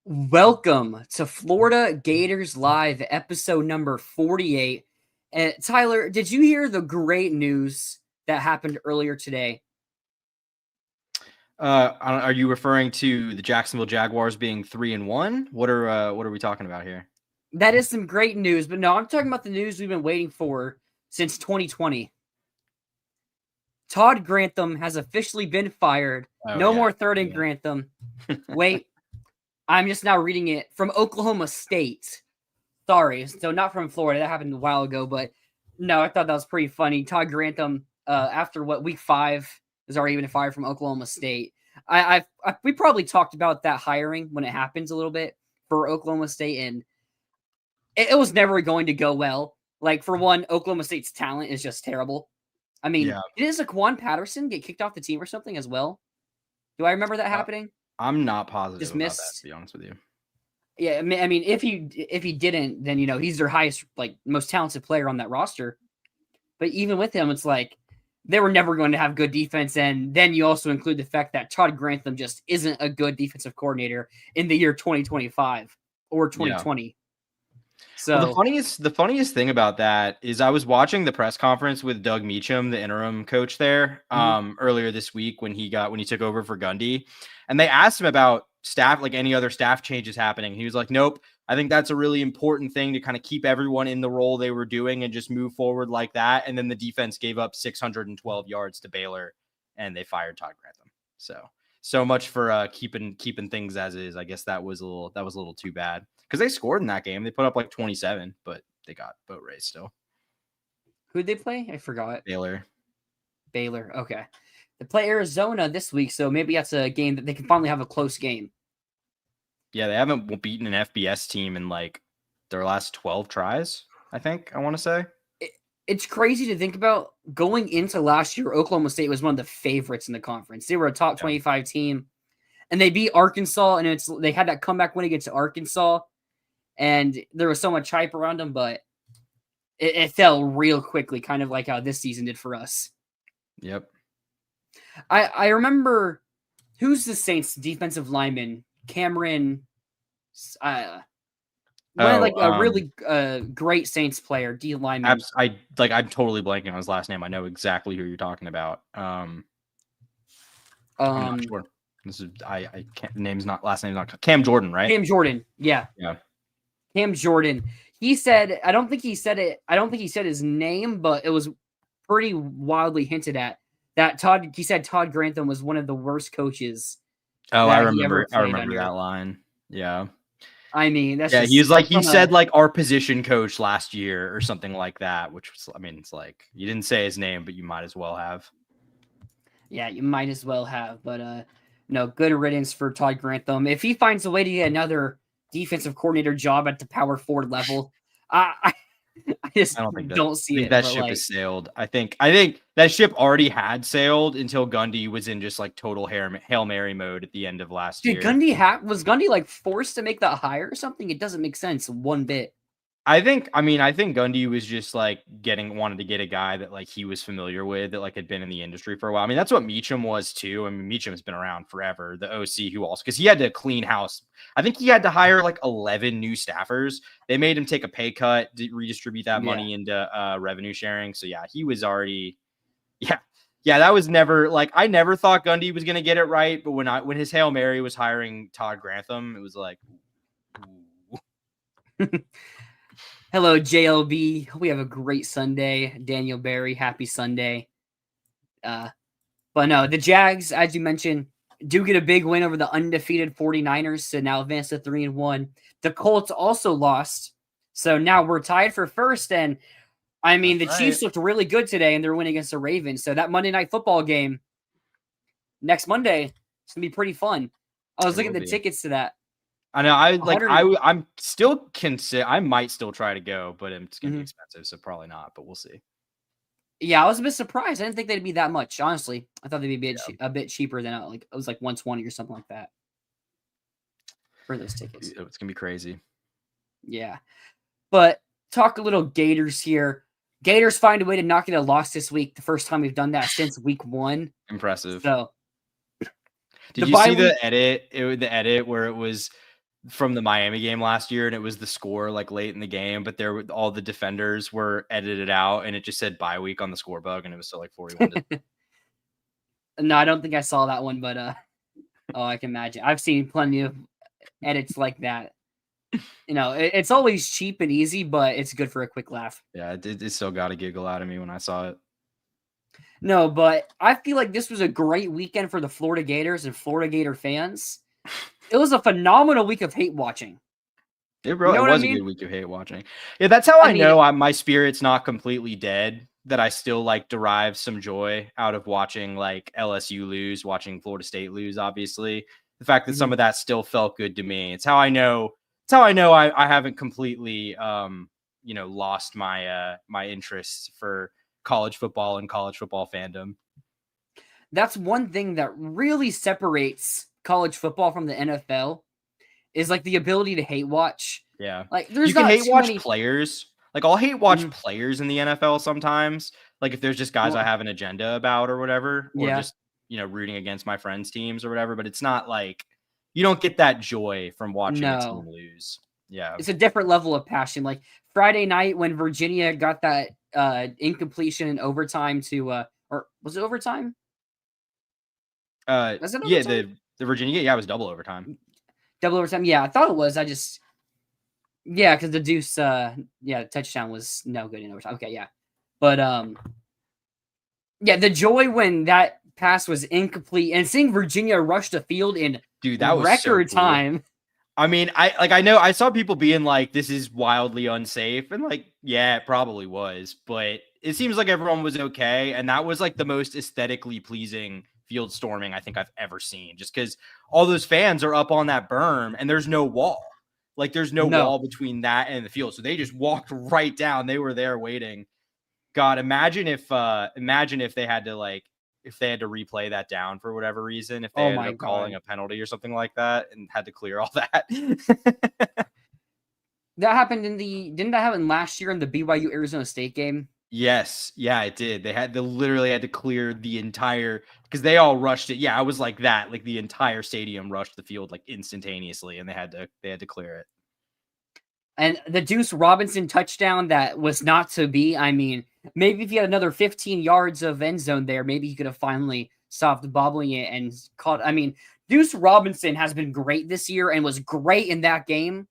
Welcome to Florida Gators Live, episode number 48. And Tyler, did you hear the great news that happened earlier today? Are you referring to the Jacksonville Jaguars being 3-1? What are we talking about here? That is some great news, but no, I'm talking about the news we've been waiting for since 2020. Todd Grantham has officially been fired. No more third and Grantham. Wait, I'm just now reading it from Oklahoma State. Sorry, so not from Florida. That happened a while ago, but no, I thought that was pretty funny. Todd Grantham, after week 5, is already been fired from Oklahoma State. We probably talked about that hiring when it happens a little bit for Oklahoma State, and it was never going to go well. Like, for one, Oklahoma State's talent is just terrible. I mean, did Zaquan Patterson get kicked off the team or something as well? Do I remember that happening? I'm not positive Just about missed. that, to be honest with you. Yeah, I mean, if he didn't, then he's their highest, most talented player on that roster. But even with him, it's like they were never going to have good defense. And then you also include the fact that Todd Grantham just isn't a good defensive coordinator in the year 2025 or 2020. Yeah. So the funniest thing about that is I was watching the press conference with Doug Meacham, the interim coach there, earlier this week when he took over for Gundy, and they asked him about staff, like any other staff changes happening. He was like, nope, I think that's a really important thing to kind of keep everyone in the role they were doing and just move forward like that. And then the defense gave up 612 yards to Baylor and they fired Todd Grantham. So much for keeping things as is. I guess that was a little too bad because they scored in that game. They put up like 27, but they got boat raced still. Who'd they play? I forgot. Baylor. Okay. They play Arizona this week, so maybe that's a game that they can finally have a close game. Yeah, they haven't beaten an FBS team in like their last 12 tries, I think, I want to say. It's crazy to think about. Going into last year, Oklahoma State was one of the favorites in the conference. They were a top 25 team, and they beat Arkansas, and they had that comeback win against Arkansas, and there was so much hype around them, but it fell real quickly, kind of like how this season did for us. Yep. I remember, who's the Saints defensive lineman? Cameron, a really great Saints player, D lineman. I'm totally blanking on his last name. I know exactly who you're talking about. I'm not sure. This is I can't. Last name's not Cam Jordan, right? Cam Jordan, yeah. Cam Jordan. He said, I don't think he said his name, but it was pretty wildly hinted at that he said Todd Grantham was one of the worst coaches. Oh, I remember that line. Yeah. I mean, that's he said like our position coach last year or something like that, which was, I mean, it's like you didn't say his name, but you might as well have. Yeah, you might as well have. But no, good riddance for Todd Grantham. If he finds a way to get another defensive coordinator job at the power forward level, I don't see it. That ship has sailed. I think that ship already had sailed until Gundy was in just like total Hail Mary mode at the end of last year. Was Gundy like forced to make that hire or something? It doesn't make sense one bit. I think Gundy was just like wanted to get a guy that like he was familiar with, that like had been in the industry for a while. I mean, that's what Meacham was too. I mean, Meacham has been around forever, the OC who also, because he had to clean house. I think he had to hire like 11 new staffers. They made him take a pay cut to redistribute that money into revenue sharing. So yeah, he was already, yeah, that was never like, I never thought Gundy was going to get it right. But when his Hail Mary was hiring Todd Grantham, it was like, ooh. Hello, JLB. Hope we have a great Sunday. Daniel Barry, happy Sunday. But no, the Jags, as you mentioned, do get a big win over the undefeated 49ers to now advance to 3-1. The Colts also lost, so now we're tied for first. And I mean, the Chiefs looked really good today, and they're winning against the Ravens. So that Monday Night Football game next Monday, it's gonna be pretty fun. I was looking at the tickets to that. I know. I'm still I might still try to go, but it's gonna be expensive, so probably not. But we'll see. Yeah, I was a bit surprised. I didn't think they'd be that much. Honestly, I thought they'd be a bit cheaper than it was like 120 or something like that for those tickets. It's gonna be crazy. Yeah, but talk a little Gators here. Gators find a way to not get a loss this week. The first time we've done that since week 1. Impressive. So, did you see the edit? The edit where it was from the Miami game last year, and it was the score like late in the game, but all the defenders were edited out, and it just said bye week on the score bug, and it was still like 41. No, I don't think I saw that one, but I can imagine. I've seen plenty of edits like that. It's always cheap and easy, but it's good for a quick laugh. Yeah, it still got a giggle out of me when I saw it. No, but I feel like this was a great weekend for the Florida Gators and Florida Gator fans. It was a phenomenal week of hate watching. It really was a good week of hate watching. Yeah, that's how I know my spirit's not completely dead, that I still like derive some joy out of watching like LSU lose, watching Florida State lose, obviously. The fact that some of that still felt good to me. It's how I know I haven't completely lost my my interests for college football and college football fandom. That's one thing that really separates college football from the NFL is like the ability to hate watch. Yeah. Like there's you can not hate watch players. Like I'll hate watch players in the NFL sometimes. Like if there's just guys I have an agenda about or whatever, or just, rooting against my friends' teams or whatever, but it's not like you don't get that joy from watching a team lose. Yeah. It's a different level of passion. Like Friday night when Virginia got that incompletion in overtime to or was it overtime? Was it overtime? The Virginia, it was double overtime. Double overtime. Yeah, I thought it was. Because the deuce touchdown was no good in overtime. Okay, yeah. But the joy when that pass was incomplete and seeing Virginia rush the field in that was record so cool. time. I mean, I saw people being like, this is wildly unsafe. And like, yeah, it probably was, but it seems like everyone was okay. And that was like the most aesthetically pleasing field storming I think I've ever seen, just because all those fans are up on that berm and there's no wall. Like there's no wall between that and the field. So they just walked right down. They were there waiting. God, imagine if they had to replay that down for whatever reason, if they ended up calling a penalty or something like that and had to clear all that. That happened didn't that happen last year in the BYU Arizona State game? Yes. Yeah, it did. They literally had to clear the entire, because they all rushed it. Yeah, I was like that. Like the entire stadium rushed the field like instantaneously, and they had to clear it. And the Deuce Robinson touchdown that was not to be. I mean, maybe if he had another 15 yards of end zone there, maybe he could have finally stopped bobbling it and caught. I mean, Deuce Robinson has been great this year and was great in that game,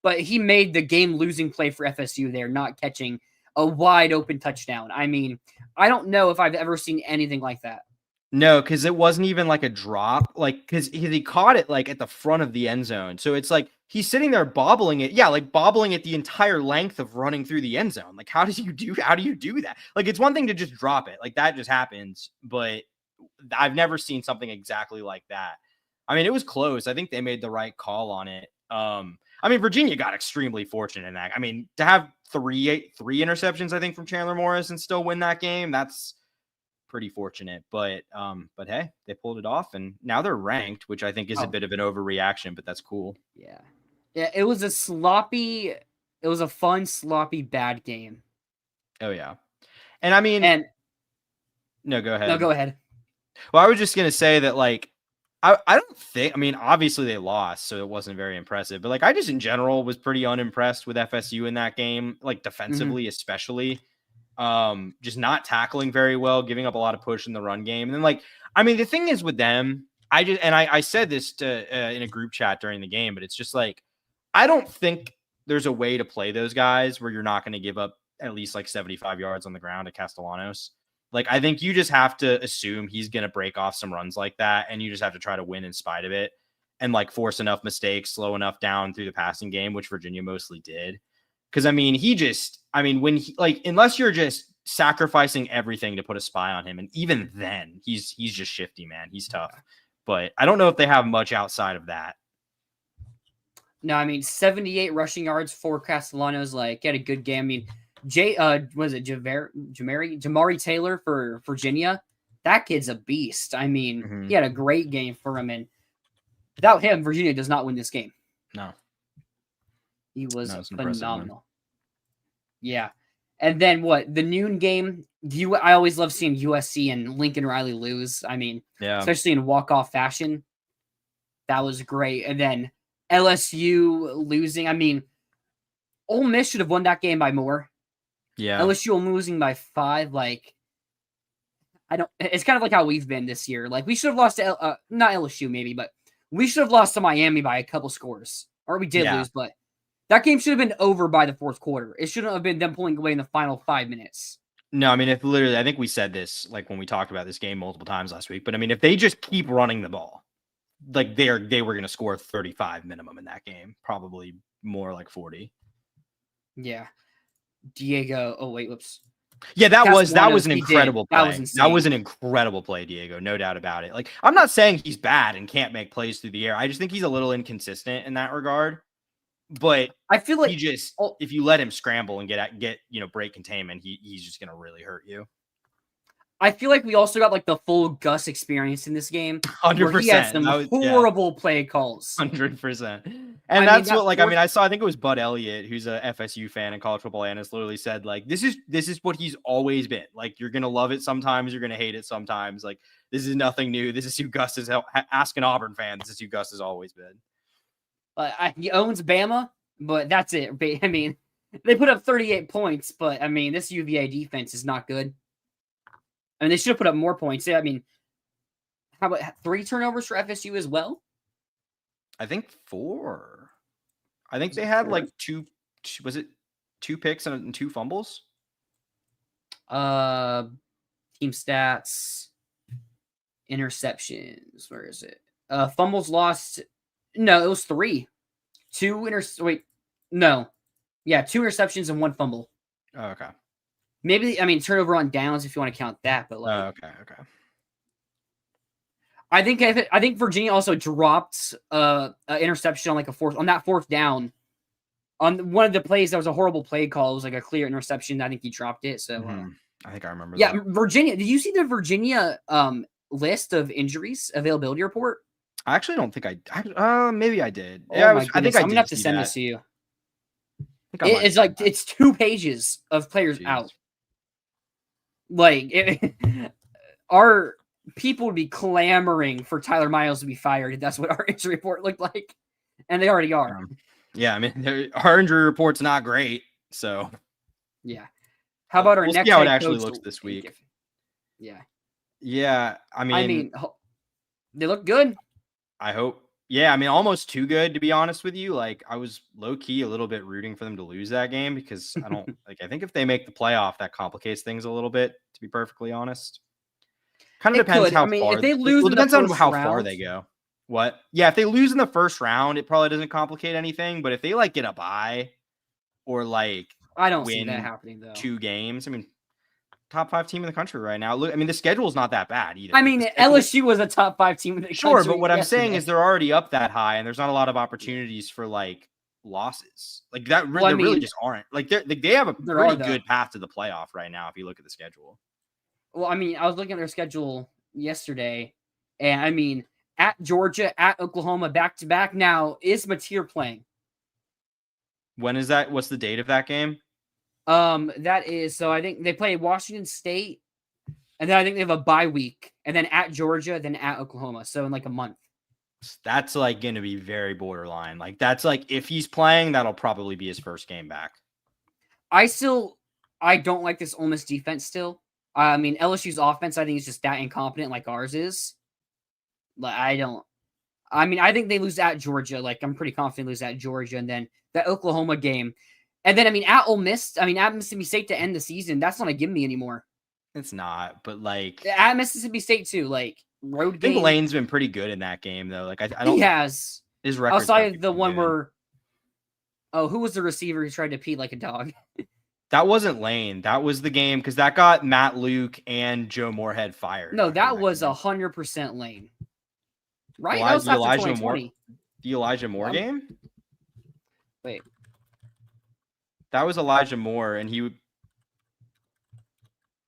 but he made the game-losing play for FSU there, not catching a wide-open touchdown. I mean, I don't know if I've ever seen anything like that. No, because it wasn't even like a drop, like because he caught it like at the front of the end zone. So it's like he's sitting there bobbling it. Yeah, like bobbling it the entire length of running through the end zone. Like, how do you do that? Like, it's one thing to just drop it. Like that just happens, but I've never seen something exactly like that. I mean, it was close. I think they made the right call on it. I mean, Virginia got extremely fortunate in that. I mean, to have three interceptions, I think, from Chandler Morris and still win that game, that's pretty fortunate. But hey, they pulled it off, and now they're ranked, which I think is a bit of an overreaction, but that's cool. Yeah, it was a fun, sloppy, bad game. Oh yeah, and I mean, no, go ahead. No, go ahead. Well, I was just gonna say that, like, I don't think, I mean, obviously they lost, so it wasn't very impressive, but like I just in general was pretty unimpressed with FSU in that game, like defensively, especially. Just not tackling very well, giving up a lot of push in the run game. And then, like, I mean, the thing is with them, I said this in a group chat during the game, but it's just like, I don't think there's a way to play those guys where you're not going to give up at least like 75 yards on the ground to Castellanos. Like, I think you just have to assume he's going to break off some runs like that, and you just have to try to win in spite of it and like force enough mistakes, slow enough down through the passing game, which Virginia mostly did. Because, I mean, when he, like, unless you're just sacrificing everything to put a spy on him, and even then, he's just shifty, man. He's tough. But I don't know if they have much outside of that. No, I mean, 78 rushing yards for Castellanos. Like, he had a good game. I mean, Jamari Taylor for Virginia? That kid's a beast. I mean, he had a great game for him, and without him, Virginia does not win this game. No. He was phenomenal. Yeah. And then the noon game, I always love seeing USC and Lincoln Riley lose. I mean, especially in walk-off fashion. That was great. And then LSU losing. I mean, Ole Miss should have won that game by more. Yeah. LSU losing by 5. Like, it's kind of like how we've been this year. Like, we should have lost to, not LSU maybe, but we should have lost to Miami by a couple scores. Or we did lose, but that game should have been over by the fourth quarter. It shouldn't have been them pulling away in the final 5 minutes. No, I mean, if literally, I think we said this like when we talked about this game multiple times last week, but I mean, if they just keep running the ball, like they were going to score 35 minimum in that game, probably more like 40. Yeah. Diego. Oh, wait, whoops. Yeah, that was an incredible play. That was an incredible play, Diego. No doubt about it. Like, I'm not saying he's bad and can't make plays through the air. I just think he's a little inconsistent in that regard. But I feel like if you let him scramble and get break containment, he's just gonna really hurt you. I feel like we also got like the full Gus experience in this game. 100%. He had some horrible play calls. 100%. And that's what, like, I think it was Bud Elliott, who's a FSU fan and college football analyst, literally said, like, this is what he's always been. Like, you're gonna love it sometimes, you're gonna hate it sometimes. Like, this is nothing new. This is who Gus is. Ask an Auburn fan. This is who Gus has always been. He owns Bama, but that's it. I mean, they put up 38 points, but I mean, this UVA defense is not good. I mean, they should have put up more points. I mean, how about 3 turnovers for FSU as well? I think 4. I think they had like 2. Was it 2 picks and 2 fumbles? Team stats, interceptions. Where is it? Fumbles lost. No, it was 3. 2 interceptions and 1 fumble. Oh, okay. Maybe, I mean, turnover on downs if you want to count that, but like, okay. I think Virginia also dropped an interception on like on that 4th down. On one of the plays, that was a horrible play call. It was like a clear interception. I think he dropped it. So I think I remember. Yeah, that. Virginia. Did you see the Virginia list of injuries availability report? I actually don't think maybe I did. Oh yeah, I think I'm gonna have to send this to you. It's like it's 2 pages of players out. Like our people would be clamoring for Tyler Miles to be fired. That's what our injury report looked like, and they already are. Yeah, I mean, our injury report's not great. So yeah, how about our next? See how it actually looks this week. Yeah. I mean, they look good. I hope. Yeah, I mean, almost too good, to be honest with you. Like, I was low-key a little bit rooting for them to lose that game because I don't like. I think if they make the playoff, that complicates things a little bit, to be perfectly honest. Kind of depends how far. If they lose, it depends on how far they go. What? Yeah, if they lose in the first round, it probably doesn't complicate anything. But if they like get a bye or like I don't see that happening though. 2 games. I mean, top 5 team in the country right now. Look, I mean, the schedule is not that bad either. I mean, LSU was a top 5 team in the country. Sure, but what I'm saying is they're already up that high, and there's not a lot of opportunities for like losses. Like that, there really just aren't. Like they have a pretty good path to the playoff right now if you look at the schedule. Well, I mean, I was looking at their schedule yesterday, and I mean, at Georgia, at Oklahoma, back to back. Now, is Mateer playing? When is that? What's the date of that game? That is, so I think they play Washington State, and then I think they have a bye week, and then at Georgia, then at Oklahoma. So in like a month. That's like going to be very borderline. Like that's like if he's playing, that'll probably be his first game back. I don't like this Ole Miss defense still. I mean, LSU's offense, I think, is just that incompetent like ours is. But I think they lose at Georgia. Like, I'm pretty confident they lose at Georgia. And then the Oklahoma game. And then, I mean, at Ole Miss, at Mississippi State to end the season, that's not a gimme anymore. It's not, but like... At Mississippi State, too, like, road game. I think Lane's been pretty good in that game, though. Like, I don't... He has. His record. Outside the one where... Oh, who was the receiver who tried to pee like a dog? That wasn't Lane. That was the game, because that got Matt Luke and Joe Moorhead fired. No, that was 100% Lane. Right? That was after 2020. The Elijah Moore game? Wait. That was Elijah Moore, and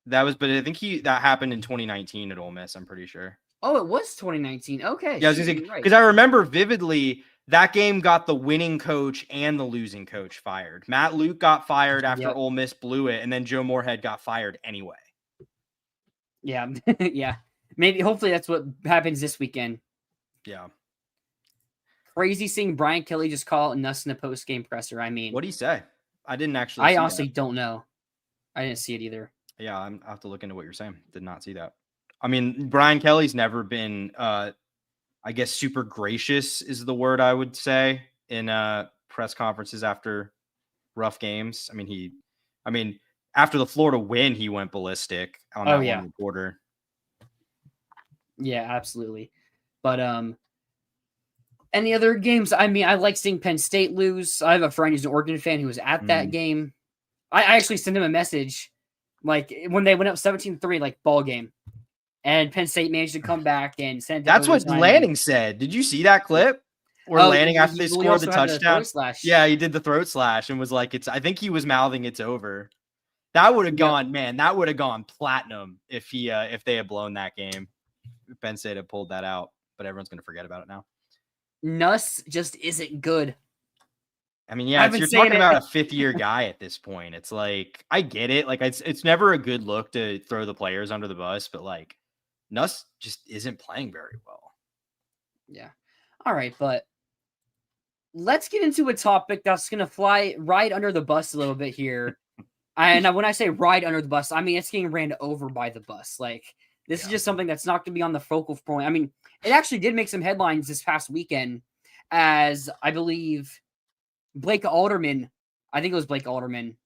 but I think that happened in 2019 at Ole Miss, I'm pretty sure. Oh, it was 2019. Okay. Yeah, because I remember vividly that game got the winning coach and the losing coach fired. Matt Luke got fired after Ole Miss blew it, and then Joe Moorhead got fired anyway. Yeah. Yeah. Maybe, hopefully that's what happens this weekend. Yeah. Crazy seeing Brian Kelly just call out Nuss in a post-game presser. I mean, What did he say? I didn't actually. I honestly don't know. I didn't see it either. Yeah, I'll have to look into what you're saying. Did not see that. I mean, Brian Kelly's never been, I guess, super gracious is the word I would say in press conferences after rough games. I mean, after the Florida win, he went ballistic on that one quarter. Yeah, absolutely. But any other games? I mean, I like seeing Penn State lose. I have a friend who's an Oregon fan who was at that game. I actually sent him a message, like when they went up 17-3, like ball game, and Penn State managed to come back and send. That's what Lanning said. Did you see that clip? Where Lanning after they scored the touchdown? Yeah, he did the throat slash and was like, "It's." I think he was mouthing, "It's over." That would have gone, man. That would have gone platinum if they had blown that game. Penn State had pulled that out, but everyone's gonna forget about it now. Nuss just isn't good. I mean, yeah, you're talking about a fifth-year guy at this point. It's like, I get it. Like, it's never a good look to throw the players under the bus, but like, Nuss just isn't playing very well. Yeah. All right, but let's get into a topic that's gonna fly right under the bus a little bit here. And when I say ride under the bus, I mean it's getting ran over by the bus. Like, this is just something that's not going to be on the focal point. I mean, it actually did make some headlines this past weekend, as I believe Blake Alderman, I think it was Blake Alderman,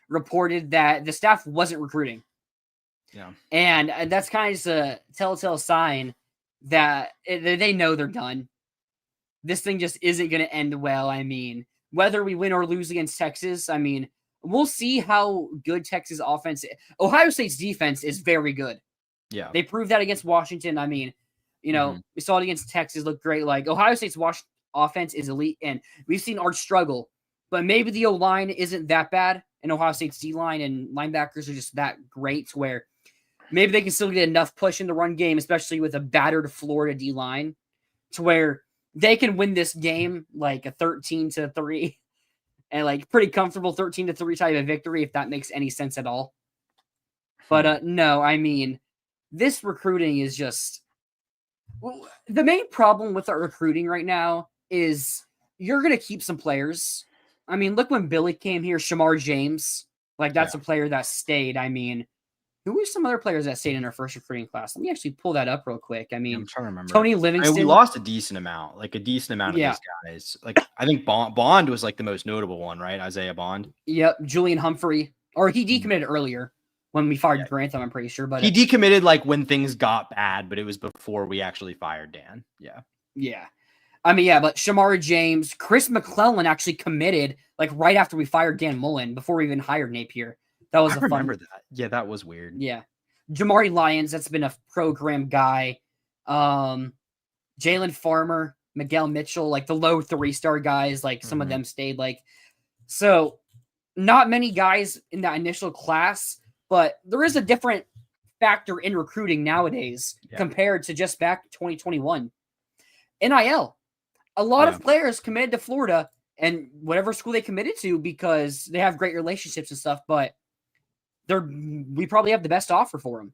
reported that the staff wasn't recruiting. Yeah. And that's kind of just a telltale sign that they know they're done. This thing just isn't going to end well. I mean, whether we win or lose against Texas, I mean, we'll see how good Texas offense is. Ohio State's defense is very good. Yeah. They proved that against Washington. I mean, we saw it against Texas, look great. Like, Ohio State's offense is elite, and we've seen Arch struggle. But maybe the O-line isn't that bad, and Ohio State's D-line and linebackers are just that great to where maybe they can still get enough push in the run game, especially with a battered Florida D-line, to where they can win this game like a 13-3. And like pretty comfortable 13-3 type of victory, if that makes any sense at all. But no, I mean, this recruiting is just the main problem with our recruiting right now is you're going to keep some players. I mean, look when Billy came here, Shamar James, like that's a player that stayed. I mean, who were some other players that stayed in our first recruiting class? Let me actually pull that up real quick. I mean, I'm trying to remember. Tony Livingston. We lost a decent amount of these guys. Like, I think Bond was like the most notable one, right? Isaiah Bond. Yep. Julian Humphrey. Or he decommitted earlier when we fired Grantham, I'm pretty sure. But he decommitted like when things got bad, but it was before we actually fired Dan. Yeah. Yeah. I mean, yeah, but Shamar James, Chris McClellan actually committed like right after we fired Dan Mullen, before we even hired Napier. That was remember that. Yeah, that was weird. Yeah. Jamari Lyons, that's been a program guy. Jalen Farmer, Miguel Mitchell, like the low 3-star guys, like some of them stayed. Like, so not many guys in that initial class, but there is a different factor in recruiting nowadays compared to just back 2021. NIL. A lot of players committed to Florida and whatever school they committed to because they have great relationships and stuff, but we probably have the best offer for them.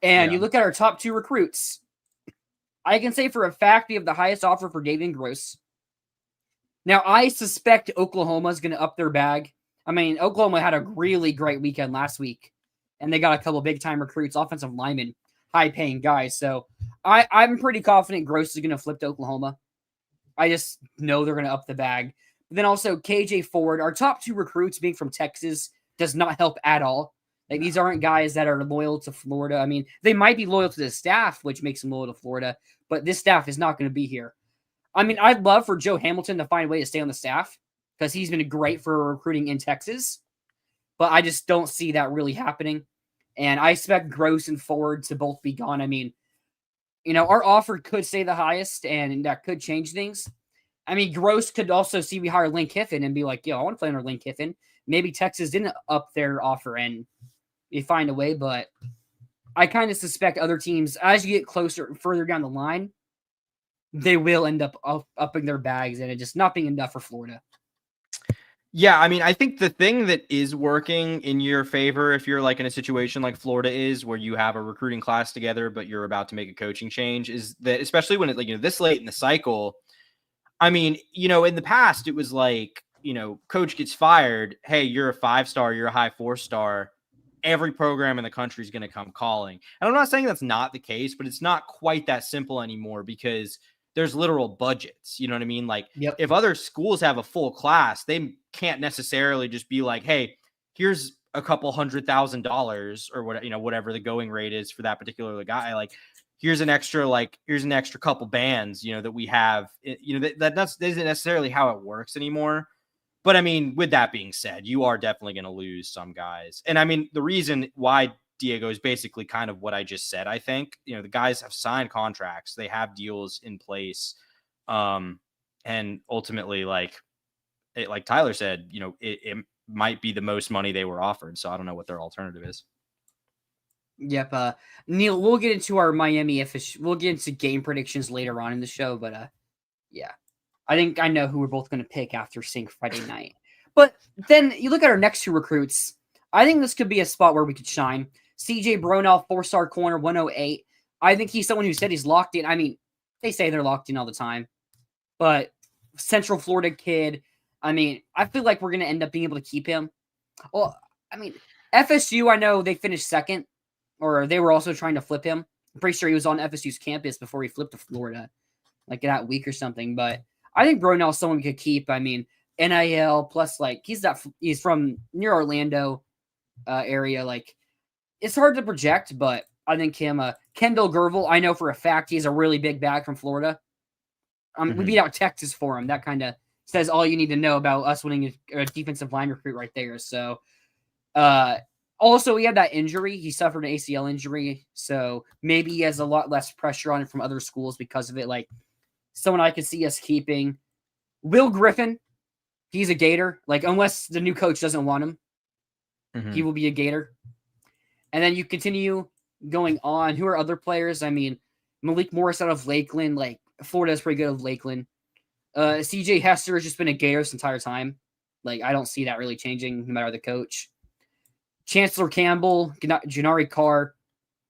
And you look at our top 2 recruits. I can say for a fact we have the highest offer for Davian Gross. Now, I suspect Oklahoma is going to up their bag. I mean, Oklahoma had a really great weekend last week, and they got a couple big-time recruits, offensive linemen, high-paying guys. So I'm pretty confident Gross is going to flip to Oklahoma. I just know they're going to up the bag. But then also KJ Ford, our top 2 recruits being from Texas, does not help at all. Like, these aren't guys that are loyal to Florida. I mean, they might be loyal to the staff, which makes them loyal to Florida, but this staff is not going to be here. I mean, I'd love for Joe Hamilton to find a way to stay on the staff because he's been great for recruiting in Texas, but I just don't see that really happening. And I expect Gross and Ford to both be gone. I mean, our offer could stay the highest, and that could change things. I mean, Gross could also see we hire Lane Kiffin and be like, yo, I want to play under Lane Kiffin. Maybe Texas didn't up their offer and you find a way, but I kind of suspect other teams, as you get closer and further down the line, they will end up upping their bags and it just not being enough for Florida. Yeah, I mean, I think the thing that is working in your favor, if you're like in a situation like Florida is, where you have a recruiting class together, but you're about to make a coaching change, is that especially when it's like, this late in the cycle. I mean, in the past, it was like, coach gets fired. Hey, you're a 5-star, you're a high 4-star. Every program in the country is going to come calling. And I'm not saying that's not the case, but it's not quite that simple anymore because there's literal budgets. You know what I mean? Like, Yep. if other schools have a full class, they can't necessarily just be like, hey, here's a couple $100,000 or whatever the going rate is for that particular guy. Like, here's an extra couple bands, that we have, that isn't necessarily how it works anymore. But I mean, with that being said, you are definitely going to lose some guys. And I mean, the reason why Diego is basically kind of what I just said, I think, the guys have signed contracts, they have deals in place. And ultimately, like Tyler said, it might be the most money they were offered. So I don't know what their alternative is. Yep. Neil, we'll get into our Miami we'll get into game predictions later on in the show, but yeah. I think I know who we're both going to pick after seeing Friday night. But then you look at our next two recruits. I think this could be a spot where we could shine. CJ Bronell, 4-star corner, 108. I think he's someone who said he's locked in. I mean, they say they're locked in all the time. But Central Florida kid, I mean, I feel like we're going to end up being able to keep him. Well, I mean, FSU, I know they finished second, or they were also trying to flip him. I'm pretty sure he was on FSU's campus before he flipped to Florida, like that week or something. But I think Bronell's someone we could keep. I mean, NIL plus like he's from near Orlando area. Like it's hard to project, but I think him. Kendall Gervil, I know for a fact he's a really big bag from Florida. We beat out Texas for him. That kind of says all you need to know about us winning a defensive line recruit right there. So, also he had that injury. He suffered an ACL injury, so maybe he has a lot less pressure on it from other schools because of it. Like. Someone I could see us keeping. Will Griffin. He's a Gator. Like, unless the new coach doesn't want him, he will be a Gator. And then you continue going on. Who are other players? I mean, Malik Morris out of Lakeland. Like, Florida is pretty good of Lakeland. CJ Hester has just been a Gator this entire time. Like, I don't see that really changing no matter the coach. Chancellor Campbell, Janari Carr.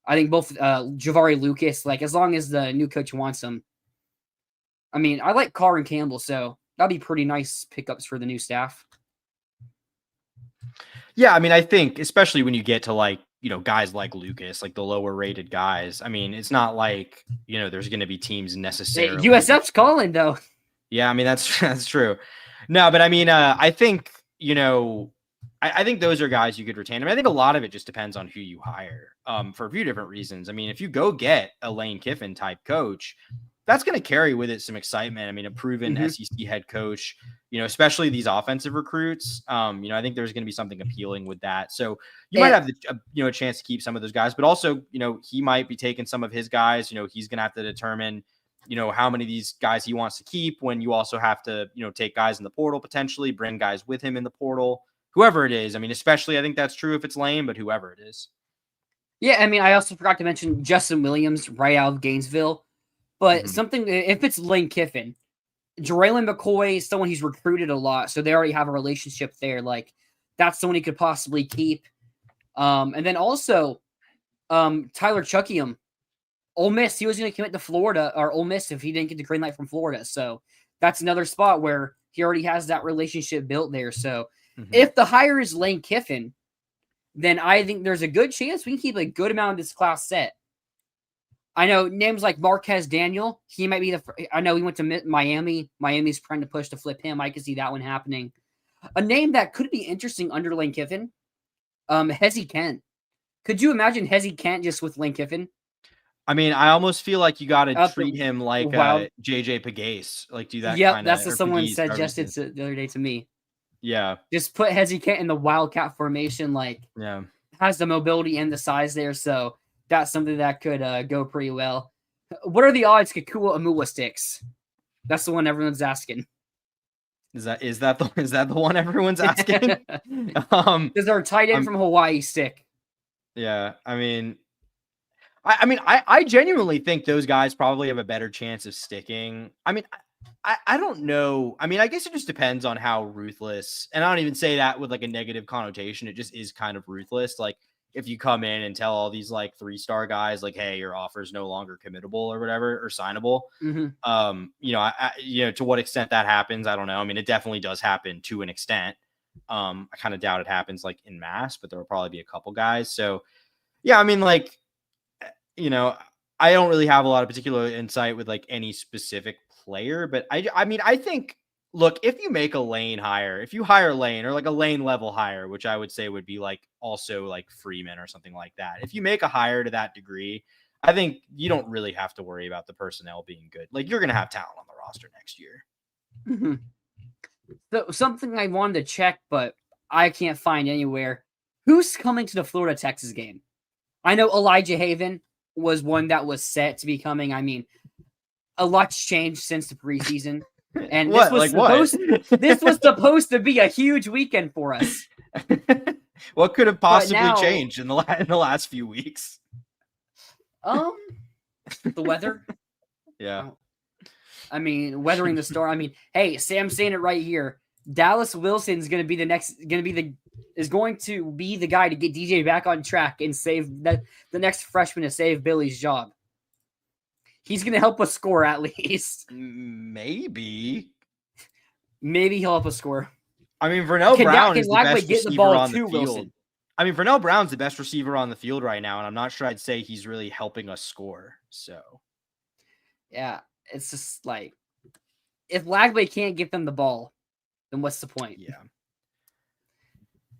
I think both Javari Lucas. Like, as long as the new coach wants them. I mean, I like Carr and Campbell, so that'd be pretty nice pickups for the new staff. Yeah, I mean, I think especially when you get to like, guys like Lucas, like the lower rated guys. I mean, it's not like, there's going to be teams necessarily. USF's calling though. Yeah, I mean, that's true. No, but I mean, I think, I think those are guys you could retain. I mean, I think a lot of it just depends on who you hire for a few different reasons. I mean, if you go get a Lane Kiffin type coach, that's going to carry with it some excitement. I mean, a proven SEC head coach, especially these offensive recruits. I think there's going to be something appealing with that. So you might have a chance to keep some of those guys, but also, he might be taking some of his guys. He's going to have to determine, how many of these guys he wants to keep when you also have to, take guys in the portal, potentially bring guys with him in the portal, whoever it is. I mean, especially I think that's true if it's Lane, but whoever it is. Yeah. I mean, I also forgot to mention Justin Williams right out of Gainesville. But something, if it's Lane Kiffin, Jaraylon McCoy is someone he's recruited a lot, so they already have a relationship there. Like, that's someone he could possibly keep. And then also, Tyler Chuckium, Ole Miss, he was going to commit to Florida, or Ole Miss if he didn't get the green light from Florida. So that's another spot where he already has that relationship built there. So if the hire is Lane Kiffin, then I think there's a good chance we can keep a good amount of this class set. I know names like Marquez Daniel. He might be I know he went to Miami. Miami's trying to push to flip him. I could see that one happening. A name that could be interesting under Lane Kiffin, Hezzy Kent. Could you imagine Hezzy Kent just with Lane Kiffin? I mean, I almost feel like you got to treat him like JJ Pegues. Like, do that. Yep, that's what someone suggested the other day to me. Yeah, just put Hezzy Kent in the Wildcat formation. Like, has the mobility and the size there, so. That's something that could go pretty well. What are the odds Kakua Amua sticks? That's the one everyone's asking. Is that the one everyone's asking? Does our tight end from Hawaii stick? Yeah, I mean, I genuinely think those guys probably have a better chance of sticking. I mean, I don't know. I mean, I guess it just depends on how ruthless, and I don't even say that with like a negative connotation. It just is kind of ruthless. Like if you come in and tell all these like 3-star guys like, hey, your offer is no longer committable or whatever, or signable. To what extent that happens, I don't know. I mean, it definitely does happen to an extent. I kind of doubt it happens like in mass, but there will probably be a couple guys. So yeah, I mean, like, I don't really have a lot of particular insight with like any specific player, but I mean, I think, look, if you make a Lane hire, if you hire Lane or like a Lane level hire, which I would say would be like also like Freeman or something like that. If you make a hire to that degree, I think you don't really have to worry about the personnel being good. Like you're going to have talent on the roster next year. Mm-hmm. So something I wanted to check, but I can't find anywhere. Who's coming to the Florida Texas game? I know Elijah Haven was one that was set to be coming. I mean, a lot's changed since the preseason, and this was supposed to be a huge weekend for us. What could have possibly changed in the last few weeks? The weather. Yeah. I mean, weathering the storm. I mean, hey, Sam's saying it right here. Dallas Wilson's going to be the guy to get DJ back on track and save the next freshman to save Billy's job. He's going to help us score at least. Maybe he'll help us score. I mean, Vernell Brown is the best receiver on the field. Wilson? I mean, Vernell Brown's the best receiver on the field right now, and I'm not sure I'd say he's really helping us score. So, yeah, it's just like if Lagway can't get them the ball, then what's the point? Yeah.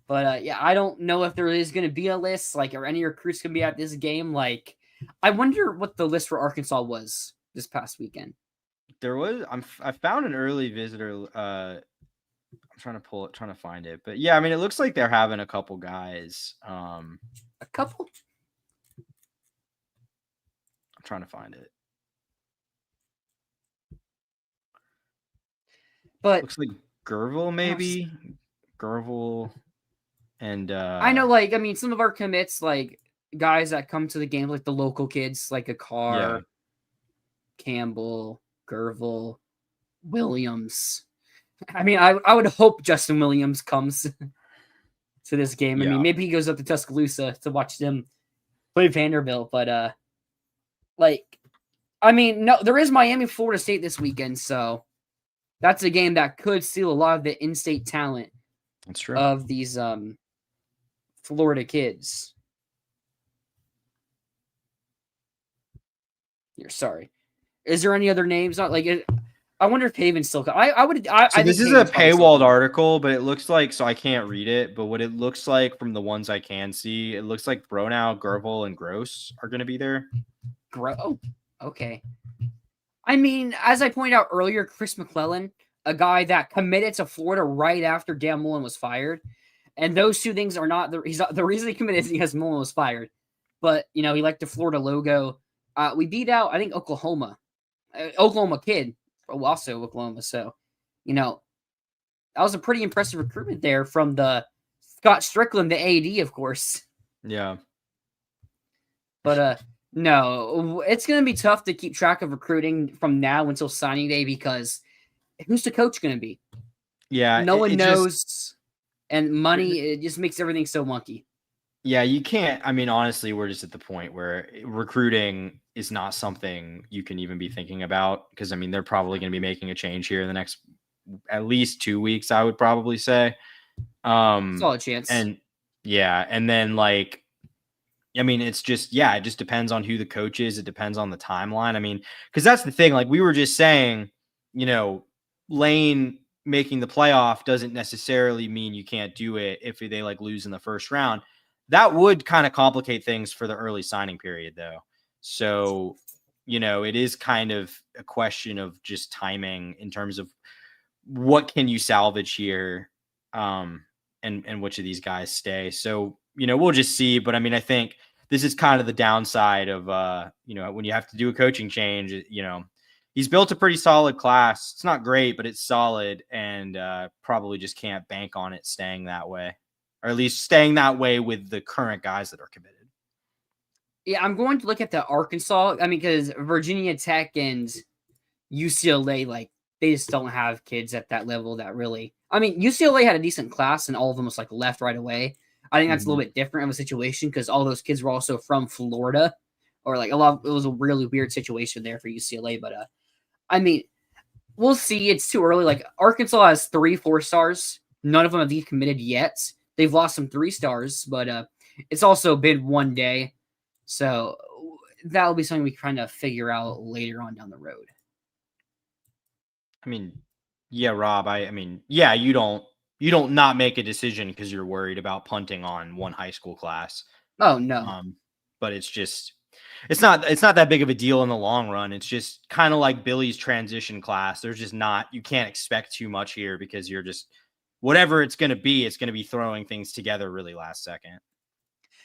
But I don't know if there is going to be a list, like, or any recruits going to be at this game. Like, I wonder what the list for Arkansas was this past weekend. There was. I found an early visitor. I'm trying to find it, but yeah, I mean, it looks like they're having a couple guys. A couple. I'm trying to find it. But looks like Gervil, maybe Gervil, and I know, like, I mean, some of our commits, like guys that come to the game, like the local kids, like a Carr, Campbell, Gervil, Williams. I mean, I would hope Justin Williams comes to this game. I mean, maybe he goes up to Tuscaloosa to watch them play Vanderbilt, but I mean, no, there is Miami, Florida State this weekend, so that's a game that could steal a lot of the in-state talent. That's true. Of these Florida kids. You're sorry. Is there any other names? Not like I wonder if Haven's still. This is a paywalled article, but it looks like, so I can't read it. But what it looks like from the ones I can see, it looks like Bronow, Gervil, and Gross are going to be there. Oh, okay. I mean, as I pointed out earlier, Chris McClellan, a guy that committed to Florida right after Dan Mullen was fired. And those two things are not the reason he committed is because Mullen was fired. But, he liked the Florida logo. We beat out, I think, Oklahoma kid, also Oklahoma. So, that was a pretty impressive recruitment there from the Scott Strickland, the AD, of course. Yeah. But, no, it's going to be tough to keep track of recruiting from now until signing day because who's the coach going to be? Yeah. No one knows. And money, it just makes everything so wonky. Yeah, you can't. I mean, honestly, we're just at the point where recruiting is not something you can even be thinking about because, I mean, they're probably going to be making a change here in the next at least 2 weeks, I would probably say. Solid chance. And yeah, and then like, I mean, it's just, it just depends on who the coach is. It depends on the timeline. I mean, because that's the thing. Like we were just saying, Lane making the playoff doesn't necessarily mean you can't do it if they like lose in the first round. That would kind of complicate things for the early signing period though. So, it is kind of a question of just timing in terms of what can you salvage here and which of these guys stay. So, we'll just see. But I mean, I think this is kind of the downside of, when you have to do a coaching change, he's built a pretty solid class. It's not great, but it's solid and probably just can't bank on it staying that way, or at least staying that way with the current guys that are committed. Yeah, I'm going to look at the Arkansas. I mean, because Virginia Tech and UCLA, like, they just don't have kids at that level that really. I mean, UCLA had a decent class, and all of them was like left right away. I think that's a little bit different of a situation because all those kids were also from Florida, or like a lot. It was a really weird situation there for UCLA. But I mean, we'll see. It's too early. Like Arkansas has 3 4-stars. None of them have decommitted yet. They've lost some 3-stars, but it's also been one day, so that'll be something we kind of figure out later on down the road. I mean, yeah, Rob. I mean, yeah, you don't not make a decision because you're worried about punting on one high school class. Oh no. But it's not that big of a deal in the long run. It's just kind of like Billy's transition class. There's just you can't expect too much here because you're just whatever it's going to be throwing things together really last second.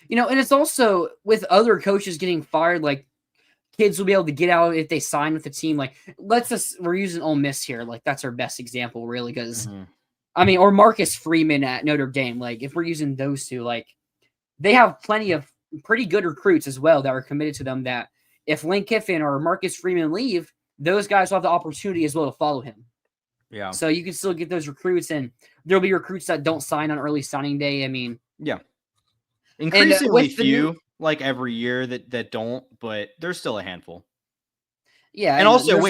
And it's also with other coaches getting fired, like kids will be able to get out if they sign with the team. Like we're using Ole Miss here. Like that's our best example really. Cause I mean, or Marcus Freeman at Notre Dame. Like if we're using those two, like they have plenty of pretty good recruits as well that are committed to them that if Lane Kiffin or Marcus Freeman leave, those guys will have the opportunity as well to follow him. Yeah. So you can still get those recruits, and there'll be recruits that don't sign on early signing day. I mean, yeah. Increasingly few, like every year that don't, but there's still a handful. Yeah. And also,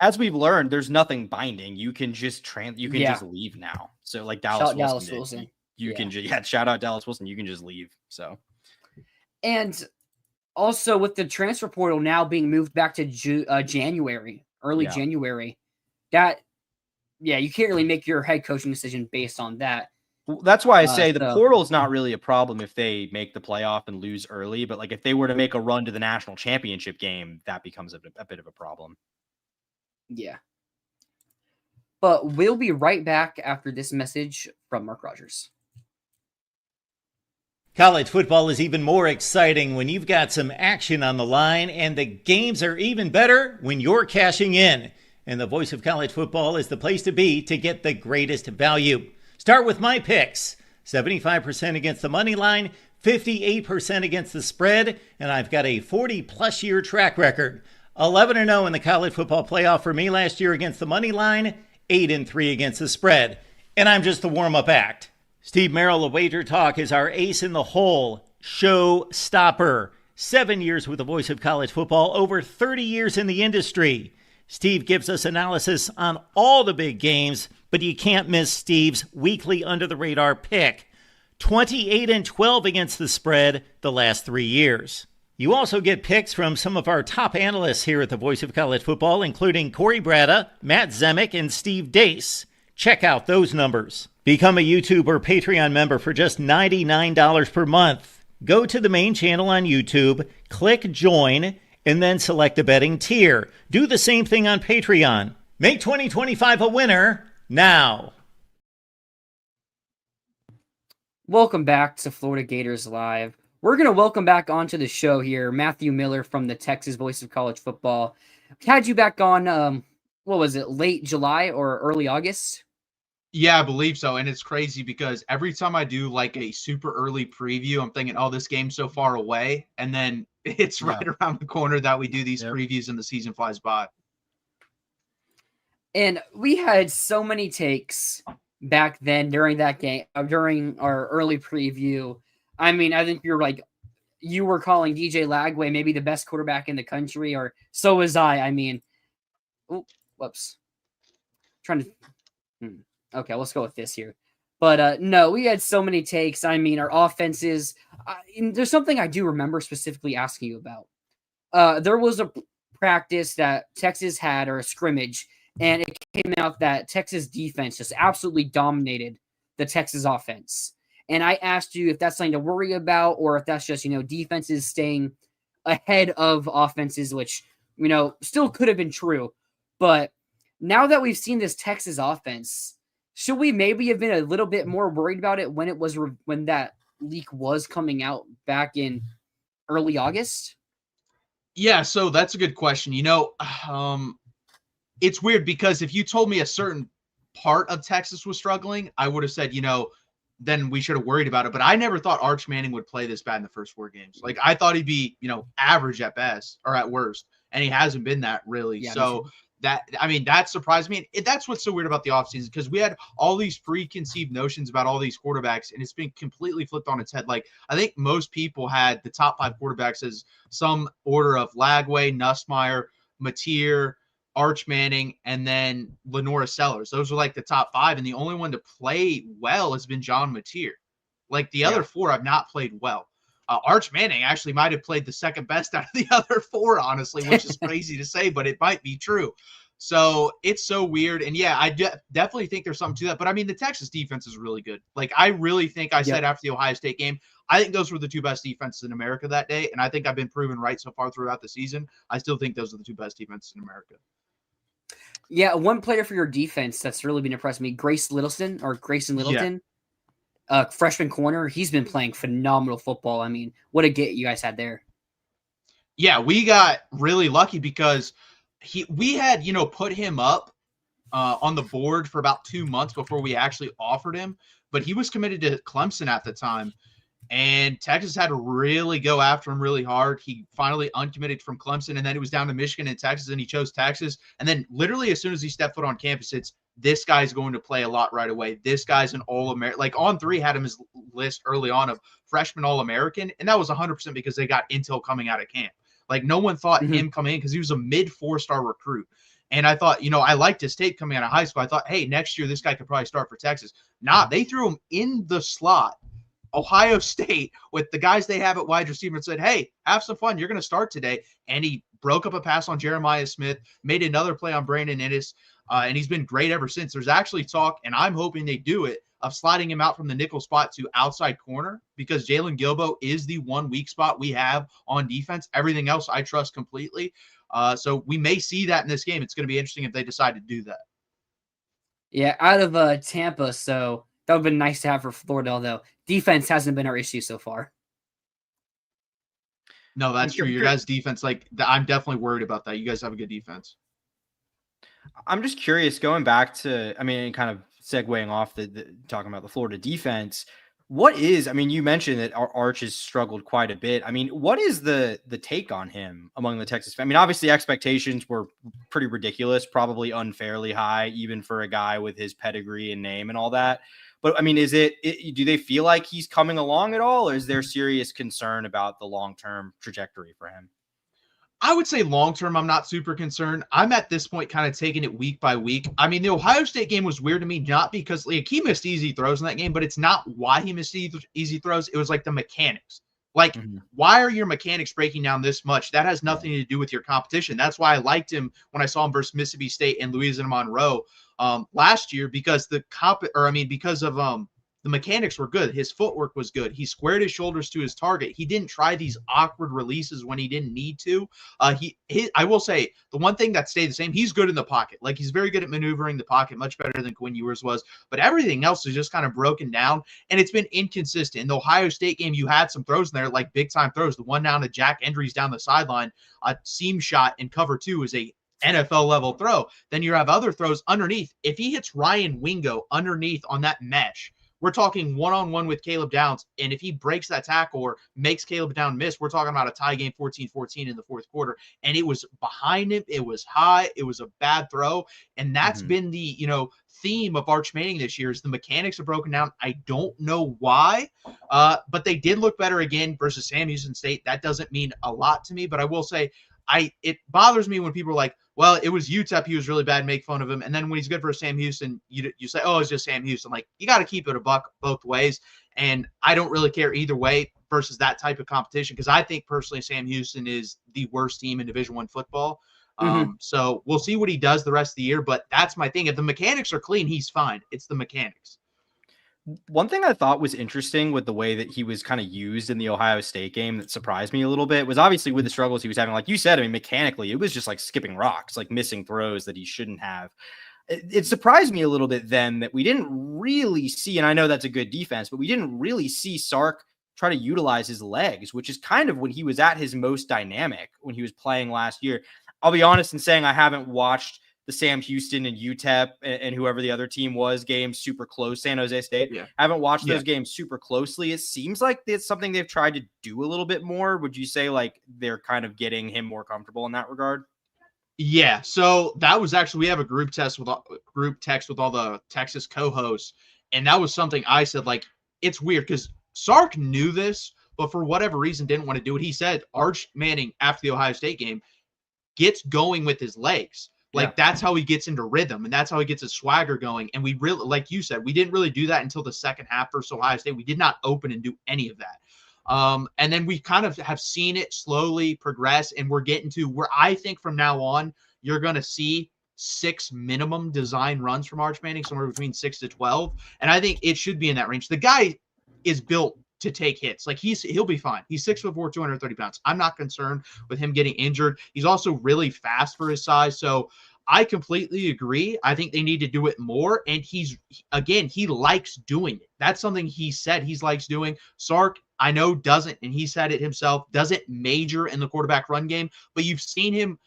as we've learned, there's nothing binding. You can just just leave now. So like Dallas Wilson. You can just shout out Dallas Wilson. You can just leave. So. And also with the transfer portal now being moved back to January, January, you can't really make your head coaching decision based on that. Well, that's why I say the portal is not really a problem if they make the playoff and lose early. But like if they were to make a run to the national championship game, that becomes a bit of a problem. Yeah. But we'll be right back after this message from Mark Rogers. College football is even more exciting when you've got some action on the line, and the games are even better when you're cashing in. And the Voice of College Football is the place to be to get the greatest value. Start with my picks. 75% against the money line, 58% against the spread, and I've got a 40-plus year track record. 11-0 in the college football playoff for me last year against the money line, 8-3 against the spread. And I'm just the warm-up act. Steve Merrill of Wager Talk is our ace in the hole, show stopper. 7 years with the Voice of College Football, over 30 years in the industry. Steve gives us analysis on all the big games, but you can't miss Steve's weekly under-the-radar pick. 28-12 against the spread the last 3 years. You also get picks from some of our top analysts here at the Voice of College Football, including Corey Bratta, Matt Zemek, and Steve Dace. Check out those numbers. Become a YouTube or Patreon member for just $99 per month. Go to the main channel on YouTube, click join, and then select the betting tier. Do the same thing on Patreon. Make 2025 a winner now. Welcome back to Florida Gators Live. We're going to welcome back onto the show here Matthew Miller from the Texas Voice of College Football. Had you back on, late July or early August? Yeah, I believe so. And it's crazy because every time I do like a super early preview, I'm thinking, oh, this game's so far away. And then it's right around the corner that we do these previews and the season flies by. And we had so many takes back then during that game, during our early preview. I mean, I think you were calling DJ Lagway maybe the best quarterback in the country, or so was I. I mean, whoops. Okay, let's go with this here. But no, we had so many takes. I mean, our offenses. There's something I do remember specifically asking you about. There was a practice that Texas had, or a scrimmage, and it came out that Texas defense just absolutely dominated the Texas offense. And I asked you if that's something to worry about, or if that's just, defenses staying ahead of offenses, which, still could have been true. But now that we've seen this Texas offense, should we maybe have been a little bit more worried about it when that leak was coming out back in early August? Yeah, so that's a good question. It's weird because if you told me a certain part of Texas was struggling, I would have said, then we should have worried about it. But I never thought Arch Manning would play this bad in the first 4 games. I thought he'd be, average at best or at worst. And he hasn't been that really. Yeah, so that surprised me. And that's what's so weird about the offseason, because we had all these preconceived notions about all these quarterbacks, and it's been completely flipped on its head. Like, I think most people had the top 5 quarterbacks as some order of Lagway, Nussmeier, Mateer, Arch Manning, and then Lenora Sellers. Those are like the top 5, and the only one to play well has been John Mateer. Like, the other 4 have not played well. Arch Manning actually might have played the second best out of the other 4, honestly, which is crazy to say, but it might be true. So it's so weird. And yeah, I definitely think there's something to that. But I mean, the Texas defense is really good. Like, I really think I said after the Ohio State game, I think those were the 2 best defenses in America that day. And I think I've been proven right so far throughout the season. I still think those are the 2 best defenses in America. Yeah, one player for your defense that's really been impressing me, Grayson Littleton. Freshman corner, he's been playing phenomenal football. I mean, what a get you guys had there. Yeah, we got really lucky because we had, put him up on the board for about 2 months before we actually offered him, but he was committed to Clemson at the time, and Texas had to really go after him really hard. He finally uncommitted from Clemson, and then it was down to Michigan and Texas, and he chose Texas. And then literally as soon as he stepped foot on campus, it's, this guy's going to play a lot right away. This guy's an All-American. Like, On3 had him his list early on of freshman All-American, and that was 100% because they got intel coming out of camp. Like, no one thought him coming in because he was a mid-4-star recruit. And I thought, I liked his tape coming out of high school. I thought, hey, next year this guy could probably start for Texas. Nah, they threw him in the slot, Ohio State, with the guys they have at wide receiver, and said, hey, have some fun. You're going to start today. And he broke up a pass on Jeremiah Smith, made another play on Brandon Ennis, and he's been great ever since. There's actually talk, and I'm hoping they do it, of sliding him out from the nickel spot to outside corner, because Jalen Gilbo is the one weak spot we have on defense. Everything else I trust completely. So we may see that in this game. It's going to be interesting if they decide to do that. Yeah, out of Tampa, so that would have been nice to have for Florida, although defense hasn't been our issue so far. No, that's true. Your guys' defense, I'm definitely worried about that. You guys have a good defense. I'm just curious, going back to, kind of segueing off the talking about the Florida defense, you mentioned that Arch has struggled quite a bit. What is the take on him among the Texas fans? Obviously expectations were pretty ridiculous, probably unfairly high, even for a guy with his pedigree and name and all that. But do they feel like he's coming along at all, or is there serious concern about the long-term trajectory for him? I would say long-term, I'm not super concerned. I'm at this point kind of taking it week by week. The Ohio State game was weird to me, not because he missed easy throws in that game, but it's not why he missed easy throws. It was like the mechanics. Why are your mechanics breaking down this much? That has nothing to do with your competition. That's why I liked him when I saw him versus Mississippi State and Louisiana Monroe last year, because because of the mechanics were good. His footwork was good. He squared his shoulders to his target. He didn't try these awkward releases when he didn't need to. I will say, the one thing that stayed the same, he's good in the pocket. He's very good at maneuvering the pocket, much better than Quinn Ewers was. But everything else is just kind of broken down, and it's been inconsistent. In the Ohio State game, you had some throws in there, like big-time throws. The one down to Jack Endries down the sideline, a seam shot in cover 2 is a NFL-level throw. Then you have other throws underneath. If he hits Ryan Wingo underneath on that mesh, we're talking one-on-one with Caleb Downs, and if he breaks that tackle or makes Caleb Downs miss, we're talking about a tie game 14-14 in the fourth quarter, and it was behind him. It was high. It was a bad throw, and that's been the theme of Arch Manning this year is the mechanics are broken down. I don't know why, but they did look better again versus Sam Houston State. That doesn't mean a lot to me, but I will say it bothers me when people are like, well, it was UTEP, he was really bad, make fun of him. And then when he's good for Sam Houston, you say, oh, it's just Sam Houston. You got to keep it a buck both ways. And I don't really care either way versus that type of competition, because I think personally Sam Houston is the worst team in Division I football. So we'll see what he does the rest of the year. But that's my thing. If the mechanics are clean, he's fine. It's the mechanics. One thing I thought was interesting with the way that he was kind of used in the Ohio State game that surprised me a little bit was obviously with the struggles he was having. Like you said, mechanically, it was just like skipping rocks, like missing throws that he shouldn't have. It surprised me a little bit then that we didn't really see, and I know that's a good defense, but we didn't really see Sark try to utilize his legs, which is kind of when he was at his most dynamic when he was playing last year. I'll be honest in saying I haven't watched the Sam Houston and UTEP and whoever the other team was games super close, San Jose State. Yeah. I haven't watched those games super closely. It seems like it's something they've tried to do a little bit more. Would you say they're kind of getting him more comfortable in that regard? Yeah, so that was actually, we have a group text with all the Texas co-hosts, and that was something I said, like, it's weird because Sark knew this, but for whatever reason didn't want to do it. He said Arch Manning after the Ohio State game gets going with his legs. Like, that's how he gets into rhythm, and that's how he gets his swagger going. And we really, like you said, we didn't really do that until the second half versus Ohio State. We did not open and do any of that. And then we kind of have seen it slowly progress, and we're getting to where I think from now on, you're going to see 6 minimum design runs from Arch Manning, somewhere between 6 to 12. And I think it should be in that range. The guy is built to take hits. Like, he'll be fine. He's 6'4", 230 pounds. I'm not concerned with him getting injured. He's also really fast for his size. So I completely agree. I think they need to do it more. And he likes doing it. That's something he said he likes doing. Sark, I know, doesn't, and he said it himself, doesn't major in the quarterback run game, but you've seen him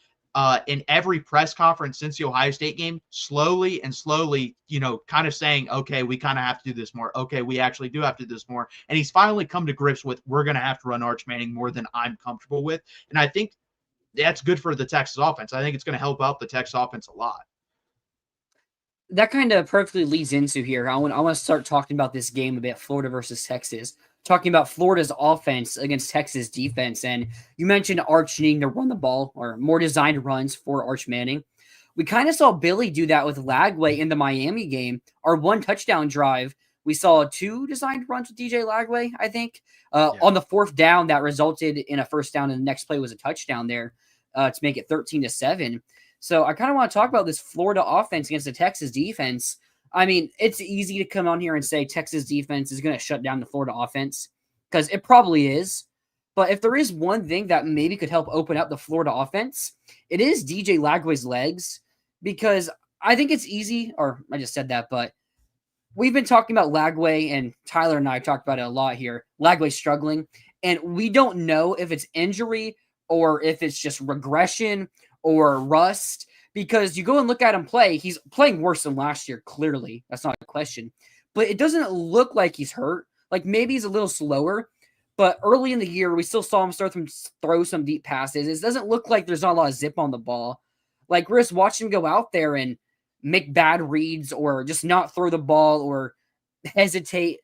in every press conference since the Ohio State game, slowly, kind of saying, okay, we kind of have to do this more. Okay, we actually do have to do this more. And he's finally come to grips with, we're going to have to run Arch Manning more than I'm comfortable with. And I think that's good for the Texas offense. I think it's going to help out the Texas offense a lot. That kind of perfectly leads into here. I want to start talking about this game a bit, Florida versus Texas. Talking about Florida's offense against Texas defense. And you mentioned Arch needing to run the ball, or more designed runs for Arch Manning. We kind of saw Billy do that with Lagway in the Miami game. Our one touchdown drive, we saw 2 designed runs with DJ Lagway, I think. On the 4th down, that resulted in a first down, and the next play was a touchdown there to make it 13-7. So I kind of want to talk about this Florida offense against the Texas defense. I mean, it's easy to come on here and say Texas defense is going to shut down the Florida offense, because it probably is. But if there is one thing that maybe could help open up the Florida offense, it is DJ Lagway's legs, because I think it's easy, or I just said that, but we've been talking about Lagway, and Tyler and I talked about it a lot here. Lagway struggling, and we don't know if it's injury or if it's just regression or rust. Because you go and look at him play, he's playing worse than last year, clearly. That's not a question. But it doesn't look like he's hurt. Like, maybe he's a little slower. But early in the year, we still saw him start to throw some deep passes. It doesn't look like there's not a lot of zip on the ball. Like, Riss, watch him go out there and make bad reads, or just not throw the ball, or hesitate.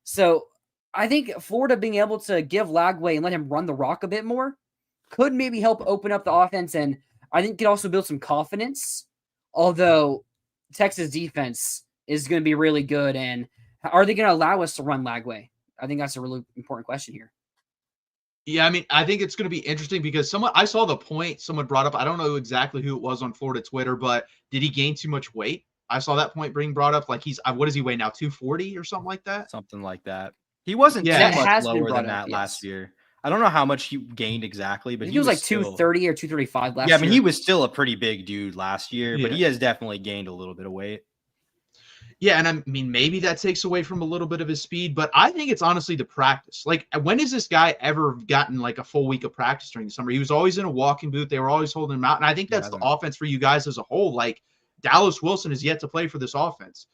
So I think Florida being able to give Lagway and let him run the rock a bit more could maybe help open up the offense, and I think could also build some confidence, although Texas defense is going to be really good. And are they going to allow us to run Lagway? I think that's a really important question here. Yeah, I mean, I think it's going to be interesting because I saw the point someone brought up. I don't know exactly who it was on Florida Twitter, but did he gain too much weight? I saw that point being brought up. Like, what does he weigh now? 240 or something like that? Something like that. He wasn't too much lower than that last year. I don't know how much he gained exactly, but he was like 230 or 235 last year. Yeah, I mean, he was still a pretty big dude last year, but he has definitely gained a little bit of weight. Yeah, and I mean, maybe that takes away from a little bit of his speed, but I think it's honestly the practice. Like, when has this guy ever gotten like a full week of practice during the summer? He was always in a walking booth. They were always holding him out, and I think that's the offense for you guys as a whole. Like, Dallas Wilson is yet to play for this offense.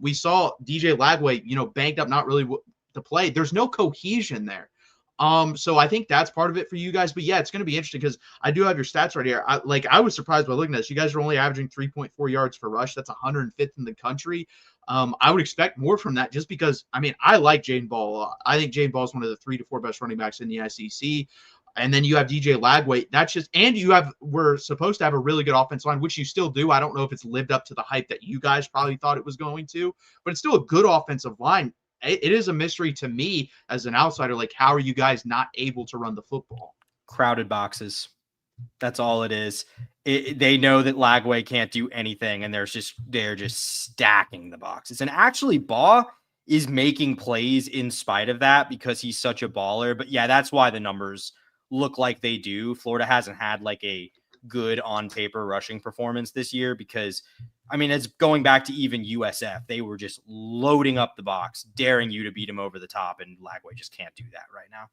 We saw DJ Lagway, banked up, not really to play. There's no cohesion there. So I think that's part of it for you guys. But yeah, it's going to be interesting because I do have your stats right here. I was surprised by looking at this. You guys are only averaging 3.4 yards per rush. That's 105th in the country. I would expect more from that just because, I mean, I like Jaden Ball a lot. I think Jaden Ball is one of the 3 to 4 best running backs in the SEC. And then you have DJ Lagway. We're supposed to have a really good offensive line, which you still do. I don't know if it's lived up to the hype that you guys probably thought it was going to, but it's still a good offensive line. It is a mystery to me as an outsider. Like, how are you guys not able to run the football? Crowded boxes. That's all it is. They know that Lagway can't do anything, and they're just stacking the boxes. And actually, Baugh is making plays in spite of that because he's such a baller. But yeah, that's why the numbers look like they do. Florida hasn't had like a good on paper rushing performance this year because, I mean, it's going back to even USF. They were just loading up the box, daring you to beat them over the top, and Lagway just can't do that right now.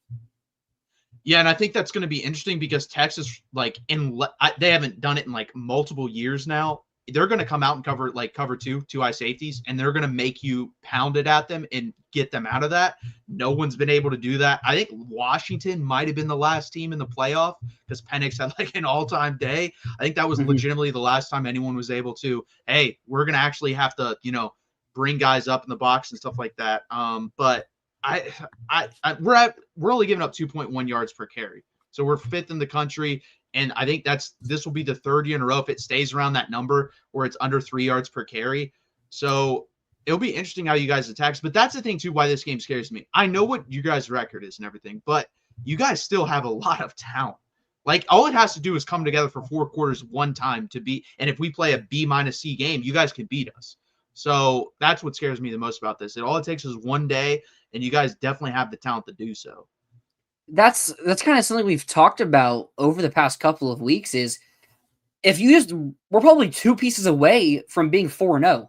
Yeah, and I think that's going to be interesting because Texas, they haven't done it in like multiple years now. they're going to come out and cover two high safeties, and they're going to make you pound it at them and get them out of that. No one's been able to do that. I think Washington might have been the last team in the playoff because Penix had like an all-time day. I think that was legitimately the last time anyone was able to, hey, we're going to actually have to, bring guys up in the box and stuff like that. But we're only giving up 2.1 yards per carry. So we're 5th in the country. And I think this will be the 3rd year in a row if it stays around that number where it's under 3 yards per carry. So it'll be interesting how you guys attack. But that's the thing, too, why this game scares me. I know what you guys' record is and everything, but you guys still have a lot of talent. Like, all it has to do is come together for 4 quarters one time to beat. And if we play a B-C game, you guys can beat us. So that's what scares me the most about this. All it takes is one day, and you guys definitely have the talent to do so. That's kind of something we've talked about over the past couple of weeks is we're probably 2 pieces away from being 4-0.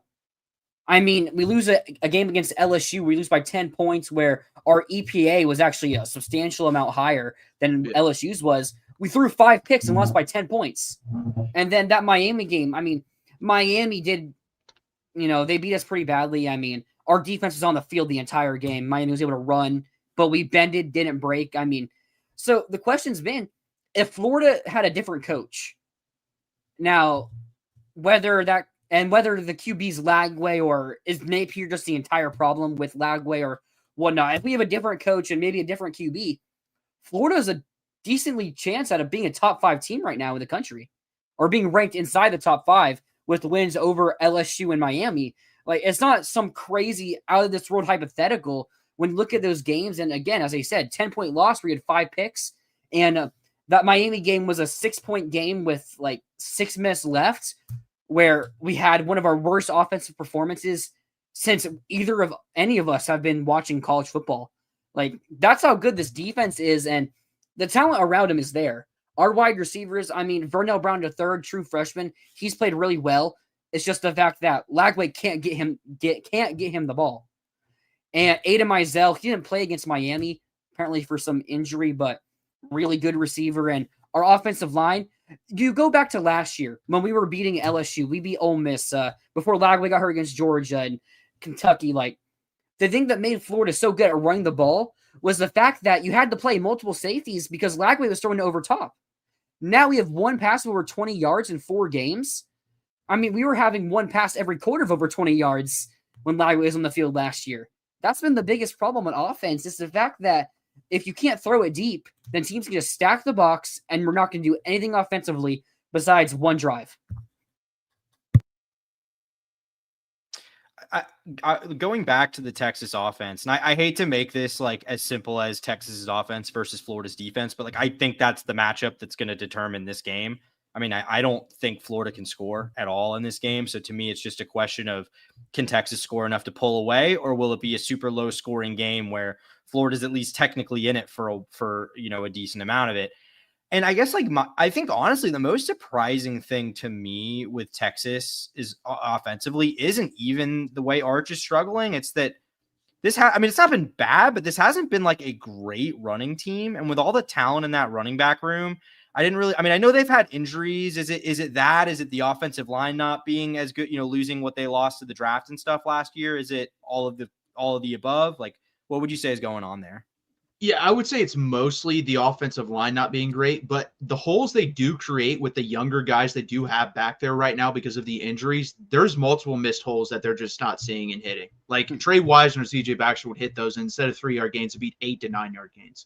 I mean, we lose a game against LSU. We lose by 10 points where our EPA was actually a substantial amount higher than LSU's was. We threw 5 picks and lost by 10 points. And then that Miami game, I mean, Miami did, they beat us pretty badly. I mean, our defense was on the field the entire game. Miami was able to run, but we bended, didn't break. I mean, so the question's been, if Florida had a different coach, now, whether the QB's Lagway or is Napier just the entire problem with Lagway or whatnot, if we have a different coach and maybe a different QB, Florida's a decently chance at being a top 5 team right now in the country or being ranked inside the top 5 with wins over LSU and Miami. Like, it's not some crazy out of this world hypothetical when you look at those games. And again, as I said, 10-point loss where you had 5 picks. And that Miami game was a 6-point game with like 6 minutes left where we had one of our worst offensive performances since any of us have been watching college football. Like, that's how good this defense is. And the talent around him is there. Our wide receivers, I mean, Vernell Brown III, true freshman, he's played really well. It's just the fact that Lagway can't get him the ball. And Aiden Mizell, he didn't play against Miami, apparently for some injury, but really good receiver. And our offensive line, you go back to last year when we were beating LSU, we beat Ole Miss before Lagway got hurt against Georgia and Kentucky. Like, the thing that made Florida so good at running the ball was the fact that you had to play multiple safeties because Lagway was throwing over top. Now we have 1 pass of over 20 yards in 4 games. I mean, we were having 1 pass every quarter of over 20 yards when Lagway was on the field last year. That's been the biggest problem on offense is the fact that if you can't throw it deep, then teams can just stack the box and we're not going to do anything offensively besides one drive. Going back to the Texas offense, and I hate to make this like as simple as Texas's offense versus Florida's defense, but like I think that's the matchup that's going to determine this game. I mean, I don't think Florida can score at all in this game. So to me, it's just a question of, can Texas score enough to pull away, or will it be a super low scoring game where Florida's at least technically in it for a decent amount of it? And I guess I think honestly, the most surprising thing to me with Texas is offensively isn't even the way Arch is struggling. It's that it's not been bad, but this hasn't been like a great running team. And with all the talent in that running back room, I know they've had injuries. Is it the offensive line not being as good, losing what they lost to the draft and stuff last year? Is it all of the above? Like, what would you say is going on there? Yeah, I would say it's mostly the offensive line not being great, but the holes they do create with the younger guys they do have back there right now because of the injuries, there's multiple missed holes that they're just not seeing and hitting. Like Trey Wiseman or CJ Baxter would hit those, and instead of 3-yard gains, it'd be 8 to 9 yard gains.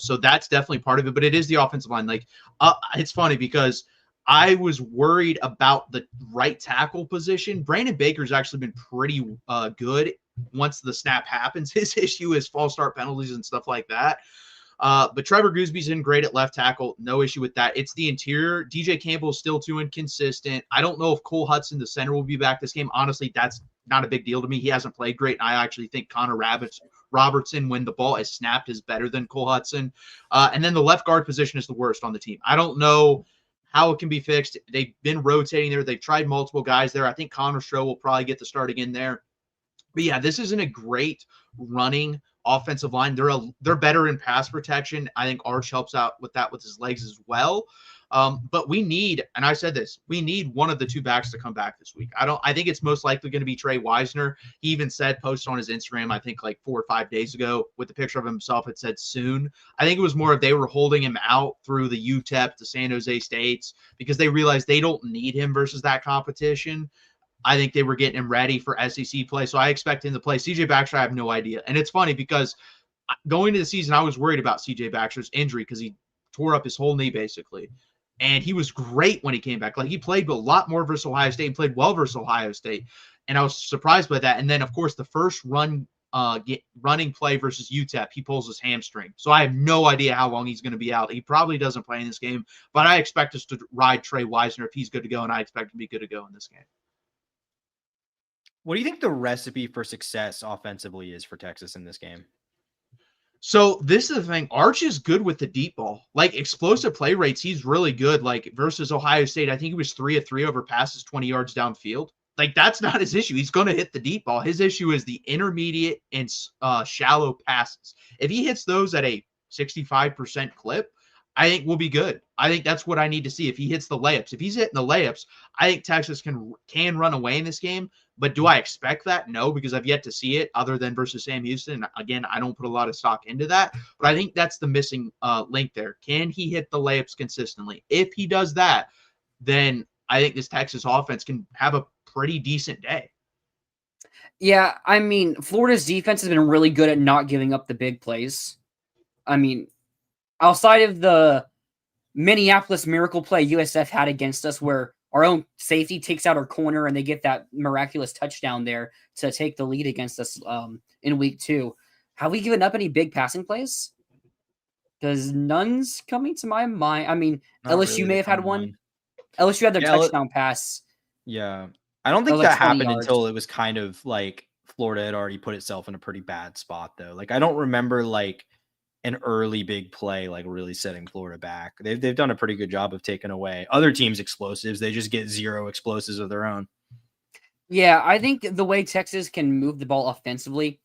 So that's definitely part of it, but it is the offensive line. Like, it's funny because I was worried about the right tackle position. Brandon Baker's actually been pretty good once the snap happens. His issue is false start penalties and stuff like that. But Trevor Goosby's been great at left tackle. No issue with that. It's the interior. DJ Campbell is still too inconsistent. I don't know if Cole Hudson, the center, will be back this game. Honestly, that's not a big deal to me. He hasn't played great. I actually think Connor Robertson, when the ball is snapped, is better than Cole Hudson. And then the left guard position is the worst on the team. I don't know how it can be fixed. They've been rotating there. They've tried multiple guys there. I think Connor Stroh will probably get the start again there. But yeah, this isn't a great running offensive line. They're better in pass protection. I think Arch helps out with that with his legs as well. But we need, and I said this, we need one of the two backs to come back this week. I think it's most likely going to be Trey Wisner. He even posted on his Instagram, I think like 4 or 5 days ago with the picture of himself. It said soon. I think it was more of they were holding him out through the UTEP, the San Jose States, because they realized they don't need him versus that competition. I think they were getting him ready for SEC play. So I expect him to play. CJ Baxter, I have no idea. And it's funny because going into the season, I was worried about CJ Baxter's injury because he tore up his whole knee basically. And he was great when he came back. Like, he played a lot more versus Ohio State and played well versus Ohio State. And I was surprised by that. And then, of course, the first running play versus UTEP, he pulls his hamstring. So I have no idea how long he's going to be out. He probably doesn't play in this game. But I expect us to ride Trey Wisner if he's good to go, and I expect him to be good to go in this game. What do you think the recipe for success offensively is for Texas in this game? So this is the thing. Arch is good with the deep ball. Like, explosive play rates, he's really good. Like, versus Ohio State, I think he was 3 of 3 over passes 20 yards downfield. Like, that's not his issue. He's going to hit the deep ball. His issue is the intermediate and shallow passes. If he hits those at a 65% clip, I think we'll be good. I think that's what I need to see. If he hits the layups, if he's hitting the layups, I think Texas can run away in this game. But do I expect that? No, because I've yet to see it other than versus Sam Houston. Again, I don't put a lot of stock into that, but I think that's the missing link there. Can he hit the layups consistently? If he does that, then I think this Texas offense can have a pretty decent day. Yeah, I mean, Florida's defense has been really good at not giving up the big plays. I mean, outside of the Minneapolis miracle play USF had against us where our own safety takes out our corner and they get that miraculous touchdown there to take the lead against us in week 2. Have we given up any big passing plays? Because none's coming to my mind. I mean, not LSU really may have had one. LSU had their touchdown pass. Yeah. I don't think that happened until it was kind of like Florida had already put itself in a pretty bad spot, though. Like, I don't remember like an early big play like really setting Florida back. They've done a pretty good job of taking away other teams' explosives. They just get zero explosives of their own. Yeah, I think the way Texas can move the ball offensively,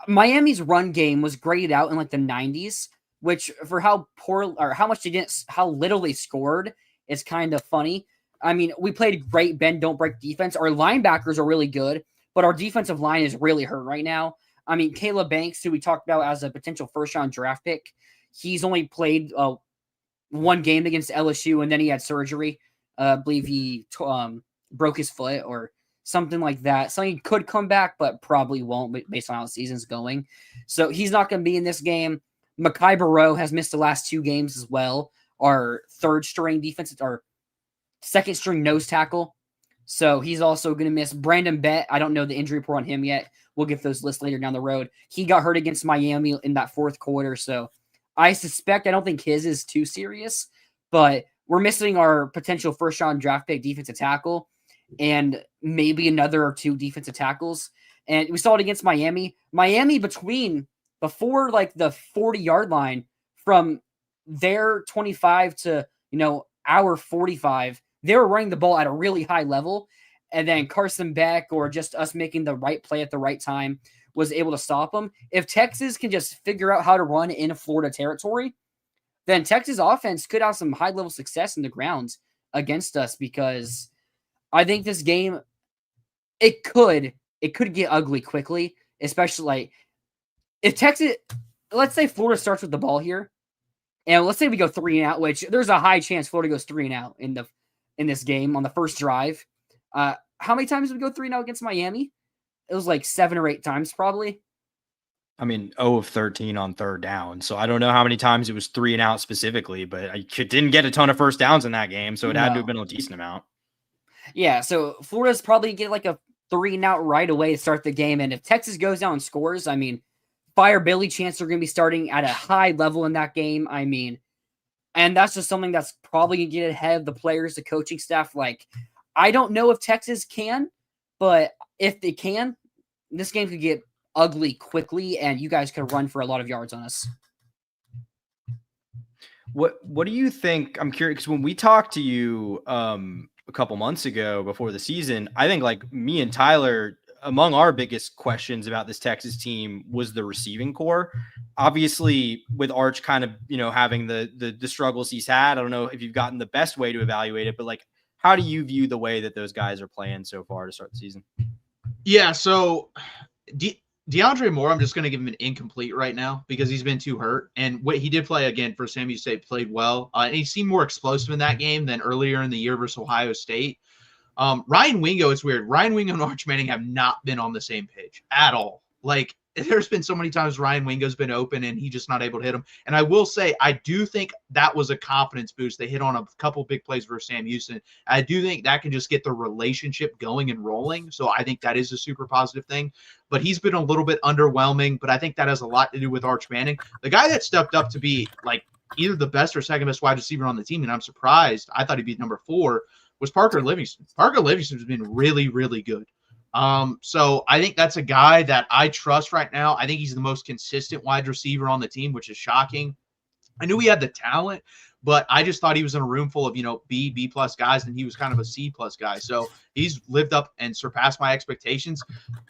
Miami's run game was graded out in like the 90s, which for how poor or how little they scored is kind of funny. I mean, we played great bend don't break defense. Our linebackers are really good, but our defensive line is really hurt right now. I mean, Caleb Banks, who we talked about as a potential first-round draft pick, he's only played one game against LSU, and then he had surgery. I believe he broke his foot or something like that. So he could come back, but probably won't based on how the season's going. So he's not going to be in this game. Mekhi Barrow has missed the last 2 games as well. Our third-string defense, our second-string nose tackle. So he's also going to miss. Brandon Bett, I don't know the injury report on him yet. We'll get those lists later down the road. He got hurt against Miami in that 4th quarter. So I don't think his is too serious, but we're missing our potential first-round draft pick defensive tackle and maybe another or 2 defensive tackles. And we saw it against Miami. Miami before like the 40-yard line from their 25 to, our 45, they were running the ball at a really high level. And then Carson Beck or just us making the right play at the right time was able to stop them. If Texas can just figure out how to run in Florida territory, then Texas offense could have some high-level success in the ground against us, because I think this game, it could get ugly quickly, especially like if Texas, let's say Florida starts with the ball here, and let's say we go 3 and out, which there's a high chance Florida goes 3 and out in this game on the first drive. How many times did we go 3 and out against Miami? It was like 7 or 8 times probably. I mean, 0 of 13 on 3rd down. So I don't know how many times it was 3 and out specifically, but I didn't get a ton of first downs in that game. So it had to have been a decent amount. Yeah. So Florida's probably get like a 3 and out right away to start the game. And if Texas goes down and scores, I mean, Fire Billy Chance are going to be starting at a high level in that game. I mean, and that's just something that's probably going to get ahead of the players, the coaching staff. Like, I don't know if Texas can, but if they can, this game could get ugly quickly, and you guys could run for a lot of yards on us. What do you think? I'm curious, because when we talked to you a couple months ago before the season, I think like me and Tyler among our biggest questions about this Texas team was the receiving core. Obviously, with Arch kind of, having the struggles he's had, I don't know if you've gotten the best way to evaluate it, but like, how do you view the way that those guys are playing so far to start the season? Yeah, so DeAndre Moore, I'm just going to give him an incomplete right now because he's been too hurt. And what he did play again for San Diego State, played well. And he seemed more explosive in that game than earlier in the year versus Ohio State. Ryan Wingo, it's weird. Ryan Wingo and Arch Manning have not been on the same page at all. Like, there's been so many times Ryan Wingo's been open and he's just not able to hit him. And I will say, I do think that was a confidence boost. They hit on a couple big plays versus Sam Houston. I do think that can just get the relationship going and rolling. So I think that is a super positive thing. But he's been a little bit underwhelming, but I think that has a lot to do with Arch Manning. The guy that stepped up to be like either the best or second best wide receiver on the team, and I'm surprised, I thought he'd be number 4, was Parker Livingston. Parker Livingston has been really, really good. So I think that's a guy that I trust right now. I think he's the most consistent wide receiver on the team, which is shocking. I knew he had the talent, but I just thought he was in a room full of, B plus guys, and he was kind of a C plus guy. So he's lived up and surpassed my expectations.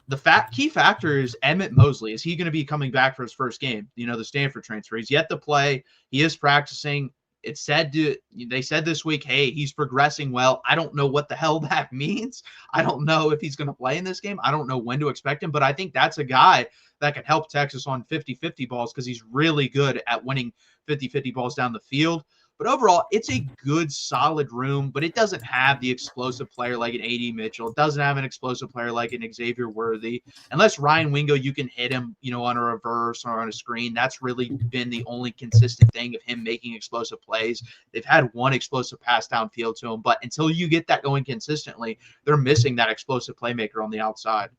The key factor is Emmett Mosley. Is he going to be coming back for his first game? The Stanford transfer. He's yet to play. He is practicing. They said this week, hey, he's progressing well. I don't know what the hell that means. I don't know if he's going to play in this game. I don't know when to expect him, but I think that's a guy that can help Texas on 50-50 balls because he's really good at winning 50-50 balls down the field. But overall, it's a good, solid room, but it doesn't have the explosive player like an A.D. Mitchell. It doesn't have an explosive player like an Xavier Worthy. Unless Ryan Wingo, you can hit him, on a reverse or on a screen. That's really been the only consistent thing of him making explosive plays. They've had one explosive pass downfield to him, but until you get that going consistently, they're missing that explosive playmaker on the outside.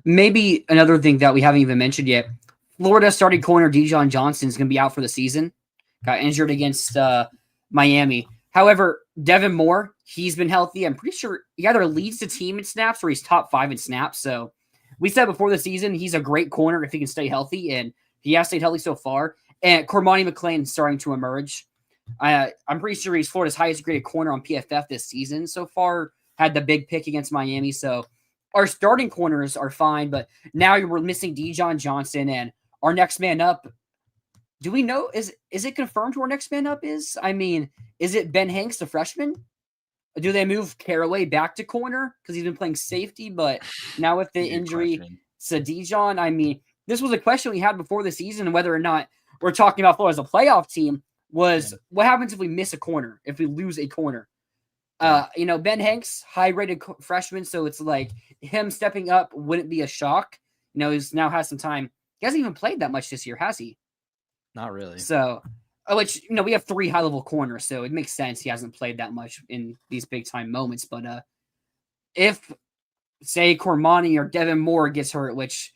Maybe another thing that we haven't even mentioned yet, Florida starting corner Dijon Johnson is going to be out for the season. Got injured against Miami. However, Devin Moore, he's been healthy. I'm pretty sure he either leads the team in snaps or he's top 5 in snaps. So we said before the season, he's a great corner if he can stay healthy, and he has stayed healthy so far. And Cormani McClain is starting to emerge. I'm pretty sure he's Florida's highest graded corner on PFF this season so far. Had the big pick against Miami. So our starting corners are fine, but now we're missing Dijon Johnson, and our next man up. Do we know, is it confirmed who our next man up is? I mean, is it Ben Hanks, the freshman? Do they move Caraway back to corner? Because he's been playing safety, but now with the injury to Dijon, I mean, this was a question we had before the season, whether or not we're talking about Florida as a playoff team, was what happens if we miss a corner, if we lose a corner? Ben Hanks, high-rated freshman, so it's like him stepping up wouldn't be a shock. He's now has some time. He hasn't even played that much this year, has he? Not really. So, which, we have 3 high-level corners, so it makes sense he hasn't played that much in these big-time moments. But if, say, Cormani or Devin Moore gets hurt, which,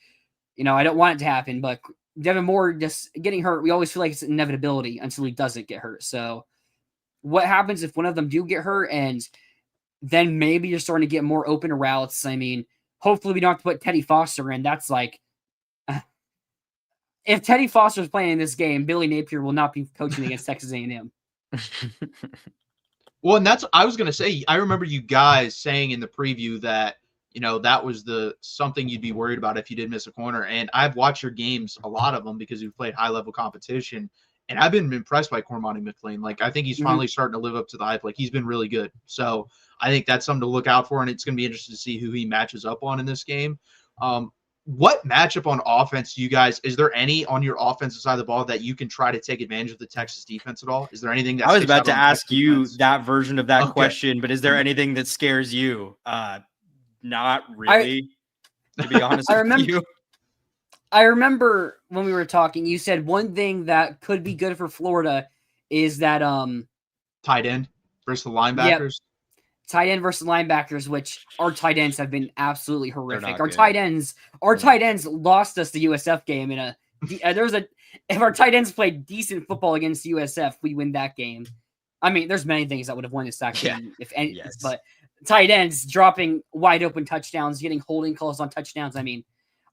I don't want it to happen, but Devin Moore just getting hurt, we always feel like it's an inevitability until he doesn't get hurt. So, what happens if one of them do get hurt, and then maybe you're starting to get more open routes? I mean, hopefully we don't have to put Teddy Foster in. That's like... If Teddy Foster's playing in this game, Billy Napier will not be coaching against Texas A&M. Well, and I was going to say, I remember you guys saying in the preview that, that was something you'd be worried about if you did miss a corner. And I've watched your games, a lot of them, because you've played high-level competition. And I've been impressed by Cormani McClain. Like, I think he's finally starting to live up to the hype. Like, he's been really good. So I think that's something to look out for, and it's going to be interesting to see who he matches up on in this game. What matchup on offense do you guys, is there any on your offensive side of the ball that you can try to take advantage of the Texas defense at all? Is there anything that I was about to ask you defense? that version of that question, but is there anything that scares you? Not really, to be honest with you. I remember when we were talking, you said one thing that could be good for Florida is that tight end versus the linebackers. Yep. Tight end versus linebackers, which our tight ends have been absolutely horrific. Our good. tight ends lost us the USF game if our tight ends played decent football against USF, we win that game. I mean, there's many things that would have won this game, if any. Yes. But tight ends dropping wide open touchdowns, getting holding calls on touchdowns. I mean,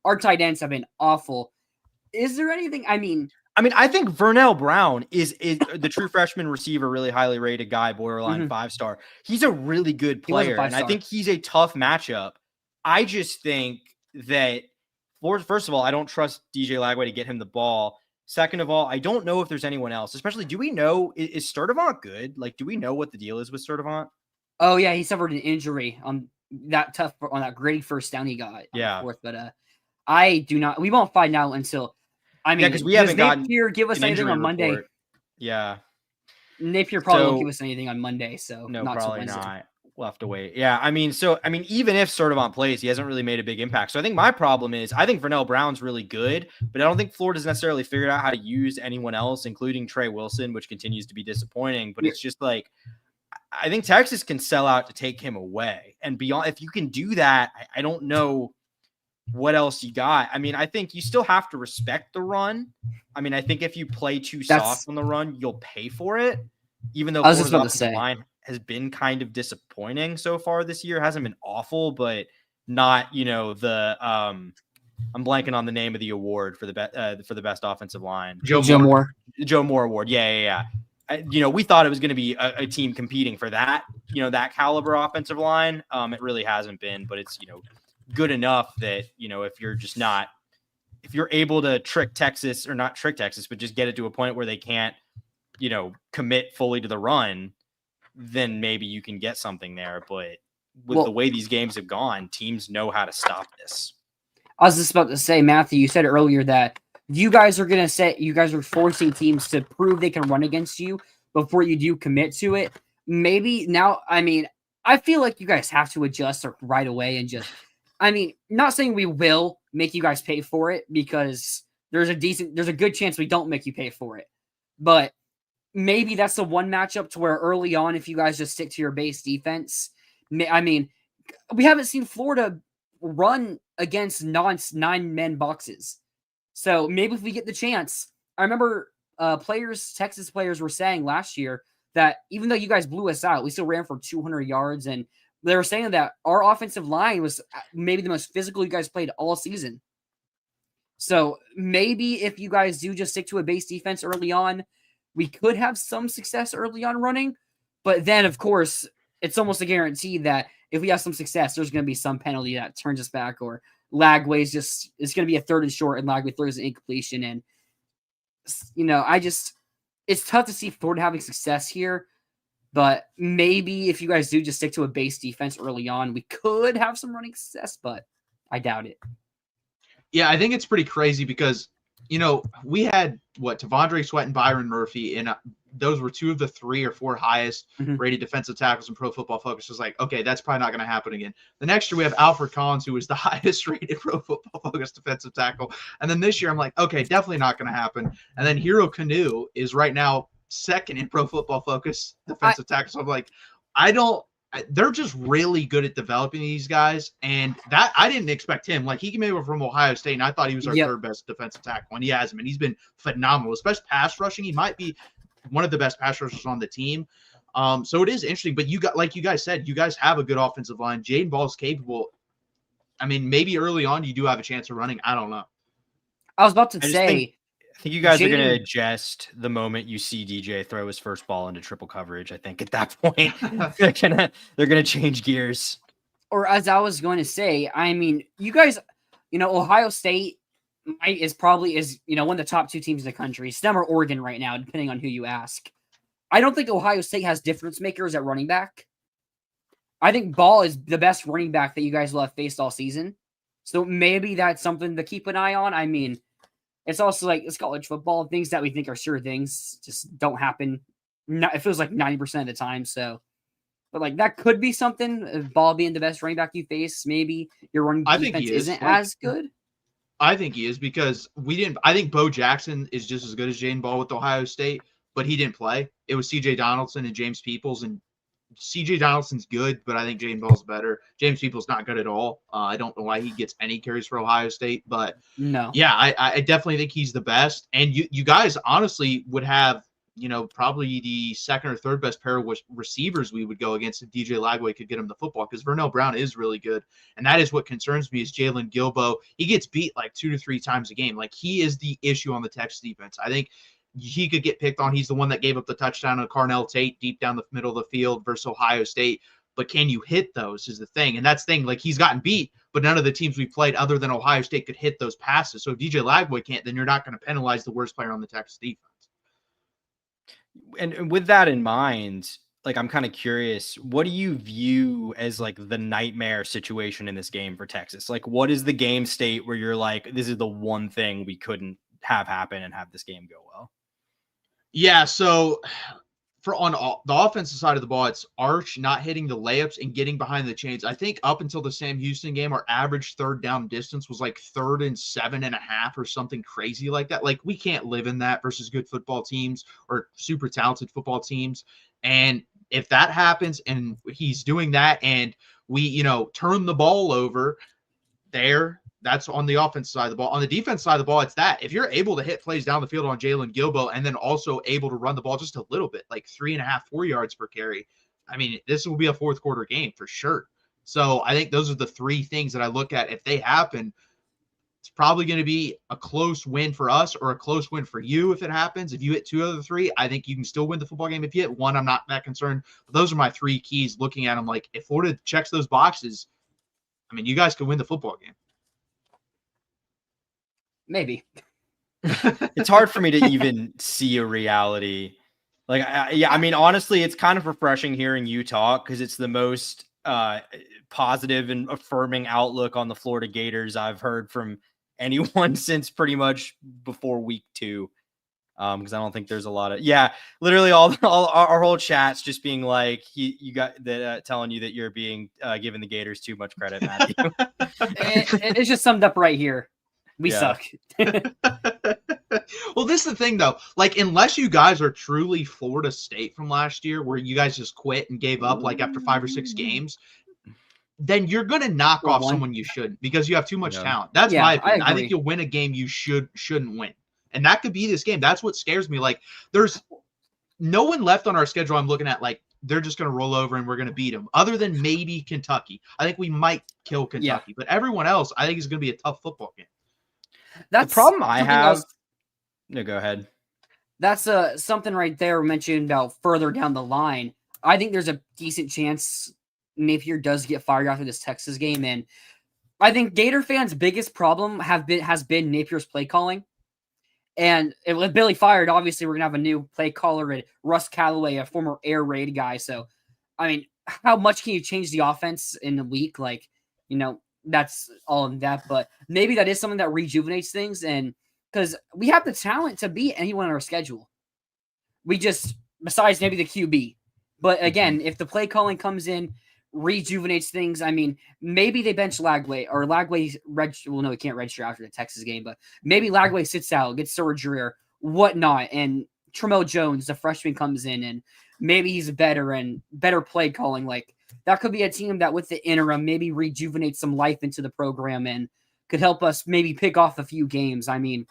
our tight ends have been awful. Is there anything? I mean, I think Vernell Brown is the true freshman receiver, really highly rated guy, borderline 5-star. He's a really good player, and I think he's a tough matchup I just think that, first of all, I don't trust DJ Lagway to get him the ball. Second of all, I don't know if there's anyone else. Especially, do we know, is Sturdivant good? Like, do we know what the deal is with Sturdivant? Oh yeah, he suffered an injury on that gritty first down he got. Yeah. Fourth, but I do not. We won't find out until. I mean, because we haven't gotten Napier give us anything on Monday. Report. Yeah. Napier probably won't give us anything on Monday, so no, not probably not. We'll have to wait. Yeah, I mean, even if Sturdivant plays, he hasn't really made a big impact. So I think my problem is, I think Vernell Brown's really good, but I don't think Florida's necessarily figured out how to use anyone else, including Trey Wilson, which continues to be disappointing. But it's just like, I think Texas can sell out to take him away. And beyond, if you can do that, I don't know what else you got. I mean, I think you still have to respect the run. I mean, I think if you play too soft on the run, you'll pay for it. Even though Florida's offensive line has been kind of disappointing so far this year. It hasn't been awful, but not, the I'm blanking on the name of the award for the best offensive line. Joe Moore Award. Yeah. We thought it was going to be a team competing for that, that caliber offensive line. It really hasn't been, but it's, good enough that, if you're able to trick Texas, or not trick Texas, but just get it to a point where they can't, commit fully to the run, then maybe you can get something there. But with the way these games have gone, teams know how to stop this. I was just about to say, Matthew, you said earlier that you guys are forcing teams to prove they can run against you before you do commit to it. Maybe now, I mean, I feel like you guys have to adjust right away and just, I mean, not saying we will make you guys pay for it, because there's a good chance we don't make you pay for it. But maybe that's the one matchup to where early on, if you guys just stick to your base defense, I mean, we haven't seen Florida run against nine-man boxes. So maybe if we get the chance, I remember Texas players were saying last year that even though you guys blew us out, we still ran for 200 yards. And they were saying that our offensive line was maybe the most physical you guys played all season. So maybe if you guys do just stick to a base defense early on, we could have some success early on running. But then, of course, it's almost a guarantee that if we have some success, there's going to be some penalty that turns us back, or Lagway's it's going to be a 3rd and short and Lagway throws an incompletion. And, it's tough to see Florida having success here. But maybe if you guys do just stick to a base defense early on, we could have some running success, but I doubt it. Yeah, I think it's pretty crazy because, we had Tavondre Sweat and Byron Murphy, and those were 2 of the 3 or 4 highest rated defensive tackles in Pro Football Focus. It's like, okay, that's probably not going to happen again. The next year we have Alfred Collins, who was the highest rated Pro Football Focus defensive tackle. And then this year I'm like, okay, definitely not going to happen. And then Hero Kanu is right now 2nd in Pro Football Focus defensive tackle. So I'm like, they're just really good at developing these guys. And that I didn't expect him. Like, he came over from Ohio State, and I thought he was our 3rd best defensive tackle. And he hasn't been. He's been phenomenal, especially pass rushing. He might be one of the best pass rushers on the team. So it is interesting. But you guys said, you guys have a good offensive line. Jaden Ball's capable. I mean, maybe early on you do have a chance of running. I don't know. I was about to say, I think you guys are going to adjust the moment you see DJ throw his first ball into triple coverage. I think at that point they're gonna change gears. Or as I was going to say, I mean, you guys, Ohio State is probably one of the top 2 teams in the country. It's them or Oregon right now, depending on who you ask. I don't think Ohio State has difference makers at running back. I think Ball is the best running back that you guys will have faced all season. So maybe that's something to keep an eye on. I mean, it's also like it's college football. Things that we think are sure things just don't happen. It feels like 90% of the time. So, but like that could be something. Ball being the best running back you face, maybe your running defense isn't as good. I think he is because I think Bo Jackson is just as good as Jaden Ball with Ohio State, but he didn't play. It was C.J. Donaldson and James Peoples, and C.J. Donaldson's good, but I think Jaden Ball's better. James Peoples not good at all. I don't know why he gets any carries for Ohio State, but no. Yeah, I definitely think he's the best. And you guys honestly would have, probably the 2nd or 3rd best pair of receivers we would go against if DJ Lagway could get him the football, because Vernell Brown is really good. And that is what concerns me is Jalen Gilbo. He gets beat like 2 to 3 times a game. Like, he is the issue on the Texas defense. I think he could get picked on. He's the one that gave up the touchdown on Carnell Tate deep down the middle of the field versus Ohio State. But can you hit those is the thing. And that's the thing. Like, he's gotten beat, but none of the teams we played other than Ohio State could hit those passes. So if DJ Lagway can't, then you're not going to penalize the worst player on the Texas defense. And with that in mind, like, I'm kind of curious, what do you view as like the nightmare situation in this game for Texas? Like, what is the game state where you're like, this is the one thing we couldn't have happen and have this game go well? Yeah, so on the offensive side of the ball, it's Arch not hitting the layups and getting behind the chains. I think up until the Sam Houston game, our average third down distance was like 3rd and 7.5 or something crazy like that. Like, we can't live in that versus good football teams or super talented football teams. And if that happens and he's doing that and we, turn the ball over there, that's on the offense side of the ball. On the defense side of the ball, it's that. If you're able to hit plays down the field on Jalen Gilbo and then also able to run the ball just a little bit, like 3.5, 4 yards per carry, I mean, this will be a fourth quarter game for sure. So I think those are the three things that I look at. If they happen, it's probably going to be a close win for us or a close win for you if it happens. If you hit 2 out of the 3, I think you can still win the football game. If you hit 1, I'm not that concerned. But those are my 3 keys looking at them. Like, if Florida checks those boxes, I mean, you guys could win the football game. Maybe. It's hard for me to even see a reality. Like, I mean, honestly, it's kind of refreshing hearing you talk because it's the most positive and affirming outlook on the Florida Gators I've heard from anyone since pretty much before week 2. Because I don't think there's a lot of literally all our whole chat's just being like, you got that telling you that you're being giving the Gators too much credit, Matthew. It's just summed up right here. We suck. Well, this is the thing, though. Like, unless you guys are truly Florida State from last year, where you guys just quit and gave up like after 5 or 6 games, then you're going to knock off someone you shouldn't because you have too much talent. That's my opinion. I think you'll win a game you shouldn't win. And that could be this game. That's what scares me. Like, there's no one left on our schedule I'm looking at like they're just going to roll over and we're going to beat them, other than maybe Kentucky. I think we might kill Kentucky. But everyone else, I think, is going to be a tough football game. That's the problem I have. No, go ahead. That's something right there mentioned about further down the line. I think there's a decent chance Napier does get fired after this Texas game, and I think Gator fans' biggest problem has been Napier's play calling. And with Billy fired, obviously we're gonna have a new play caller, and Russ Callaway, a former air raid guy. So, I mean, how much can you change the offense in a week? Like, that's all in that, but maybe that is something that rejuvenates things. And because we have the talent to beat anyone on our schedule, we just, besides maybe the QB, but again, if the play calling comes in, rejuvenates things. I mean, maybe they bench Lagway or Lagway no, he can't register after the Texas game, but maybe Lagway sits out, gets surgery or whatnot. And Tramel Jones, the freshman, comes in and maybe he's better and better play calling. Like, that could be a team that with the interim maybe rejuvenate some life into the program and could help us maybe pick off a few games. I mean,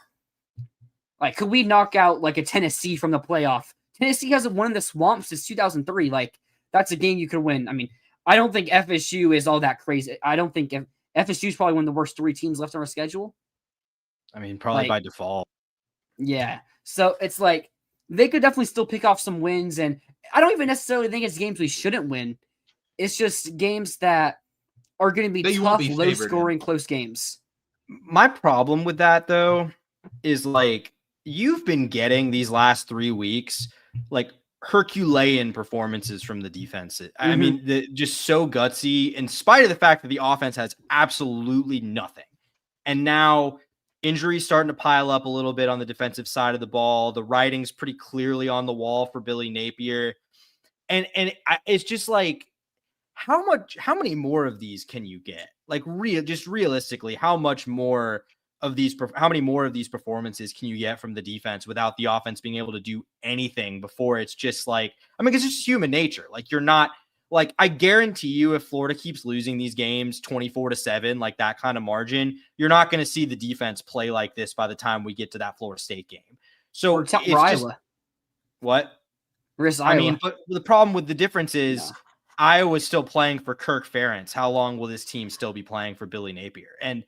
like, could we knock out like a Tennessee from the playoff? Tennessee hasn't won in the swamp since 2003. Like, that's a game you could win. I mean, I don't think FSU is all that crazy. I don't think FSU is probably one of the worst 3 teams left on our schedule. I mean, probably by default. Yeah. So it's like they could definitely still pick off some wins. And I don't even necessarily think it's games we shouldn't win. It's just games that are going to be tough, low-scoring, close games. My problem with that, though, is like you've been getting these last 3 weeks, like Herculean performances from the defense. I mean, just so gutsy, in spite of the fact that the offense has absolutely nothing. And now injuries starting to pile up a little bit on the defensive side of the ball. The writing's pretty clearly on the wall for Billy Napier. And it's just like, how many more of these can you get? Like, just realistically, how many more of these performances can you get from the defense without the offense being able to do anything before it's just like, I mean, it's just human nature. Like, you're not like, I guarantee you, if Florida keeps losing these games 24-7, like that kind of margin, you're not going to see the defense play like this by the time we get to that Florida State game. So it's just, Iowa. What? I mean, but the problem with the difference is Iowa's still playing for Kirk Ferentz. How long will this team still be playing for Billy Napier? And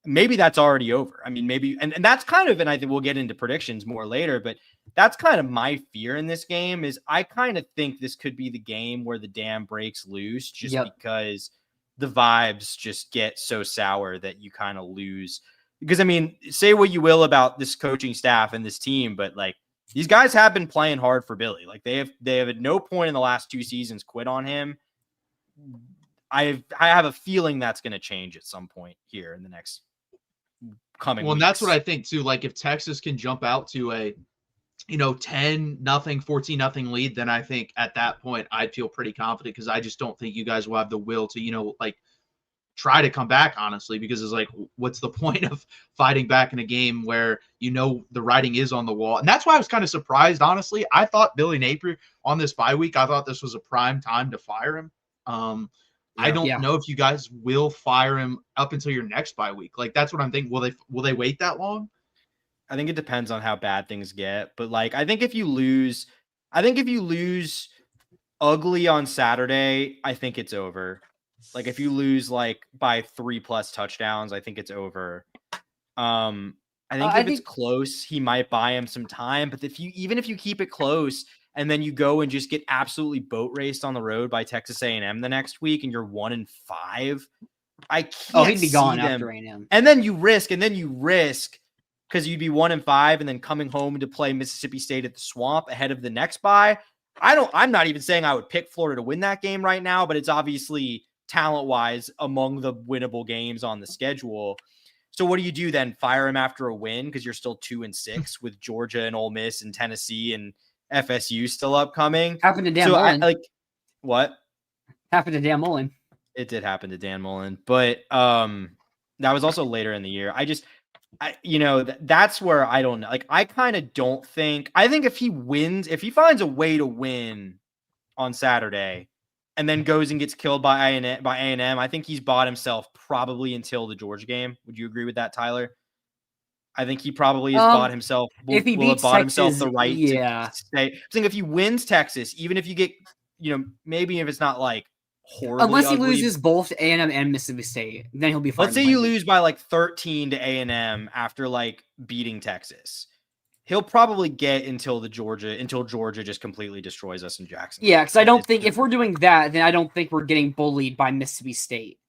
maybe that's already over. I mean, maybe, and that's kind of, and I think we'll get into predictions more later, but that's kind of my fear in this game is I kind of think this could be the game where the dam breaks loose just because the vibes just get so sour that you kind of lose. Because, I mean, say what you will about this coaching staff and this team, but like these guys have been playing hard for Billy. Like they have at no point in the last 2 seasons quit on him. I have a feeling that's going to change at some point here in the next coming and weeks. that's what I think too. Like if Texas can jump out to a 10-0, 14-0 lead, then I think at that point I'd feel pretty confident, because I just don't think you guys will have the will to, like try to come back, honestly, because it's like, what's the point of fighting back in a game where the writing is on the wall? And that's why I was kind of surprised, honestly. I thought Billy Napier on this bye week, I thought this was a prime time to fire him. I don't know if you guys will fire him up until your next bye week. Like that's what I'm thinking. Will they wait that long? I think it depends on how bad things get, but like I think if you lose ugly on Saturday, I think it's over. Like if you lose like by 3+ touchdowns, I think it's over. I think it's close, he might buy him some time, but if you keep it close and then you go and just get absolutely boat raced on the road by Texas A&M the next week and you're 1-5, I can't he'd be gone them. after A&M. And then you risk because you'd be 1-5 and then coming home to play Mississippi State at the Swamp ahead of the next bye. I'm not even saying I would pick Florida to win that game right now, but it's obviously talent-wise among the winnable games on the schedule. So what do you do then? Fire him after a win because you're still 2-6 with Georgia and Ole Miss and Tennessee and FSU still upcoming. Happened to Dan Mullen. What? Happened to Dan Mullen. It did happen to Dan Mullen, but that was also later in the year. That's where I don't know. Like, I kind of don't think. I think if he finds a way to win on Saturday, and then goes and gets killed by A&M, I think he's bought himself probably until the Georgia game. Would you agree with that, Tyler? I think he probably has bought himself. If he beats Texas, himself the right to stay. I think if he wins Texas, even if you get, maybe if it's not like horribly unless he ugly, loses both A&M and Mississippi State, then he'll be fine. Let's say you lose by like 13 to A&M after like beating Texas. He'll probably get until Georgia just completely destroys us in Jackson. Yeah, because I don't think if we're doing that, then I don't think we're getting bullied by Mississippi State.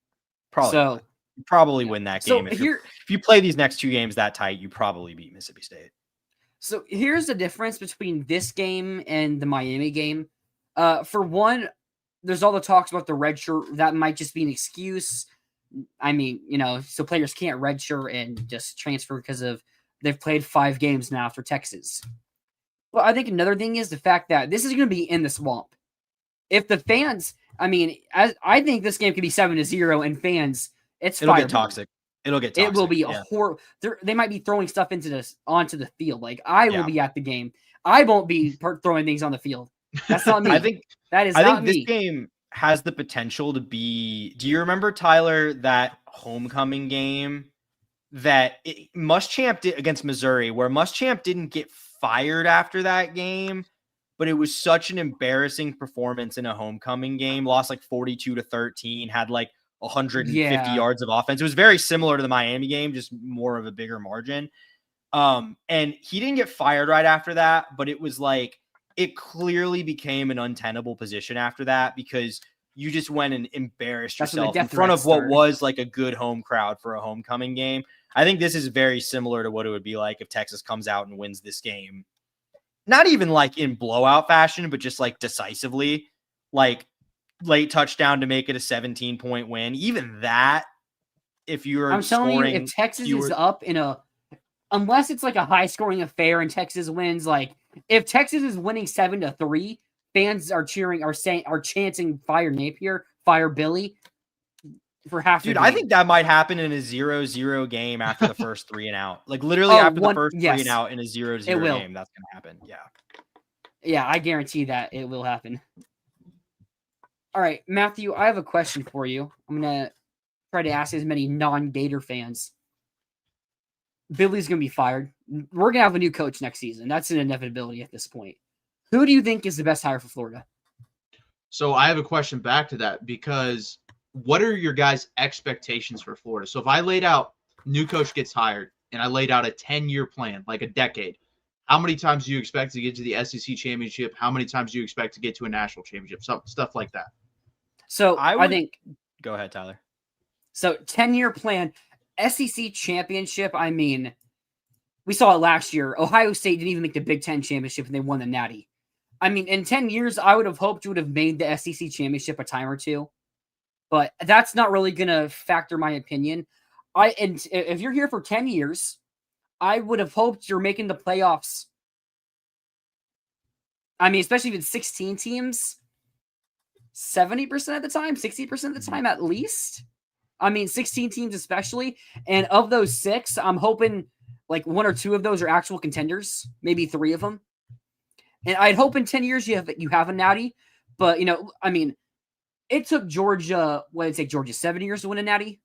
Probably win that game. If you play these next 2 games that tight, you probably beat Mississippi State. So here's the difference between this game and the Miami game. For one, there's all the talks about the red shirt. That might just be an excuse. I mean, so players can't redshirt and just transfer because they've played 5 games now for Texas. Well, I think another thing is the fact that this is going to be in the Swamp. If the fans, I think this game could be 7-0, and fans, it'll get toxic. It'll get toxic. It will be a horror. They might be throwing stuff onto the field. Like I will be at the game. I won't be throwing things on the field. That's not me. I think this game has the potential to be. Do you remember, Tyler, that homecoming game that Muschamp did against Missouri, where Muschamp didn't get fired after that game, but it was such an embarrassing performance in a homecoming game. Lost like 42-13, had like 150 yards of offense. It was very similar to the Miami game, just more of a bigger margin. And he didn't get fired right after that, but it was like it clearly became an untenable position after that because you just went and embarrassed yourself in front of what was like a good home crowd for a homecoming game. I think this is very similar to what it would be like if Texas comes out and wins this game. Not even like in blowout fashion, but just like decisively, like late touchdown to make it a 17-point win. Even that, if you're if Texas is up unless it's like a high scoring affair and Texas wins, like if Texas is winning 7-3, fans are chanting fire Napier, fire Billy for half. Dude, I think that might happen in a 0-0 game after the first 3 and out. Like literally after the first 3 and out in a 0-0 game, that's gonna happen. Yeah. Yeah, I guarantee that it will happen. All right, Matthew, I have a question for you. I'm gonna try to ask as many non-Gator fans. Billy's gonna be fired. We're gonna have a new coach next season. That's an inevitability at this point. Who do you think is the best hire for Florida? So I have a question back to that, because what are your guys' expectations for Florida? So if I laid out new coach gets hired and I laid out a 10-year plan, like a decade, how many times do you expect to get to the SEC championship? How many times do you expect to get to a national championship? Stuff like that. So I think Go ahead, Tyler. So 10-year plan, SEC championship. I mean, we saw it last year. Ohio State didn't even make the Big Ten championship and they won the Natty. I mean, in 10 years, I would have hoped you would have made the SEC championship a time or two, but that's not really going to factor my opinion. And if you're here for 10 years, I would have hoped you're making the playoffs. I mean, especially if it's 16 teams, 70% of the time, 60% of the time at least. I mean, 16 teams especially. And of those 6, I'm hoping like 1 or 2 of those are actual contenders, maybe 3 of them. And I'd hope in 10 years you have a Natty. But, I mean, it took Georgia, what did it take Georgia, 7 years to win a Natty?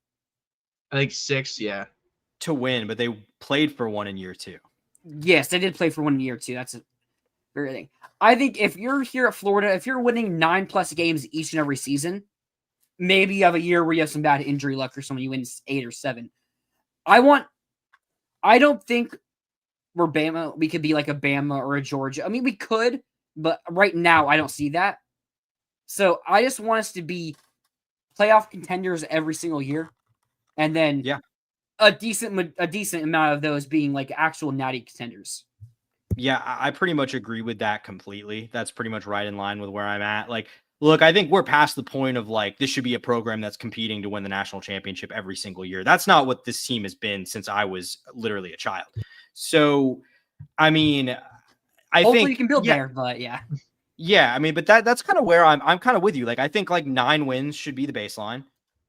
I think 6, yeah. To win, but they played for 1 in year 2. Yes, they did play for 1 in year 2. That's a very thing. I think if you're here at Florida, if you're winning 9+ games each and every season, maybe you have a year where you have some bad injury luck or something, you win 8 or 7. I don't think we're Bama. We could be like a Bama or a Georgia. I mean, we could, but right now I don't see that. So I just want us to be playoff contenders every single year, and then a decent amount of those being like actual Natty contenders. Yeah, I pretty much agree with that completely. That's pretty much right in line with where I'm at. Like, look, I think we're past the point of like, this should be a program that's competing to win the national championship every single year. That's not what this team has been since I was literally a child. So, I mean, Hopefully think you can build there, but yeah. Yeah, I mean, but that's kind of where I'm kind of with you. Like, I think like 9 wins should be the baseline.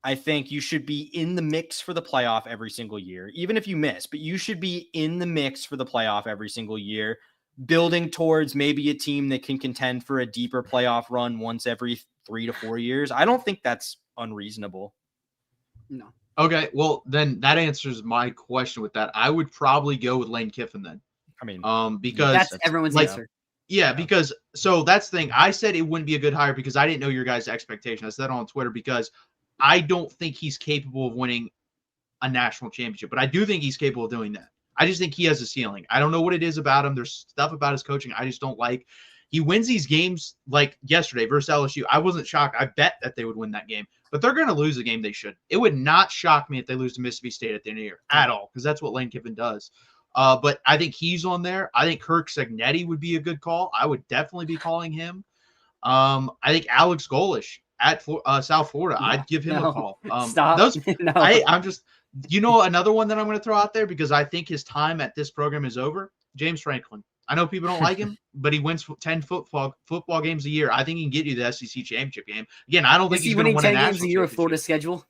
I think you should be in the mix for the playoff every single year, even if you miss, but you should be in the mix for the playoff every single year, building towards maybe a team that can contend for a deeper playoff run once every 3 to 4 years. I don't think that's unreasonable. No. Okay, well, then that answers my question with that. I would probably go with Lane Kiffin then. I mean, because that's everyone's answer. Yeah, because so that's the thing. I said it wouldn't be a good hire because I didn't know your guys' expectation. I said on Twitter because I don't think he's capable of winning a national championship, but I do think he's capable of doing that. I just think he has a ceiling. I don't know what it is about him. There's stuff about his coaching I just don't like. He wins these games like yesterday versus LSU. I wasn't shocked. I bet that they would win that game, but they're going to lose the game they should. It would not shock me if they lose to Mississippi State at the end of the year at all, because that's what Lane Kiffin does. But I think he's on there. I think Kirk Cignetti would be a good call. I would definitely be calling him. I think Alex Golish at South Florida. No, I'd give him a call. Stop. No. I'm just, another one that I'm going to throw out there because I think his time at this program is over. James Franklin. I know people don't like him, but he wins 10 football games a year. I think he can get you the SEC championship game. Again, I don't think he's going to win a national 10 games a year with Florida's schedule.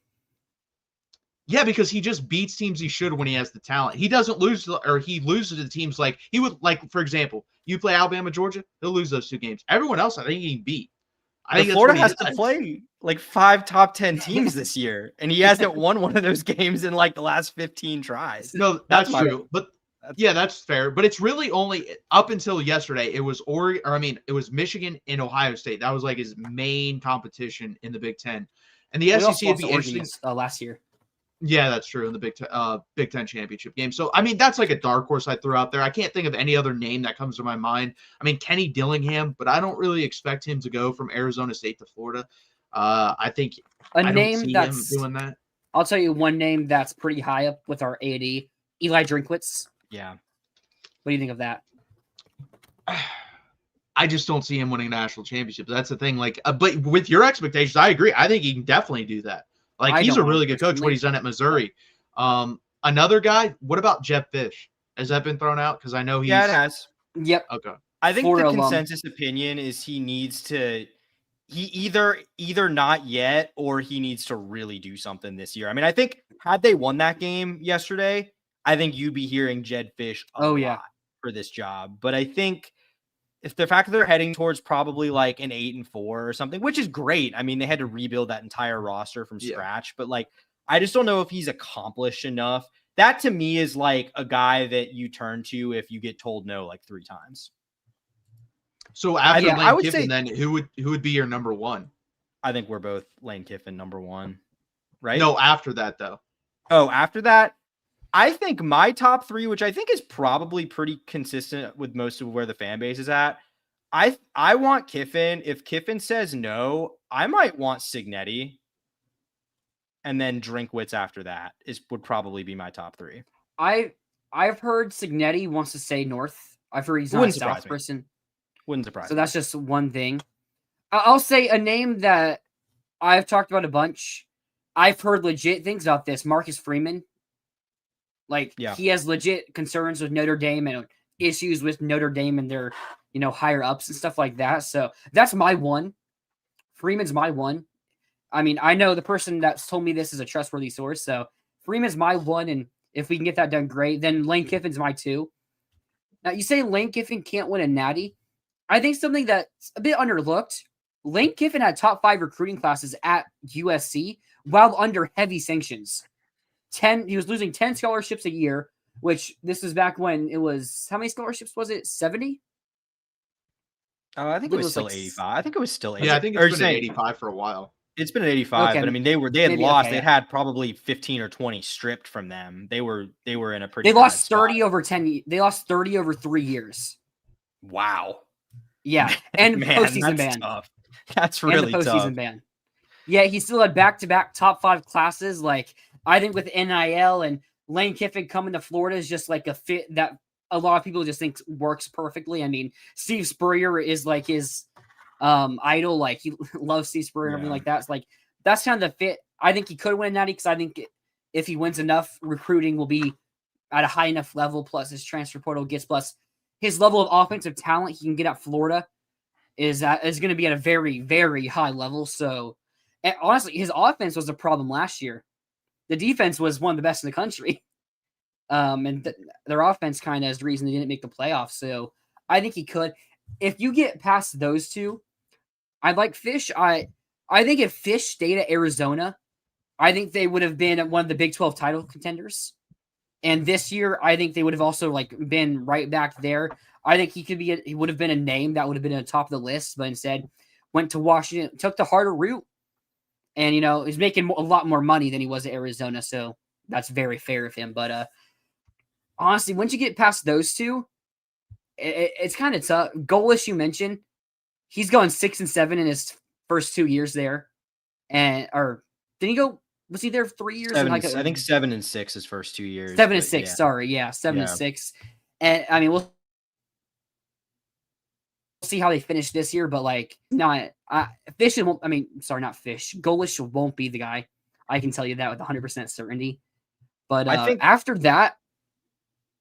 Yeah, because he just beats teams he should when he has the talent. He doesn't lose, or he loses to teams like he would. Like, for example, you play Alabama, Georgia, he'll lose those 2 games. Everyone else, I think he can beat. I think Florida has to play like 5 top 10 teams this year, and he hasn't won one of those games in like the last 15 tries. No, that's true. But yeah, that's fair. But it's really only up until yesterday. It was it was Michigan and Ohio State. That was like his main competition in the Big Ten, and the SEC would be interesting. Last year. Yeah, that's true, in the Big Ten championship game. So, I mean, that's like a dark horse I threw out there. I can't think of any other name that comes to my mind. I mean, Kenny Dillingham, but I don't really expect him to go from Arizona State to Florida. I think I don't see him doing that. I'll tell you one name that's pretty high up with our AD, Eli Drinkwitz. Yeah. What do you think of that? I just don't see him winning a national championship. That's the thing. Like, but with your expectations, I agree. I think he can definitely do that. Like, he's a really good coach, what he's done at Missouri. Another guy, what about Jeff Fish? Has that been thrown out? Because I know he's... Yeah, it has. Yep. Okay. I think the consensus opinion is he needs to... He either not yet, or he needs to really do something this year. I mean, I think had they won that game yesterday, I think you'd be hearing Jed Fish a lot for this job. But I think... if the fact that they're heading towards probably like an 8-4 or something, which is great. I mean, they had to rebuild that entire roster from scratch, but like, I just don't know if he's accomplished enough. That to me is like a guy that you turn to if you get told no like 3 times. So after Lane Kiffin, then who would be your number 1? I think we're both Lane Kiffin number 1, right? No, after that though. Oh, after that, I think my top 3, which I think is probably pretty consistent with most of where the fan base is at. I want Kiffin. If Kiffin says no, I might want Cignetti. and then Drinkwitz after that would probably be my top 3. I've heard Signetti wants to stay north. I've heard he's not a south person. Wouldn't surprise me. So that's just one thing. I'll say a name that I've talked about a bunch. I've heard legit things about this. Marcus Freeman. He has legit concerns with Notre Dame and issues with Notre Dame and their, higher ups and stuff like that. So that's my one. Freeman's my one. I mean, I know the person that's told me this is a trustworthy source. So Freeman's my one. And if we can get that done, great. Then Lane Kiffin's my 2. Now, you say Lane Kiffin can't win a natty. I think something that's a bit underlooked. Lane Kiffin had top 5 recruiting classes at USC while under heavy sanctions. He was losing 10 scholarships a year, which this was back when it was, how many scholarships was it? 70? I think it was still 85. I think it was still 85. Yeah, I think it's been 85 for a while. It's been at 85, okay. But I mean, they had lost. They had probably 15 or 20 stripped from them. They were in a pretty. They lost 30 over 10. They lost 30 over 3 years. Wow. Yeah, and postseason ban. Tough. That's really tough. Postseason ban. Yeah, he still had back-to-back top 5 classes. I think with NIL and Lane Kiffin coming to Florida is just a fit that a lot of people just think works perfectly. I mean, Steve Spurrier is his idol. He loves Steve Spurrier and everything like that. It's that's kind of the fit. I think he could win a natty because I think if he wins enough, recruiting will be at a high enough level. Plus his transfer portal gets plus his level of offensive talent he can get at Florida is going to be at a very, very high level. So, and honestly, his offense was a problem last year. The defense was one of the best in the country. And their offense kind of is the reason they didn't make the playoffs. So I think he could. If you get past those 2, I'd like Fish. I think if Fish stayed at Arizona, I think they would have been one of the Big 12 title contenders. And this year, I think they would have also been right back there. I think he would have been a name that would have been at the top of the list, but instead went to Washington, took the harder route. And, he's making a lot more money than he was at Arizona. So that's very fair of him. But honestly, once you get past those 2, it's kind of tough. Goalish, you mentioned, he's going 6-7 in his first 2 years there. Or did he go? Was he there 3 years? I think 7 and 6 his first 2 years. 7 and 6. Yeah. Sorry. Yeah. 7 and 6. And I mean, we'll see how they finish this year, but Fish won't. I mean, sorry, not Fish. Goalish won't be the guy. I can tell you that with 100% certainty. But I think after that,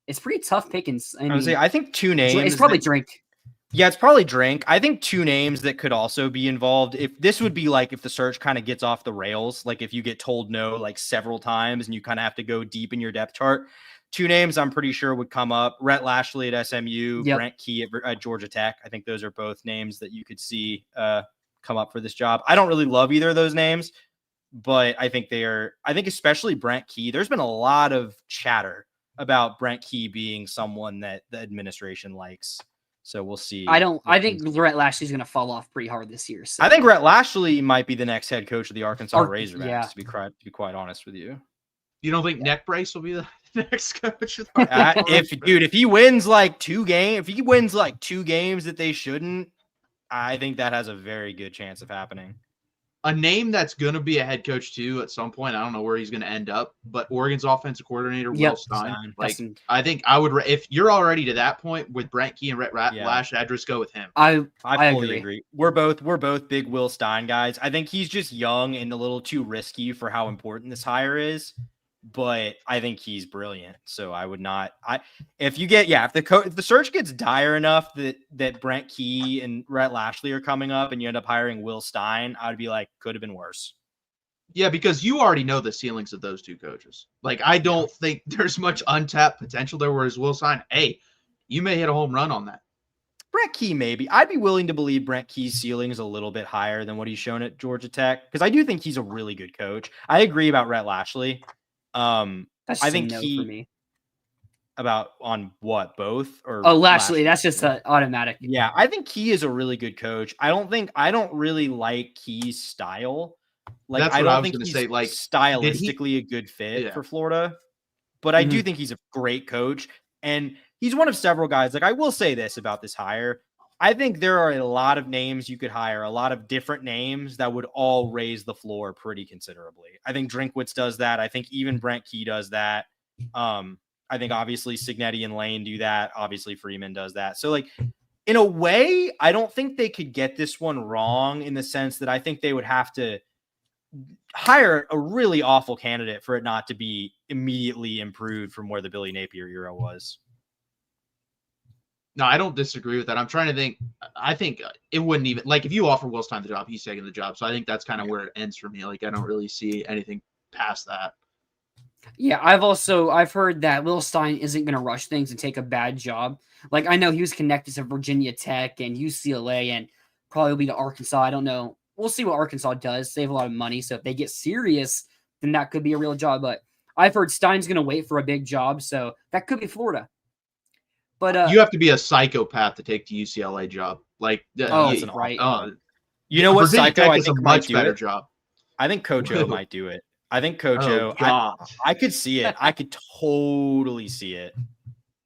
it's pretty tough pickings. I think 2 names. It's probably Drink. Yeah, it's probably Drink. I think 2 names that could also be involved. If this would be if the search kind of gets off the rails, if you get told no several times and you kind of have to go deep in your depth chart. 2 names I'm pretty sure would come up: Rhett Lashley at SMU, Brent Key at Georgia Tech. I think those are both names that you could see come up for this job. I don't really love either of those names, but I think especially Brent Key. There's been a lot of chatter about Brent Key being someone that the administration likes. So we'll see. I think Rhett Lashley's going to fall off pretty hard this year. So. I think Rhett Lashley might be the next head coach of the Arkansas Razorbacks, to be quite honest with you. You don't think Neck Brace will be the next coach? If he wins 2 games, if he wins 2 games that they shouldn't, I think that has a very good chance of happening. A name that's going to be a head coach too at some point. I don't know where he's going to end up, but Oregon's offensive coordinator, Will Stein. I think I would, if you're already to that point with Brent Key and Rhett Lash, I'd just go with him. I fully agree. We're both big Will Stein guys. I think he's just young and a little too risky for how important this hire is, but I think he's brilliant. So I would not. If the search gets dire enough that Brent Key and Rhett Lashley are coming up, and you end up hiring Will Stein, I would be could have been worse. Yeah, because you already know the ceilings of those 2 coaches. I don't think there's much untapped potential there. Whereas Will Stein, hey, you may hit a home run on that. Brent Key, maybe. I'd be willing to believe Brent Key's ceiling is a little bit higher than what he's shown at Georgia Tech, because I do think he's a really good coach. I agree about Rhett Lashley. That's I think no for me. About on what, both or Lashley? That's just an automatic. Yeah, I think Key is a really good coach. I don't really like Key's style. That's I what I don't was think going he's to say. Stylistically a good fit for Florida, but I do think he's a great coach, and he's one of several guys. I will say this about this hire: I think there are a lot of names you could hire, a lot of different names that would all raise the floor pretty considerably. I think Drinkwitz does that. I think even Brent Key does that. I think obviously Signetti and Lane do that. Obviously Freeman does that. So like in a way, I don't think they could get this one wrong in the sense that I think they would have to hire a really awful candidate for it not to be immediately improved from where the Billy Napier era was. No, I don't disagree with that. I'm trying to think. I think it wouldn't even, like, if you offer Will Stein the job, he's taking the job. So I think that's kind of where it ends for me. Like, I don't really see anything past that. Yeah, I've heard that Will Stein isn't going to rush things and take a bad job. Like, I know he was connected to Virginia Tech and UCLA and probably will be to Arkansas. I don't know. We'll see what Arkansas does. They have a lot of money, so if they get serious, then that could be a real job. But I've heard Stein's going to wait for a big job, so that could be Florida. But you have to be a psychopath to take the UCLA job. Like, right. You know what? Virginia Psycho, Tech I is think a might much do better it. job. I think Coach O might do it. I think Coach O. I could see it. I could totally see it.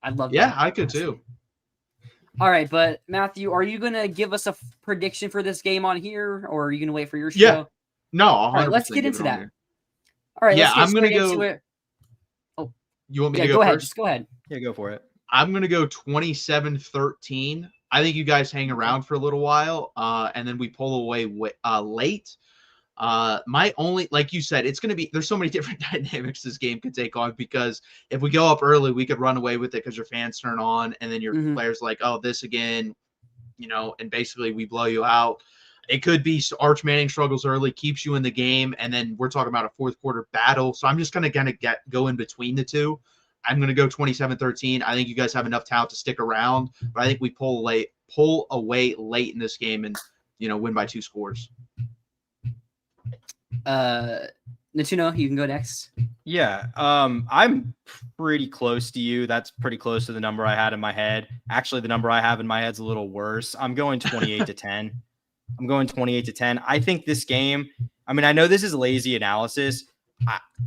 I'd love that. Yeah, I could too. All right, but Matthew, are you going to give us a prediction for this game on here, or are you going to wait for your show? Yeah. No, 100%. All right, let's get into that. Here. All right, yeah, let's get I'm going to go. into it. Oh, you want me to go go first? ahead. Just go ahead. Yeah, go for it. I'm going to go 27-13. I think you guys hang around for a little while, and then we pull away late. My only, like you said, it's going to be, there's so many different dynamics this game could take on, because if we go up early, we could run away with it because your fans turn on, and then your players like, oh, this again, and basically we blow you out. It could be Arch Manning struggles early, keeps you in the game, and then we're talking about a fourth quarter battle. So I'm just going to go in between the two. I'm going to go 27-13. I think you guys have enough talent to stick around, but I think we pull away late in this game and, win by 2 scores. Natuno, you can go next. Yeah, I'm pretty close to you. That's pretty close to the number I had in my head. Actually, the number I have in my head's a little worse. I'm going 28-10. I'm going 28-10. I think this game, I mean, I know this is lazy analysis.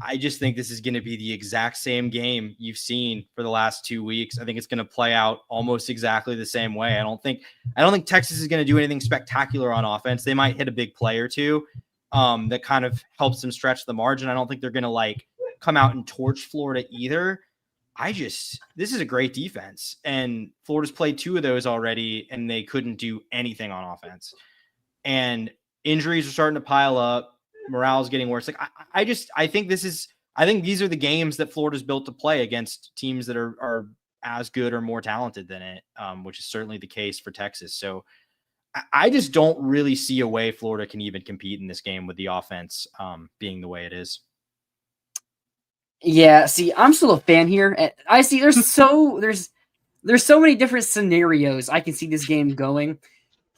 I just think this is going to be the exact same game you've seen for the last 2 weeks. I think it's going to play out almost exactly the same way. I don't think Texas is going to do anything spectacular on offense. They might hit a big play or two that kind of helps them stretch the margin. I don't think they're going to come out and torch Florida either. This is a great defense, and Florida's played 2 of those already, and they couldn't do anything on offense. And injuries are starting to pile up. Morale is getting worse. I think these are the games that Florida's built to play against teams that are as good or more talented than it, which is certainly the case for Texas. So I just don't really see a way Florida can even compete in this game with the offense being the way it is. Yeah, see, I'm still a fan here. I see there's so many different scenarios I can see this game going.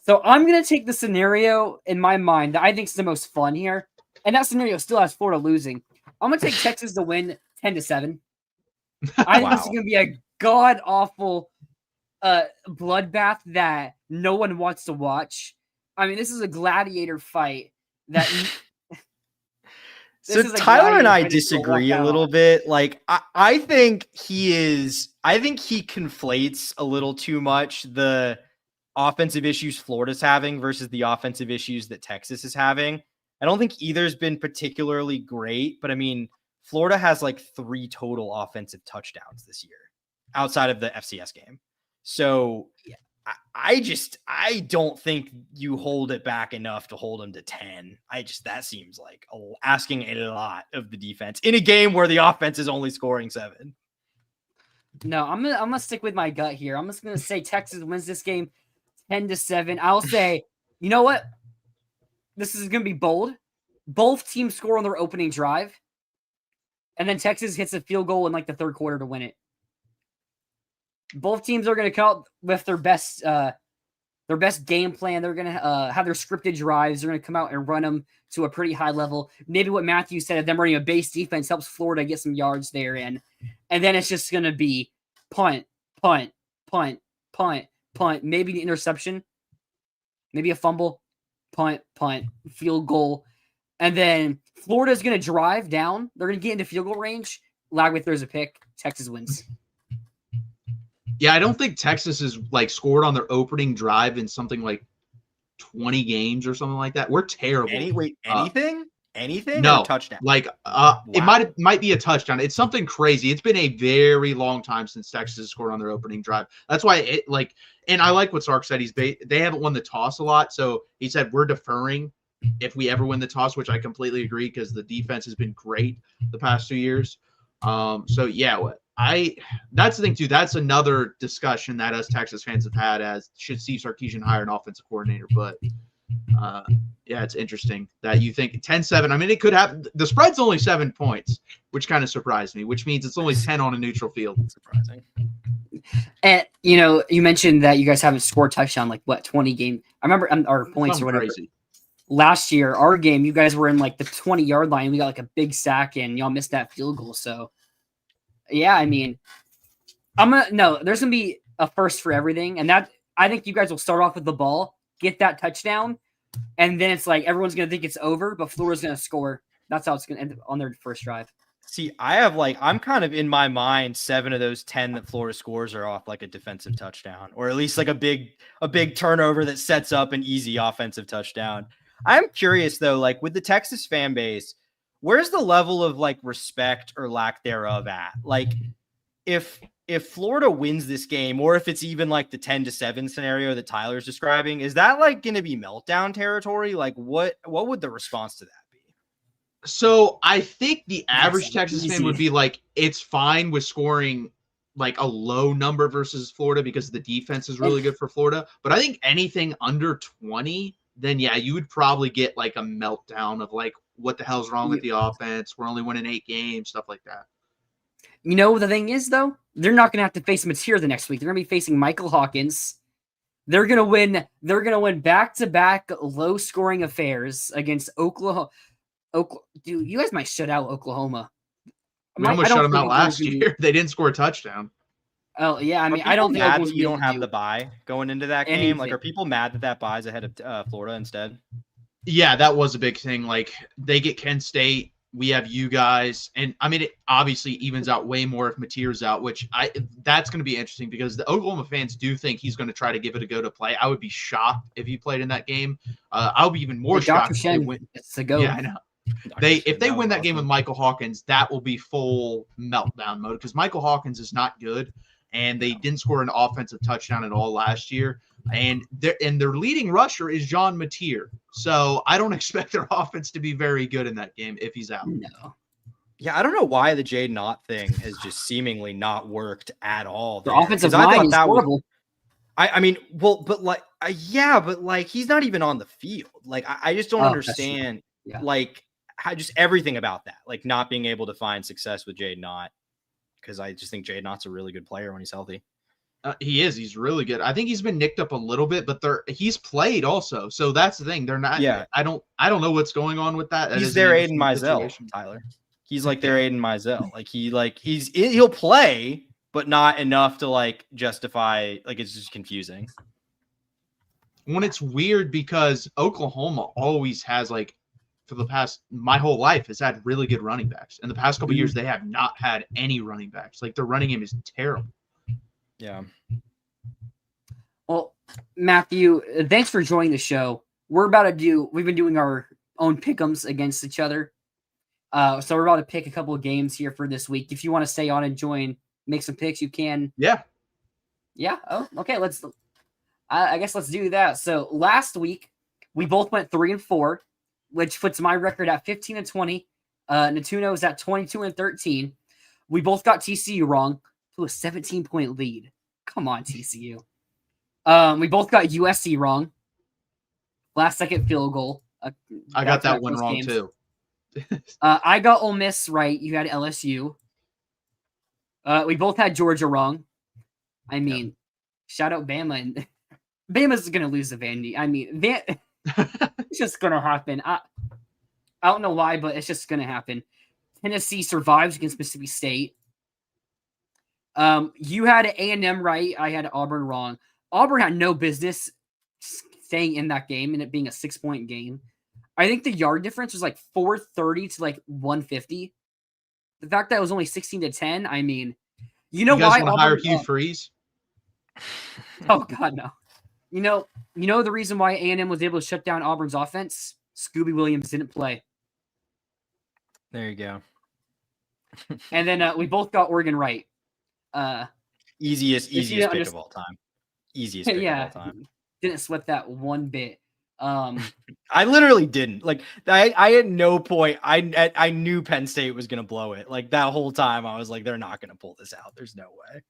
So I'm going to take the scenario in my mind that I think is the most fun here. And that scenario still has Florida losing. I'm going to take Texas to win 10-7. I think this is going to be a god-awful bloodbath that no one wants to watch. I mean, this is a gladiator fight that... So Tyler and I disagree a little bit. I think he conflates a little too much the offensive issues Florida's having versus the offensive issues that Texas is having. I don't think either's been particularly great, but I mean, Florida has 3 total offensive touchdowns this year outside of the FCS game. So yeah, I don't think you hold it back enough to hold them to 10. That seems like asking a lot of the defense in a game where the offense is only scoring 7. No, I'm gonna stick with my gut here. I'm just gonna say Texas wins this game 10-7. I'll say, you know what? This is going to be bold. Both teams score on their opening drive. And then Texas hits a field goal in the third quarter to win it. Both teams are going to come out with their best game plan. They're going to have their scripted drives. They're going to come out and run them to a pretty high level. Maybe what Matthew said of them running a base defense helps Florida get some yards there. And then it's just going to be punt, punt, punt, punt, punt, maybe the interception, maybe a fumble, punt, field goal. And then Florida's going to drive down. They're going to get into field goal range. Lagway throws a pick. Texas wins. Yeah, I don't think Texas has like scored on their opening drive in something like 20 games or something like that. We're terrible. Anything? Anything No, or touchdown? like Wow. it might be a touchdown. It's something crazy. It's been a very long time since Texas has scored on their opening drive. That's why it like, and I like what Sark said. They haven't won the toss a lot, so he said we're deferring if we ever win the toss, which I completely agree because the defense has been great the past 2 years. So yeah, that's the thing too. That's another discussion that us Texas fans have had as should Steve Sarkisian hire an offensive coordinator, but. Yeah, it's interesting that you think 10-7. I mean, it could happen. The spread's only 7 points, which kind of surprised me, which means it's only 10 on a neutral field. Surprising. And, you mentioned that you guys haven't scored touchdown, 20 games. I remember our points or whatever. Crazy. Last year, our game, you guys were in, the 20-yard line. We got, a big sack, and y'all missed that field goal. So, yeah, I mean, there's going to be a first for everything. And that I think you guys will start off with the ball, get that touchdown, and then it's everyone's going to think it's over, but Florida's going to score. That's how it's going to end on their first drive. See, I have I'm kind of in my mind 7 of those 10 that Florida scores are off a defensive touchdown, or at least a big turnover that sets up an easy offensive touchdown. I'm curious though, with the Texas fan base, where's the level of respect or lack thereof at? If Florida wins this game, or if it's even the 10-7 scenario that Tyler's describing, is that going to be meltdown territory? What would the response to that be? So I think the average Texas fan would be it's fine with scoring a low number versus Florida because the defense is really good for Florida. But I think anything under 20, then yeah, you would probably get a meltdown of what the hell's wrong with the offense? We're only winning 8 games, stuff like that. The thing is, though, they're not going to have to face Napiers the next week. They're going to be facing Michael Hawkins. They're going to win. They're going to win back-to-back low-scoring affairs against Oklahoma. Dude, you guys might shut out Oklahoma. We almost shut them out last year. They didn't score a touchdown. Oh yeah, I mean, I don't think you don't have the bye going into that game. Are people mad that bye's ahead of Florida instead? Yeah, that was a big thing. They get Kent State. We have you guys, and I mean, it obviously evens out way more if Napiers out, which that's going to be interesting because the Oklahoma fans do think he's going to try to give it a go to play. I would be shocked if he played in that game. I'll be even more shocked if they win. It's a go. Yeah, I know. If they win that game with Michael Hawkins, that will be full meltdown mode because Michael Hawkins is not good, and they didn't score an offensive touchdown at all last year. And their leading rusher is John Mateer. So I don't expect their offense to be very good in that game if he's out. No. Yeah, I don't know why the Jaden Ott thing has just seemingly not worked at all. The offensive line is horrible. I mean, well, but he's not even on the field. I just don't understand how just everything about that, not being able to find success with Jaden Ott, because I just think Jaden Ott's a really good player when he's healthy. He is. He's really good. I think he's been nicked up a little bit, but he's played also. So that's the thing. They're not. Yeah. I don't know what's going on with that. He's their Aiden Mizell, Tyler. He's their Aiden Mizell. He'll play, but not enough to justify. It's just confusing. When it's weird because Oklahoma always has for the past my whole life has had really good running backs. In the past couple of years, they have not had any running backs. Their running game is terrible. Yeah. Well, Matthew, thanks for joining the show. We've been doing our own pick'ems against each other. So we're about to pick a couple of games here for this week. If you want to stay on and join, make some picks, you can. Yeah. Yeah. Oh, okay. I guess let's do that. So last week we both went 3-4, which puts my record at 15-20. Natuno is at 22-13. We both got TCU wrong. To a 17-point lead. Come on, TCU. We both got USC wrong. Last second field goal. I got that one wrong too. I got Ole Miss right. You had LSU. We both had Georgia wrong. I mean, shout out Bama. Bama's going to lose to Vandy. I mean, it's just going to happen. I don't know why, but it's just going to happen. Tennessee survives against Mississippi State. You had A&M right. I had Auburn wrong. Auburn had no business staying in that game and it being a 6-point game. I think the yard difference was 430 to 150. The fact that it was only 16-10. I mean, you guys want to hire Hugh Freeze? Oh God, no. You know the reason why A&M was able to shut down Auburn's offense? Scooby Williams didn't play. There you go. And then we both got Oregon right. Easiest pick of all time. Easiest pick of all time. Didn't sweat that one bit. I literally didn't. Like I at no point I knew Penn State was gonna blow it. Like that whole time I was like, they're not gonna pull this out. There's no way.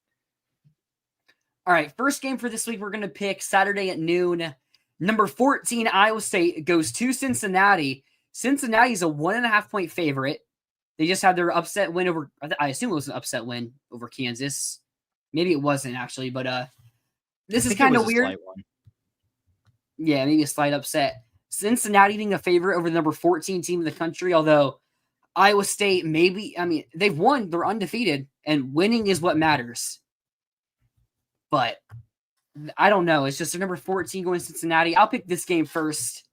All right, first game for this week, we're gonna pick Saturday at noon. Number 14, Iowa State goes to Cincinnati. Cincinnati's a 1.5 point favorite. They just had their upset win over, I assume it was an upset win over Kansas. Maybe it wasn't actually, but this is kind of weird. Yeah, maybe a slight upset. Cincinnati being a favorite over the number 14 team in the country, although Iowa State they've won, they're undefeated, and winning is what matters. But I don't know. It's just their number 14 going to Cincinnati. I'll pick this game first.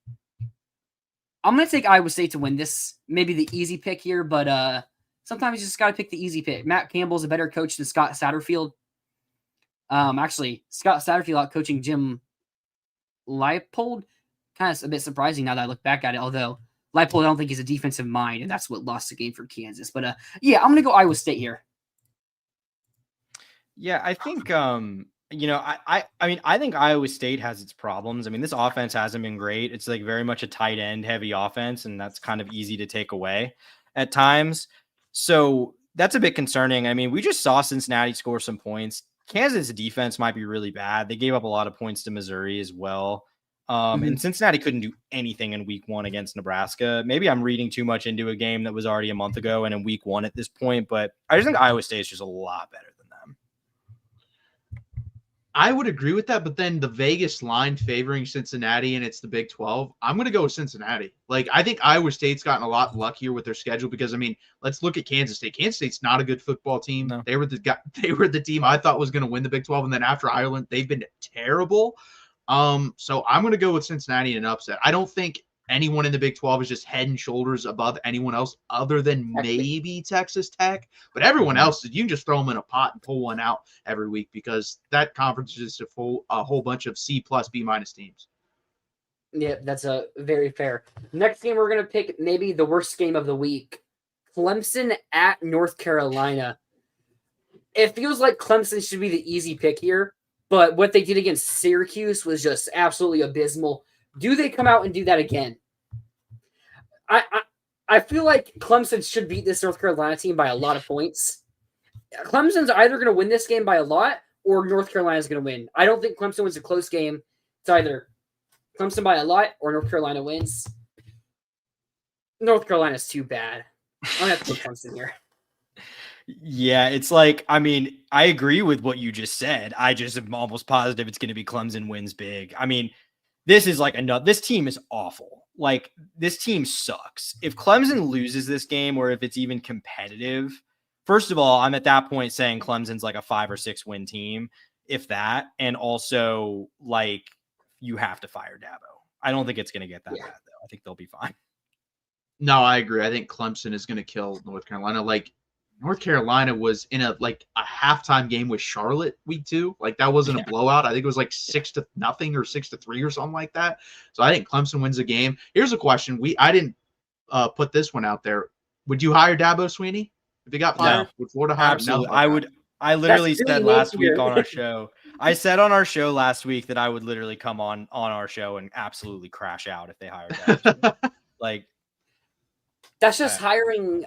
I'm going to take Iowa State to win this. Maybe the easy pick here, but sometimes you just got to pick the easy pick. Matt Campbell's a better coach than Scott Satterfield. Actually, Scott Satterfield out coaching Jim Leipold. Kind of a bit surprising now that I look back at it, although Leipold, I don't think he's a defensive mind, and that's what lost the game for Kansas. But yeah, I'm going to go Iowa State here. Yeah, I think I think Iowa State has its problems. I mean, this offense hasn't been great. It's like very much a tight end heavy offense, and that's kind of easy to take away at times. So that's a bit concerning. I mean, we just saw Cincinnati score some points. Kansas defense might be really bad. They gave up a lot of points to Missouri as well. And Cincinnati couldn't do anything in week 1 against Nebraska. Maybe I'm reading too much into a game that was already a month ago and in week 1 at this point, but I just think Iowa State is just a lot better than them. I would agree with that, but then the Vegas line favoring Cincinnati and it's the Big 12. I'm going to go with Cincinnati. Like, I think Iowa State's gotten a lot luckier with their schedule because, I mean, let's look at Kansas State. Kansas State's not a good football team. No. They were the team I thought was going to win the Big 12, and then after Ireland, they've been terrible. So I'm going to go with Cincinnati in an upset. I don't think anyone in the Big 12 is just head and shoulders above anyone else other than maybe Texas Tech. But everyone else, you can just throw them in a pot and pull one out every week because that conference is just a whole bunch of C+, B- teams. Yeah, that's a very fair. Next game we're going to pick maybe the worst game of the week. Clemson at North Carolina. It feels like Clemson should be the easy pick here, but what they did against Syracuse was just absolutely abysmal. Do they come out and do that again? I feel like Clemson should beat this North Carolina team by a lot of points. Clemson's either going to win this game by a lot or North Carolina's going to win. I don't think Clemson wins a close game. It's either Clemson by a lot or North Carolina wins. North Carolina's too bad. I'm going to have to put Clemson here. Yeah, it's like, I mean, I agree with what you just said. I just am almost positive it's going to be Clemson wins big. I mean, this team is awful. Like, this team sucks. If Clemson loses this game or if it's even competitive, first of all, I'm at that point saying Clemson's like a 5 or 6 win team, if that. And also, like, you have to fire Dabo. I don't think it's going to get that bad, though. I think they'll be fine. No, I agree. I think Clemson is going to kill North Carolina. Like, North Carolina was in a halftime game with Charlotte week 2. Like, that wasn't a blowout. I think it was like 6-0 or 6-3 or something like that. So I think Clemson wins the game. Here's a question. I didn't put this one out there. Would you hire Dabo Swinney if he got fired? No. Would Florida hire? Absolutely. No. I would. I literally said last week on our show. I said on our show last week that I would literally come on our show and absolutely crash out if they hired Dabo. Like. That's just hiring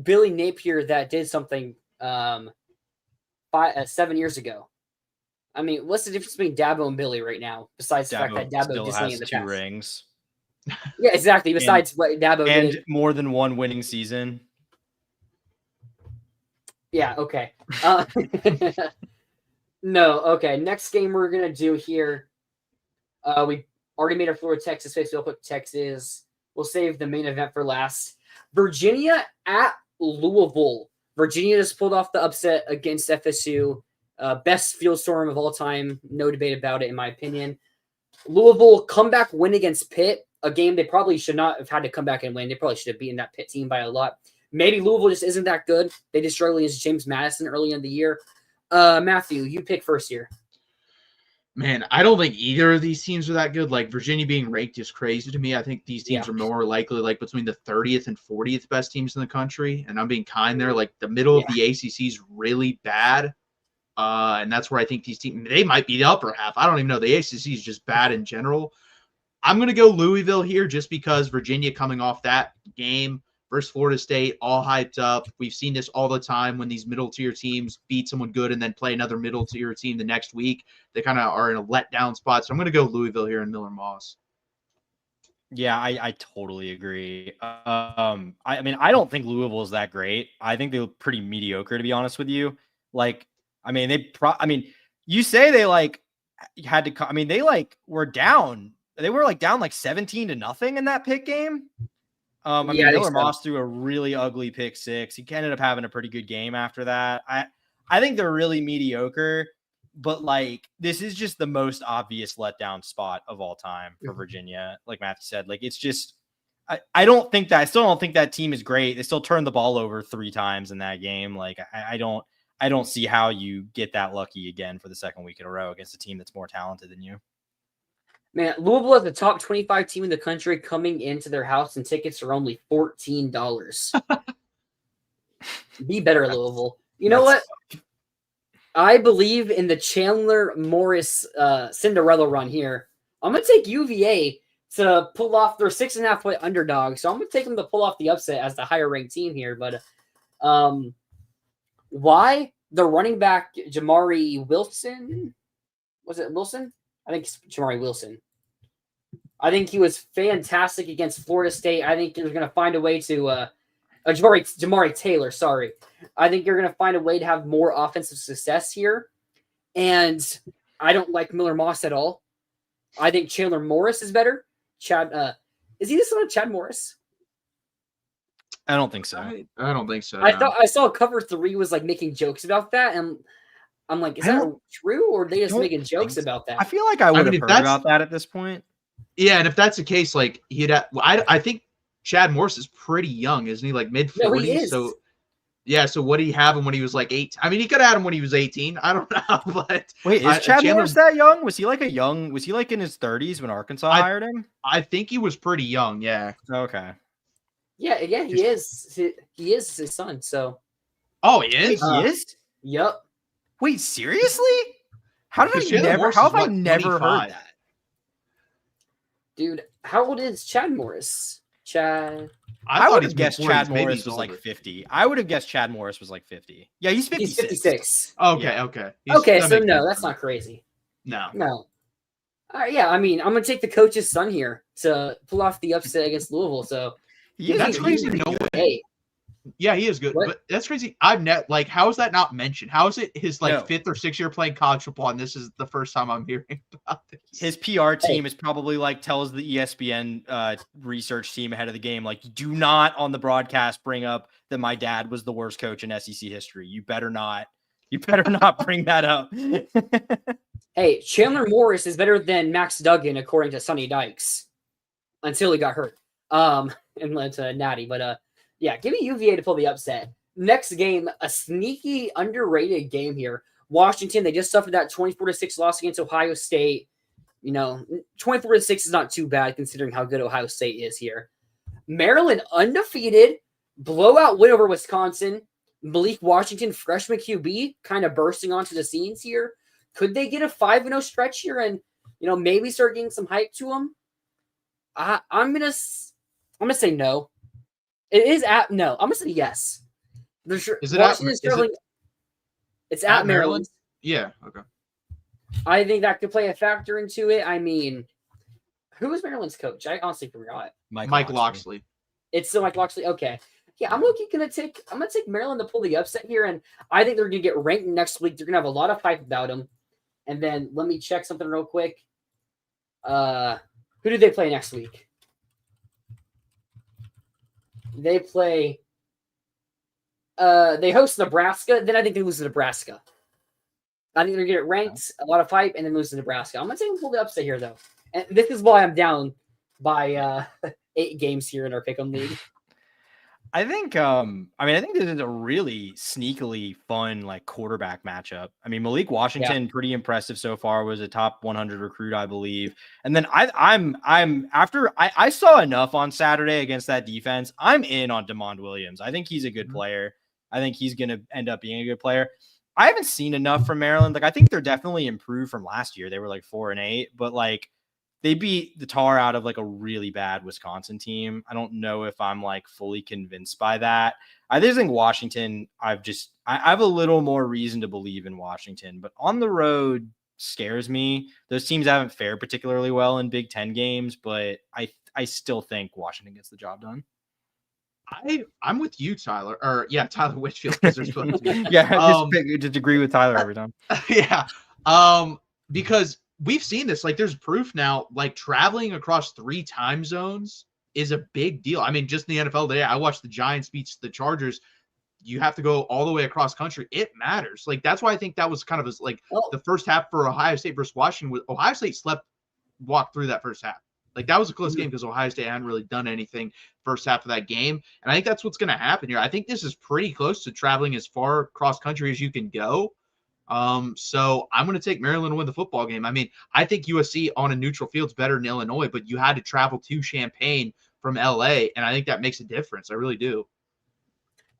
Billy Napier that did something 7 years ago. I mean, what's the difference between Dabo and Billy right now? Besides the fact that Dabo just has in the 2 rings. Yeah, exactly. Besides what Dabo and did. More than one winning season. Yeah. Okay. No. Okay. Next game we're gonna do here. We already made our Florida Texas pick, so we'll put Texas. We'll save the main event for last. Virginia at Louisville. Virginia just pulled off the upset against FSU. Best field storm of all time. No debate about it, in my opinion. Louisville comeback win against Pitt. A game they probably should not have had to come back and win. They probably should have beaten that Pitt team by a lot. Maybe Louisville just isn't that good. They just struggled against James Madison early in the year. Matthew, you pick first here. Man, I don't think either of these teams are that good. Like Virginia being ranked is crazy to me. I think these teams are more likely like between the 30th and 40th best teams in the country. And I'm being kind there. Like the middle of the ACC is really bad. And that's where I think these teams, they might be the upper half. I don't even know. The ACC is just bad in general. I'm going to go Louisville here just because Virginia coming off that game versus Florida State, all hyped up. We've seen this all the time when these middle-tier teams beat someone good and then play another middle-tier team the next week. They kind of are in a letdown spot. So I'm going to go Louisville here in Miller Moss. Yeah, I totally agree. I mean, I don't think Louisville is that great. I think they're pretty mediocre, to be honest with you. Like, I mean, you say they like had to. I mean, they like were down. They were like down like 17-0 in that Pitt game. I mean, Miller Moss threw a really ugly pick six. He ended up having a pretty good game after that. I think they're really mediocre, but like this is just the most obvious letdown spot of all time for Virginia. Like Matthew said, like it's just I still don't think that team is great. They still turned the ball over 3 times in that game. Like I don't see how you get that lucky again for the second week in a row against a team that's more talented than you. Man, Louisville is the top 25 team in the country coming into their house, and tickets are only $14. Be better, Louisville. You know what? I believe in the Chandler Morris Cinderella run here. I'm going to take UVA to pull off their 6.5-point underdog. So I'm going to take them to pull off the upset as the higher-ranked team here. But why? The running back, Jamari Wilson. Was it Wilson? I think it's Jamari Wilson. I think he was fantastic against Florida State. I think they're going to find a way to Jamari Taylor, sorry. I think you're going to find a way to have more offensive success here. And I don't like Miller Moss at all. I think Chandler Morris is better. Is he the son of Chad Morris? I don't think so. I don't think so. I saw Cover 3 was like making jokes about that, and I'm like, is that true, or are they just making jokes about that? I feel like I would have heard about that at this point. Yeah, and if that's the case, like I think Chad Morris is pretty young, isn't he? Like mid-40s. No, he is. So yeah, so what did he have him when he was like 8? I mean, he could have had him when he was 18. I don't know, but wait, is Chad Morris that young? Was he like in his 30s when Arkansas hired him? I think he was pretty young. Yeah. Okay. Yeah, he is. He is his son. So. Oh, he is. He is. Yep. Wait, seriously? How have I never heard that? Dude, how old is Chad Morris? I would have guessed Chad Morris was like 50. I would have guessed Chad Morris was like 50. Yeah, he's 56. He's 56. Okay, yeah. Okay, so no, that's not crazy. No. Yeah, I mean, I'm going to take the coach's son here to pull off the upset against Louisville. So that's crazy. No way. Yeah, he is good. What? But that's crazy. How is that not mentioned? How is it his 5th or 6th year playing college football, and this is the first time I'm hearing about this? His PR team is probably tells the ESPN research team ahead of the game, do not on the broadcast bring up that my dad was the worst coach in SEC history. You better not bring that up. Hey, Chandler Morris is better than Max Duggan according to Sonny Dykes until he got hurt. And led to Natty, but yeah, give me UVA to pull the upset. Next game, a sneaky, underrated game here. Washington, they just suffered that 24-6 loss against Ohio State. 24-6 is not too bad considering how good Ohio State is here. Maryland, undefeated, blowout win over Wisconsin. Malik Washington, freshman QB, kind of bursting onto the scenes here. Could they get a 5-0 stretch here and, maybe start getting some hype to them? I'm gonna say no. It is no. I'm gonna say yes. Is it It's at Maryland. Yeah. Okay. I think that could play a factor into it. I mean, who was Maryland's coach? I honestly forgot. Mike Locksley. It's still Mike Locksley. Okay. Yeah, I'm gonna take Maryland to pull the upset here, and I think they're gonna get ranked next week. They're gonna have a lot of hype about them. And then let me check something real quick. Who do they play next week? They play. They host Nebraska. Then I think they lose to Nebraska. I think they're gonna get ranked, a lot of hype, and then lose to Nebraska. I'm gonna take them pull the upset here, though, and this is why I'm down by 8 games here in our Pick'em league. I think I think this is a really sneakily fun like quarterback matchup. I mean, Malik Washington, pretty impressive so far, was a top 100 recruit, I believe. And then I'm after I saw enough on Saturday against that defense. I'm in on DeMond Williams. I think he's a good player. I think he's going to end up being a good player. I haven't seen enough from Maryland. Like, I think they're definitely improved from last year. They were like 4-8, but like they beat the tar out of like a really bad Wisconsin team. I don't know if I'm like fully convinced by that. I just think Washington, I have a little more reason to believe in Washington, but on the road scares me. Those teams haven't fared particularly well in Big Ten games, but I still think Washington gets the job done. I'm with you, Tyler. Or Tyler Whitfield, because there's supposed to be. Just agree with Tyler every time. Because we've seen this. Like, there's proof now. Like, traveling across 3 time zones is a big deal. I mean, just in the NFL today, I watched the Giants beat the Chargers. You have to go all the way across country. It matters. Like, that's why I think that was kind of the first half for Ohio State versus Washington. Ohio State walked through that first half. Like, that was a close game because Ohio State hadn't really done anything first half of that game. And I think that's what's going to happen here. I think this is pretty close to traveling as far cross country as you can go. So I'm going to take Maryland to win the football game. I mean, I think USC on a neutral field is better than Illinois, but you had to travel to Champaign from LA, and I think that makes a difference. I really do.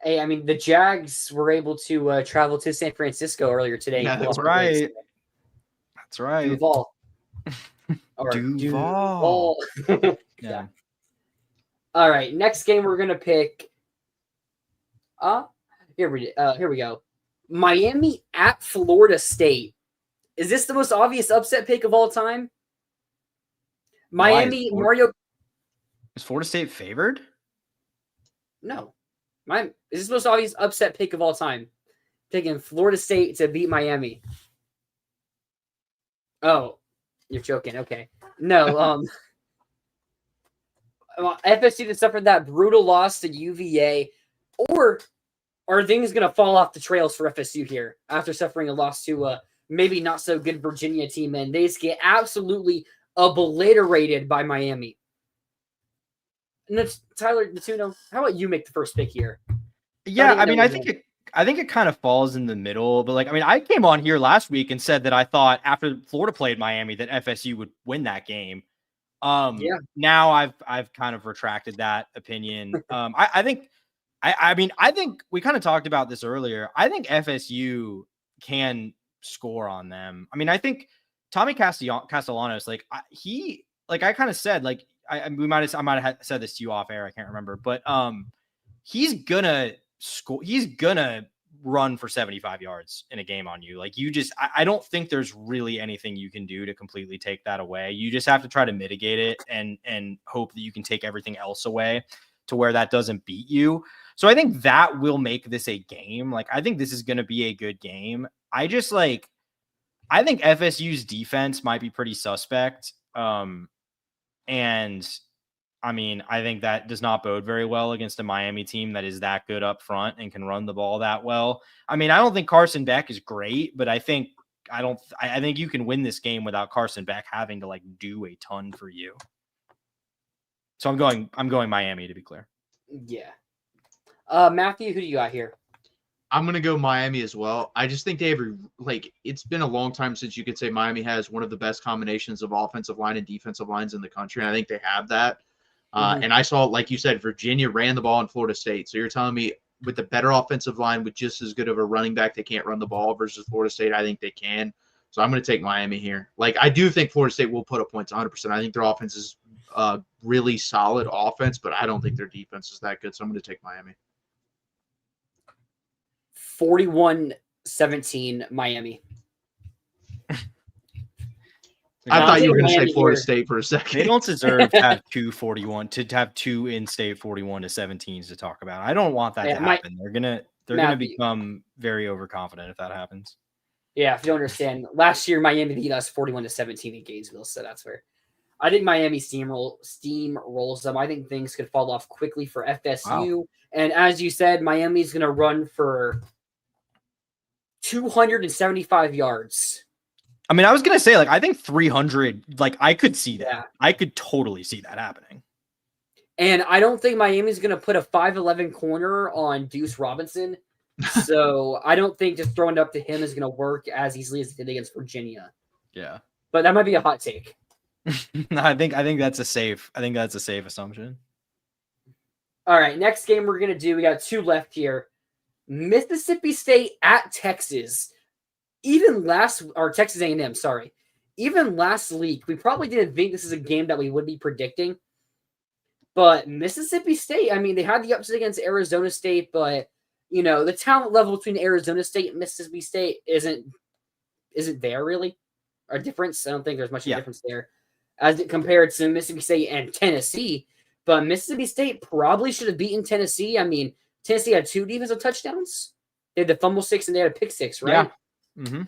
Hey, I mean, the Jags were able to travel to San Francisco earlier today. Yeah, that's right. That's right. Duval. Duval. Yeah. All right. Next game we're gonna pick. Here we go. Miami at Florida State. Is this the most obvious upset pick of all time? Miami, Mario. Is Florida State favored? No. Is this the most obvious upset pick of all time? Taking Florida State to beat Miami. Oh, you're joking. Okay. No. FSU that suffered that brutal loss to UVA, or are things going to fall off the trails for FSU here after suffering a loss to a maybe not so good Virginia team, and they just get absolutely obliterated by Miami? And that's Tyler Natuno. How about you make the first pick here? Yeah, I mean, I think it kind of falls in the middle, but like, I mean, I came on here last week and said that I thought after Florida played Miami that FSU would win that game. Now I've kind of retracted that opinion. I think we kind of talked about this earlier. I think FSU can score on them. I mean, I think Tommy Castellanos, I kind of said, like, I might have said this to you off air. I can't remember, but he's gonna score. He's gonna run for 75 yards in a game on you. Like, I don't think there's really anything you can do to completely take that away. You just have to try to mitigate it and hope that you can take everything else away to where that doesn't beat you. So I think that will make this a game. Like, I think this is going to be a good game. I think FSU's defense might be pretty suspect. And I mean, I think that does not bode very well against a Miami team that is that good up front and can run the ball that well. I mean, I don't think Carson Beck is great, but I think you can win this game without Carson Beck having to like do a ton for you. So I'm going Miami, to be clear. Yeah. Matthew, who do you got here? I'm going to go Miami as well. I just think they have, it's been a long time since you could say Miami has one of the best combinations of offensive line and defensive lines in the country. And I think they have that. And I saw, like you said, Virginia ran the ball in Florida State. So you're telling me with the better offensive line, with just as good of a running back, they can't run the ball versus Florida State? I think they can. So I'm going to take Miami here. Like, I do think Florida State will put up points 100%. I think their offense is really solid offense, but I don't think their defense is that good. So I'm going to take Miami. 41-17 Miami. I thought you were going to say Florida State for a second. They don't deserve to have two in-state 41-17s to talk about. I don't want that to happen. They're gonna become very overconfident if that happens. Yeah, if you don't understand, last year Miami beat us 41-17 in Gainesville, so that's where I think Miami steamrolls them. I think things could fall off quickly for FSU. Wow. And as you said, Miami's going to run for 275 yards. I mean, I was going to say, like, I think 300, like, I could see that. Yeah. I could totally see that happening. And I don't think Miami's going to put a 5'11 corner on Deuce Robinson. So I don't think just throwing it up to him is going to work as easily as it did against Virginia. Yeah. But that might be a hot take. I think that's a safe assumption. All right, next game we're going to do, we got 2 left here. Mississippi State at Texas. Texas A&M, sorry. Even last week, we probably didn't think this is a game that we would be predicting. But Mississippi State, I mean, they had the upset against Arizona State, but, the talent level between Arizona State and Mississippi State isn't there really. A difference. I don't think there's much of a difference there as it compared to Mississippi State and Tennessee. But Mississippi State probably should have beaten Tennessee. I mean, Tennessee had 2 defensive touchdowns. They had the fumble 6 and they had a pick 6, right? Yeah. Mm-hmm.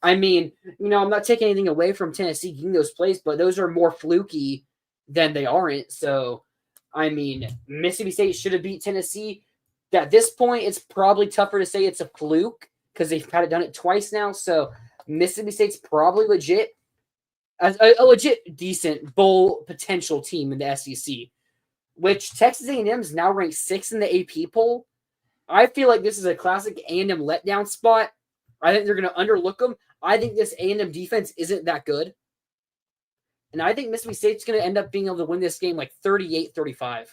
I mean, I'm not taking anything away from Tennessee getting those plays, but those are more fluky than they aren't. So, I mean, Mississippi State should have beat Tennessee. At this point, it's probably tougher to say it's a fluke because they've done it twice now. So, Mississippi State's probably legit, as a legit decent bowl potential team in the SEC, which Texas A&M is now ranked 6th in the AP poll. I feel like this is a classic A&M letdown spot. I think they're going to underlook them. I think this A&M defense isn't that good. And I think Mississippi State's going to end up being able to win this game like 38-35.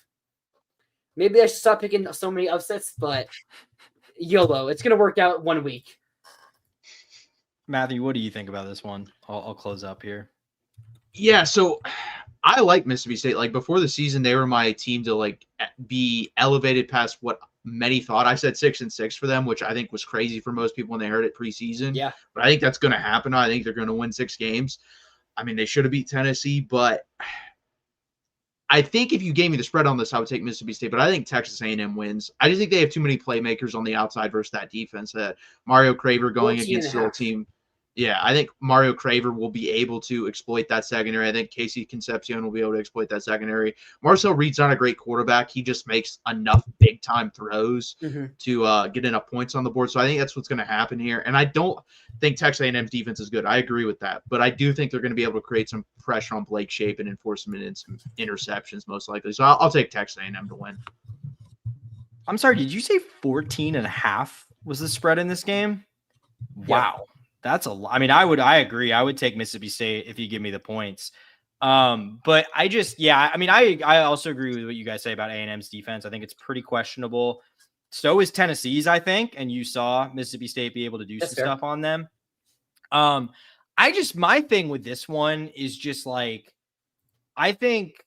Maybe I should stop picking so many upsets, but YOLO. It's going to work out 1 week. Matthew, what do you think about this one? I'll close up here. Yeah, so I like Mississippi State. Like before the season, they were my team to like be elevated past what many thought. I said 6-6 for them, which I think was crazy for most people when they heard it preseason. Yeah. But I think that's going to happen. I think they're going to win 6 games. I mean, they should have beat Tennessee, but I think if you gave me the spread on this, I would take Mississippi State. But I think Texas A&M wins. I just think they have too many playmakers on the outside versus that defense. That Mario Craver going against the old team. Yeah, I think Mario Craver will be able to exploit that secondary. I think Casey Concepcion will be able to exploit that secondary. Marcel Reed's not a great quarterback. He just makes enough big-time throws to get enough points on the board. So I think that's what's going to happen here. And I don't think Texas A&M's defense is good. I agree with that. But I do think they're going to be able to create some pressure on Blake Shape and enforce him in some interceptions most likely. So I'll take Texas A&M to win. I'm sorry, did you say 14.5 was the spread in this game? Wow. That's a lot. I mean, I agree. I would take Mississippi State if you give me the points. But I also agree with what you guys say about A&M's defense. I think it's pretty questionable. So is Tennessee's, I think. And you saw Mississippi State be able to do some stuff on them. My thing with this one is just like, I think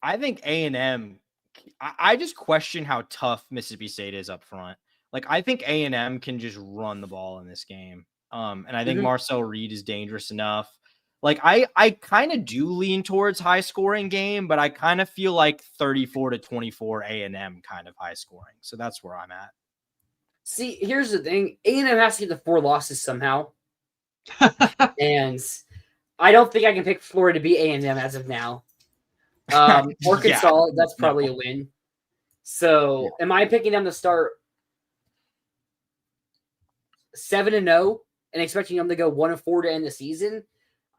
A&M, I just question how tough Mississippi State is up front. Like, I think A&M can just run the ball in this game. And I think Marcel Reed is dangerous enough. Like, I kind of do lean towards high scoring game, but I kind of feel like 34-24 A&M kind of high scoring. So that's where I'm at. See, here's the thing. A&M has to get the 4 losses somehow. And I don't think I can pick Florida to beat A&M as of now. Arkansas, that's probably a win. So am I picking them to start 7-0 and expecting them to go 1-4 to end the season?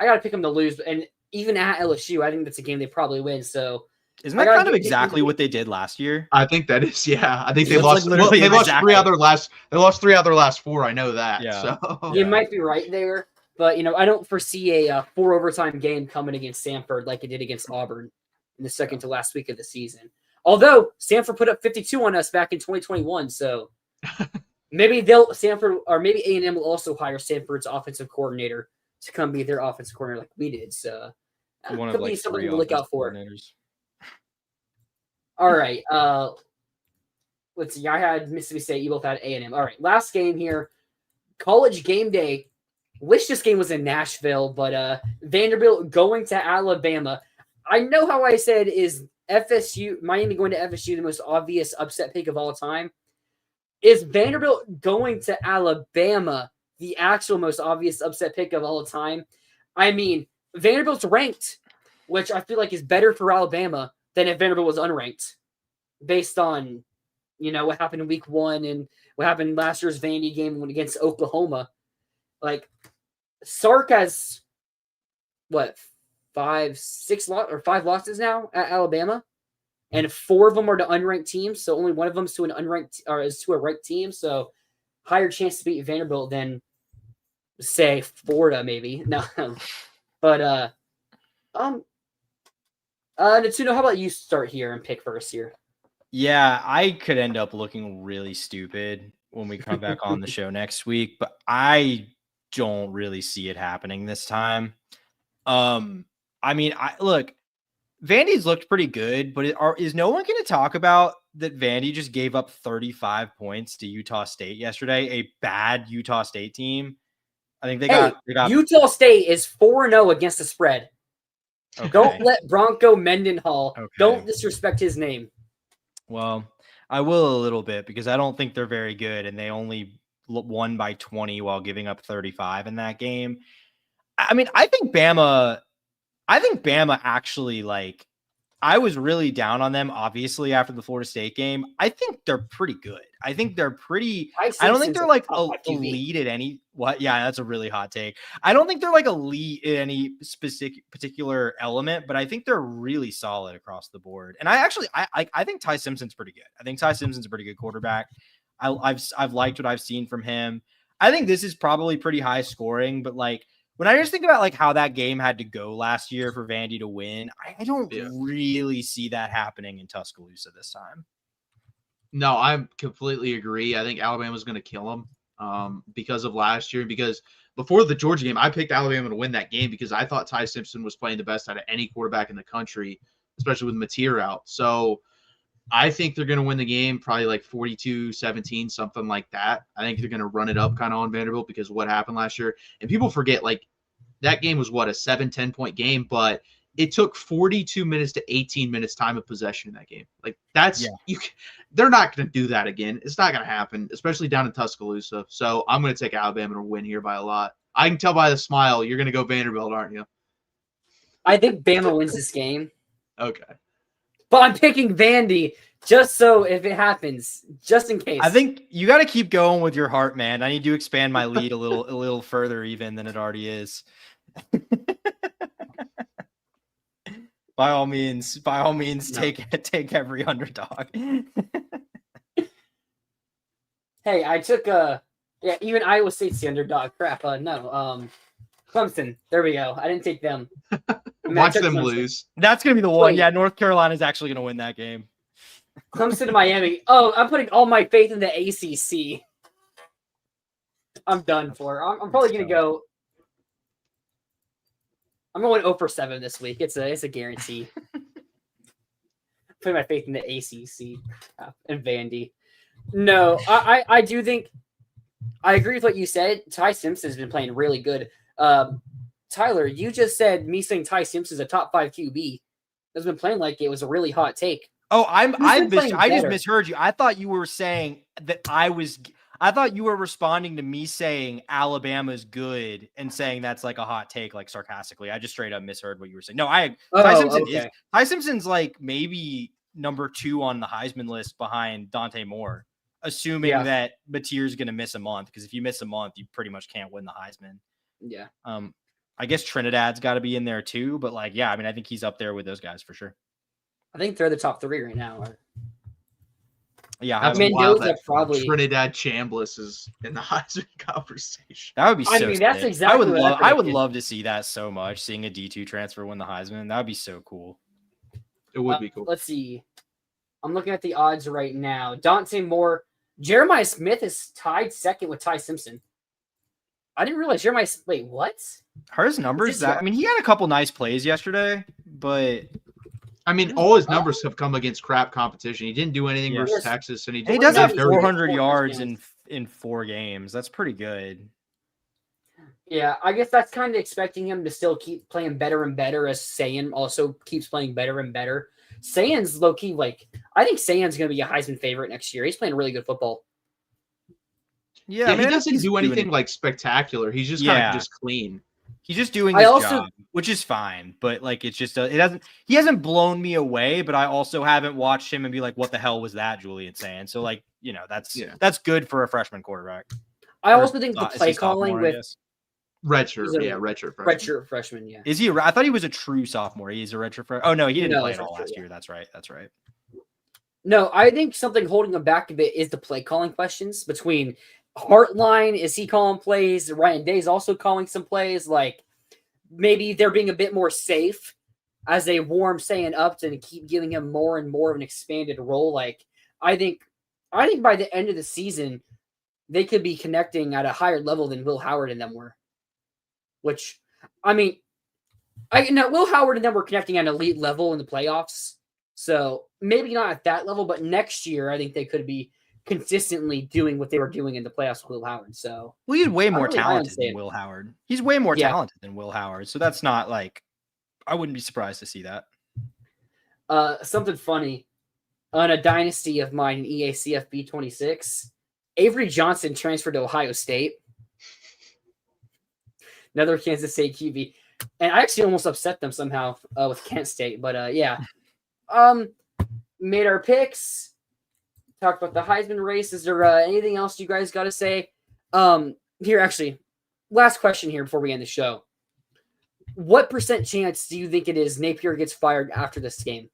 I got to pick them to lose. And even at LSU, I think that's a game they probably win. So isn't that kind of exactly what they did last year? I think that is, yeah. I think they lost. Like they lost 3 out of their last 4. I know that. Yeah. So you might be right there, but I don't foresee a 4 overtime game coming against Samford like it did against Auburn in the second to last week of the season. Although Samford put up 52 on us back in 2021, so maybe maybe A&M will also hire Samford's offensive coordinator to come be their offensive coordinator like we did. So could be something to look out for. All right. Let's see. I had Mississippi State. You both had A&M. All right. Last game here. College game day. Wish this game was in Nashville, but Vanderbilt going to Alabama. I know how I said is Miami going to FSU the most obvious upset pick of all time. Is Vanderbilt going to Alabama the actual most obvious upset pick of all time? I mean, Vanderbilt's ranked, which I feel like is better for Alabama than if Vanderbilt was unranked, based on what happened in week 1 and what happened last year's Vandy game against Oklahoma. Like, Sark has what 5 losses now at Alabama. and 4 of them are to unranked teams. So only one of them is to an unranked or is to a ranked team. So higher chance to beat Vanderbilt than say Florida, maybe. No, but Natsuno, how about you start here and pick first here? Yeah, I could end up looking really stupid when we come back on the show next week, but I don't really see it happening this time. I mean, look, Vandy's looked pretty good, but is no one going to talk about that Vandy just gave up 35 points to Utah State yesterday, a bad Utah State team? I think they got Utah State is 4-0 against the spread. Okay. Don't let Bronco Mendenhall. Don't disrespect his name. Well, I will a little bit because I don't think they're very good, and they only won by 20 while giving up 35 in that game. I mean, I think Bama actually, like, I was really down on them, obviously, after the Florida State game. I think they're pretty good. I think they're pretty. I don't think they're like elite at any. What? Yeah, that's a really hot take. I don't think they're like elite in any particular element, but I think they're really solid across the board. And I think Ty Simpson's pretty good. I think Ty Simpson's a pretty good quarterback. I've liked what I've seen from him. I think this is probably pretty high scoring, but like, when I just think about like how that game had to go last year for Vandy to win, I don't really see that happening in Tuscaloosa this time. No, I completely agree. I think Alabama's going to kill them because of last year. Because before the Georgia game, I picked Alabama to win that game because I thought Ty Simpson was playing the best out of any quarterback in the country, especially with Mateer out. So I think they're going to win the game probably like 42-17, something like that. I think they're going to run it up kind of on Vanderbilt because of what happened last year. And people forget, like, that game was, what, a 7-10 point game, but it took 42 minutes to 18 minutes time of possession in that game. Like, they're not going to do that again. It's not going to happen, especially down in Tuscaloosa. So I'm going to take Alabama to win here by a lot. I can tell by the smile you're going to go Vanderbilt, aren't you? I think Bama wins this game. Okay. But I'm picking Vandy just so if it happens, just in case. I think you got to keep going with your heart, man. I need to expand my lead a little further even than it already is. By all means, take every underdog. Hey, I took even Iowa State's the underdog. Crap, no. Clemson. There we go. I didn't take them. Watch them lose. That's gonna be the one. Yeah, North Carolina is actually gonna win that game. Clemson to Miami. Oh, I'm putting all my faith in the ACC. I'm done for. I'm probably gonna go. I'm going 0-7 this week. It's a guarantee. Putting my faith in the ACC and Vandy. No, I do think I agree with what you said. Ty Simpson's been playing really good. Tyler, you just said me saying Ty Simpson's a top 5 QB. Has been playing like it was a really hot take. Oh, I just misheard you. I thought you were saying that I thought you were responding to me saying Alabama's good and saying that's like a hot take, like sarcastically. I just straight up misheard what you were saying. No, Ty Simpson's like maybe number 2 on the Heisman list behind Dante Moore, assuming that Mateer's going to miss a month. Because if you miss a month, you pretty much can't win the Heisman. Yeah. I guess Trinidad's got to be in there too, but like, yeah, I mean, I think he's up there with those guys for sure. I think they're the top 3 right now. Yeah, I mean, probably Trinidad Chambliss is in the Heisman conversation. That would be so. I mean, that's exactly. I would love to see that so much. Seeing a D2 transfer win the Heisman, that would be so cool. It would be cool. Let's see. I'm looking at the odds right now. Dante Moore, Jeremiah Smith is tied second with Ty Simpson. I didn't realize Jeremiah. Wait, what? His numbers? I mean, he had a couple nice plays yesterday, but. I mean, all his numbers have come against crap competition. He didn't do anything versus Texas, and he does have 400 yards in 4 games. That's pretty good. Yeah, I guess that's kind of expecting him to still keep playing better and better as Sayan also keeps playing better and better. Sayan's low-key, like, I think Sayan's going to be a Heisman favorite next year. He's playing really good football. Yeah, he doesn't do anything like spectacular. He's just kind of just clean. He's just doing his job, which is fine. But like, it's just he hasn't blown me away. But I also haven't watched him and be like, "What the hell was that?" Julian saying. So like, you know, that's good for a freshman quarterback. I also think the play calling with redshirt freshman. Yeah. Is he? I thought he was a true sophomore. He's a redshirt freshman. Oh no, he didn't play at all last year. That's right. No, I think something holding them back a bit is the play calling questions between Hartline. Is he calling plays? Ryan Day's also calling some plays. Like maybe they're being a bit more safe as they warm Sayan up and keep giving him more and more of an expanded role. Like I think by the end of the season, they could be connecting at a higher level than Will Howard and them were. Which, I mean, Will Howard and them were connecting at an elite level in the playoffs. So maybe not at that level, but next year I think they could be consistently doing what they were doing in the playoffs with Will Howard. So he's way more talented than Will Howard. He's way more talented than Will Howard. So that's not like, I wouldn't be surprised to see that. Something funny on a dynasty of mine in EACFB 26, Avery Johnson transferred to Ohio State. Another Kansas State QB. And I actually almost upset them somehow with Kent State. But yeah. Made our picks. Talked about the Heisman race. Is there anything else you guys got to say? Here, actually, last question here before we end the show. What % chance do you think it is Napier gets fired after this game?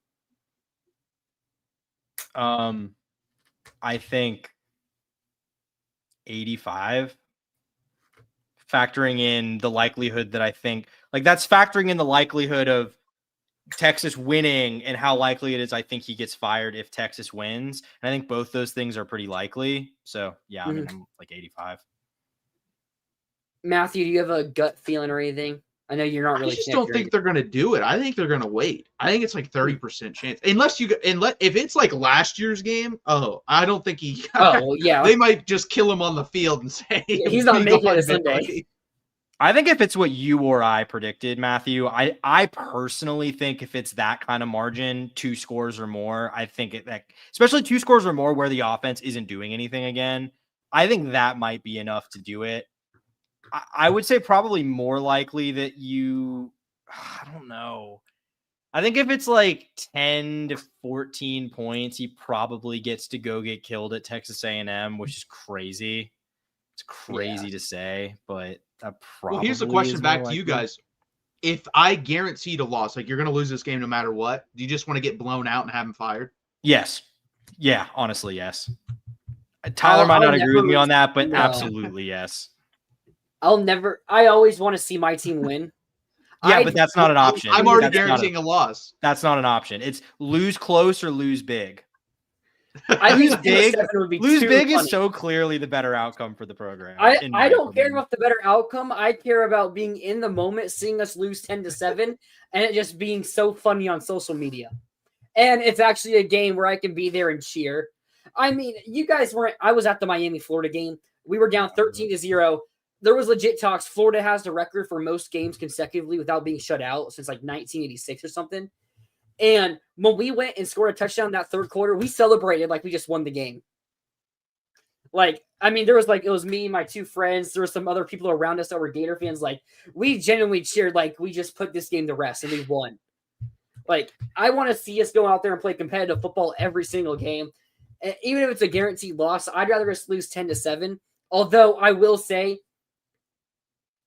I think 85. Factoring in the likelihood that I think, like that's factoring in the likelihood of Texas winning and how likely it is I think he gets fired if Texas wins. And I think both those things are pretty likely. So, yeah, I mean, I'm like 85. Matthew, do you have a gut feeling or anything? I know you're not really. I just don't think they're going to do it. I think they're going to wait. I think it's like 30% chance. Unless if it's like last year's game, I don't think he. Oh, yeah. They might just kill him on the field and say he's not making it a Sunday. I think if it's what you or I predicted, Matthew, I personally think if it's that kind of margin, 2 scores or more, I think especially 2 scores or more where the offense isn't doing anything again, I think that might be enough to do it. I would say probably more likely that I don't know. I think if it's like 10 to 14 points, he probably gets to go get killed at Texas A&M, which is crazy. It's crazy to say, but that probably. Well, here's the question back to you guys. If I guaranteed a loss, like you're going to lose this game no matter what, do you just want to get blown out and have him fired? Yes. Yeah, honestly, yes. Tyler might not agree with me on that, but absolutely yes. I always want to see my team win. Yeah, but that's not an option. I'm already guaranteeing a loss. That's not an option. It's lose close or lose big. I lose big. Lose big funny. Is so clearly the better outcome for the program. I don't care about the better outcome. I care about being in the moment, seeing us lose 10-7, and it just being so funny on social media. And it's actually a game where I can be there and cheer. I mean, you guys weren't. I was at the Miami Florida game. We were down 13-0. There was legit talks. Florida has the record for most games consecutively without being shut out since like 1986 or something. And when we went and scored a touchdown that third quarter, we celebrated like we just won the game. Like, I mean, there was like, it was me, my 2 friends. There were some other people around us that were Gator fans. Like, we genuinely cheered like we just put this game to rest and we won. Like, I want to see us go out there and play competitive football every single game. And even if it's a guaranteed loss, I'd rather us lose 10-7. Although I will say,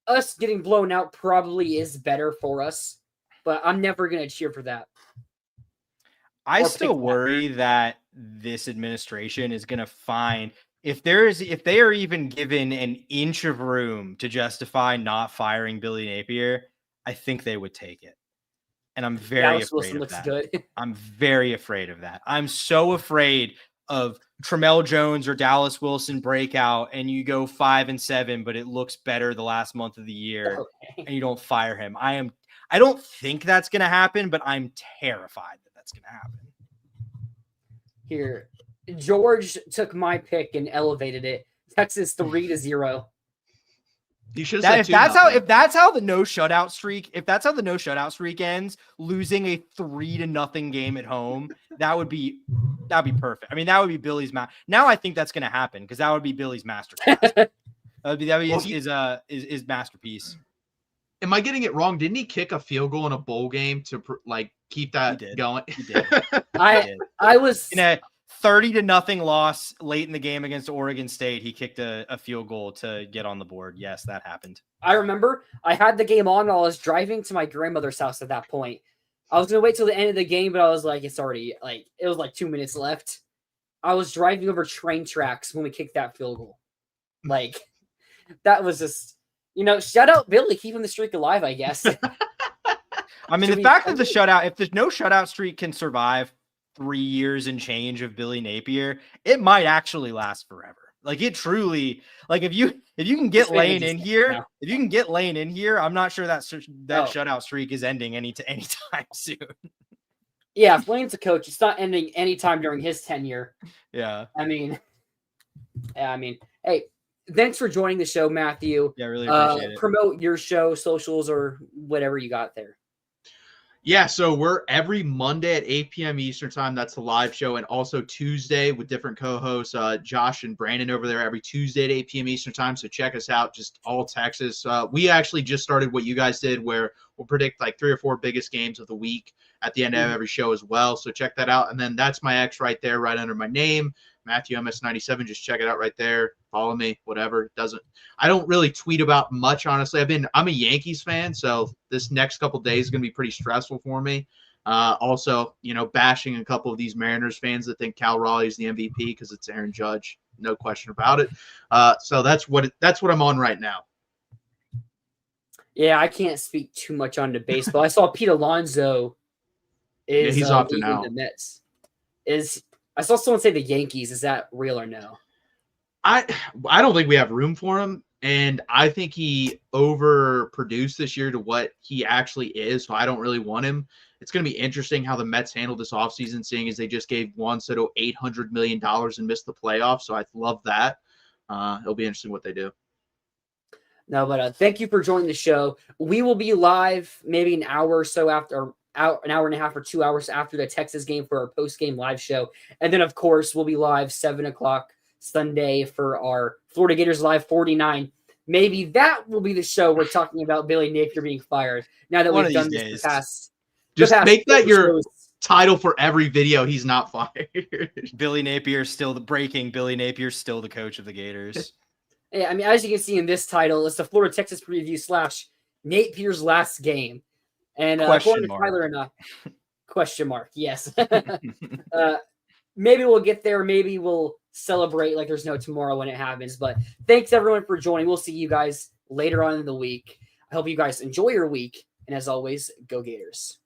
us getting blown out probably is better for us, but I'm never going to cheer for that. I still worry that this administration is going to find if they are even given an inch of room to justify not firing Billy Napier, I think they would take it. And I'm very afraid of that. Good. I'm very afraid of that. I'm so afraid of Tramel Jones or Dallas Wilson breakout and you go 5-7, but it looks better the last month of the year and you don't fire him. I don't think that's going to happen, but I'm terrified that that's going to happen. Here, George took my pick and elevated it. Texas 3-0. You should have said if that's how the no shutout streak ends, losing a 3-0 game at home, that'd be perfect. I mean, that would be Billy's now I think that's going to happen because that would be Billy's masterpiece. that would be his masterpiece. Am I getting it wrong? Didn't he kick a field goal in a bowl game to like keep that going? He did. I was in a 30-0 loss late in the game against Oregon State. He kicked a field goal to get on the board. Yes, that happened. I remember I had the game on while I was driving to my grandmother's house at that point. I was gonna wait till the end of the game, but I was like, it's already it was like 2 minutes left. I was driving over train tracks when we kicked that field goal. Like, that was just, shout out Billy, keeping the streak alive, I guess. I mean, the fact that if there's no shutout streak can survive 3 years and change of Billy Napier, it might actually last forever. Like, it truly, like, if you can get Lane in here, I'm not sure that shutout streak is ending anytime soon. Yeah, if Lane's a coach, it's not ending anytime during his tenure. Yeah. I mean, hey, thanks for joining the show, Matthew. Yeah, really appreciate it. Promote your show, socials, or whatever you got there. Yeah, so we're every Monday at 8 p.m. Eastern time. That's the live show. And also Tuesday with different co-hosts, Josh and Brandon over there every Tuesday at 8 p.m. Eastern time. So check us out, just all Texas. We actually just started what you guys did where we'll predict like 3 or 4 biggest games of the week at the end of every show as well. So check that out. And then that's my X right there, right under my name, Matthew MS97. Just check it out right there. Follow me, whatever. I don't really tweet about much, honestly. I'm a Yankees fan, so this next couple days is going to be pretty stressful for me. Also, bashing a couple of these Mariners fans that think Cal Raleigh's the MVP because it's Aaron Judge. No question about it. So that's what I'm on right now. Yeah, I can't speak too much on the baseball. I saw Pete Alonso he's opting out. The Mets. I saw someone say the Yankees. Is that real or no? I don't think we have room for him, and I think he overproduced this year to what he actually is, so I don't really want him. It's going to be interesting how the Mets handle this offseason, seeing as they just gave Juan Soto $800 million and missed the playoffs, so I love that. It'll be interesting what they do. No, but thank you for joining the show. We will be live maybe an hour or so after, an hour and a half or 2 hours after the Texas game for our post-game live show. And then, of course, we'll be live 7 o'clock Sunday for our Florida Gators Live 49. Maybe that will be the show we're talking about Billy Napier being fired. Now that we've done this just make that your title for every video. He's not fired. Billy Napier still the coach of the Gators. Yeah, I mean, as you can see in this title, it's the Florida Texas preview / Napier's last game. And question mark. Tyler and question mark. Yes. Maybe we'll get there. Maybe we'll celebrate like there's no tomorrow when it happens. But thanks everyone for joining. We'll see you guys later on in the week. I hope you guys enjoy your week. And as always, go Gators.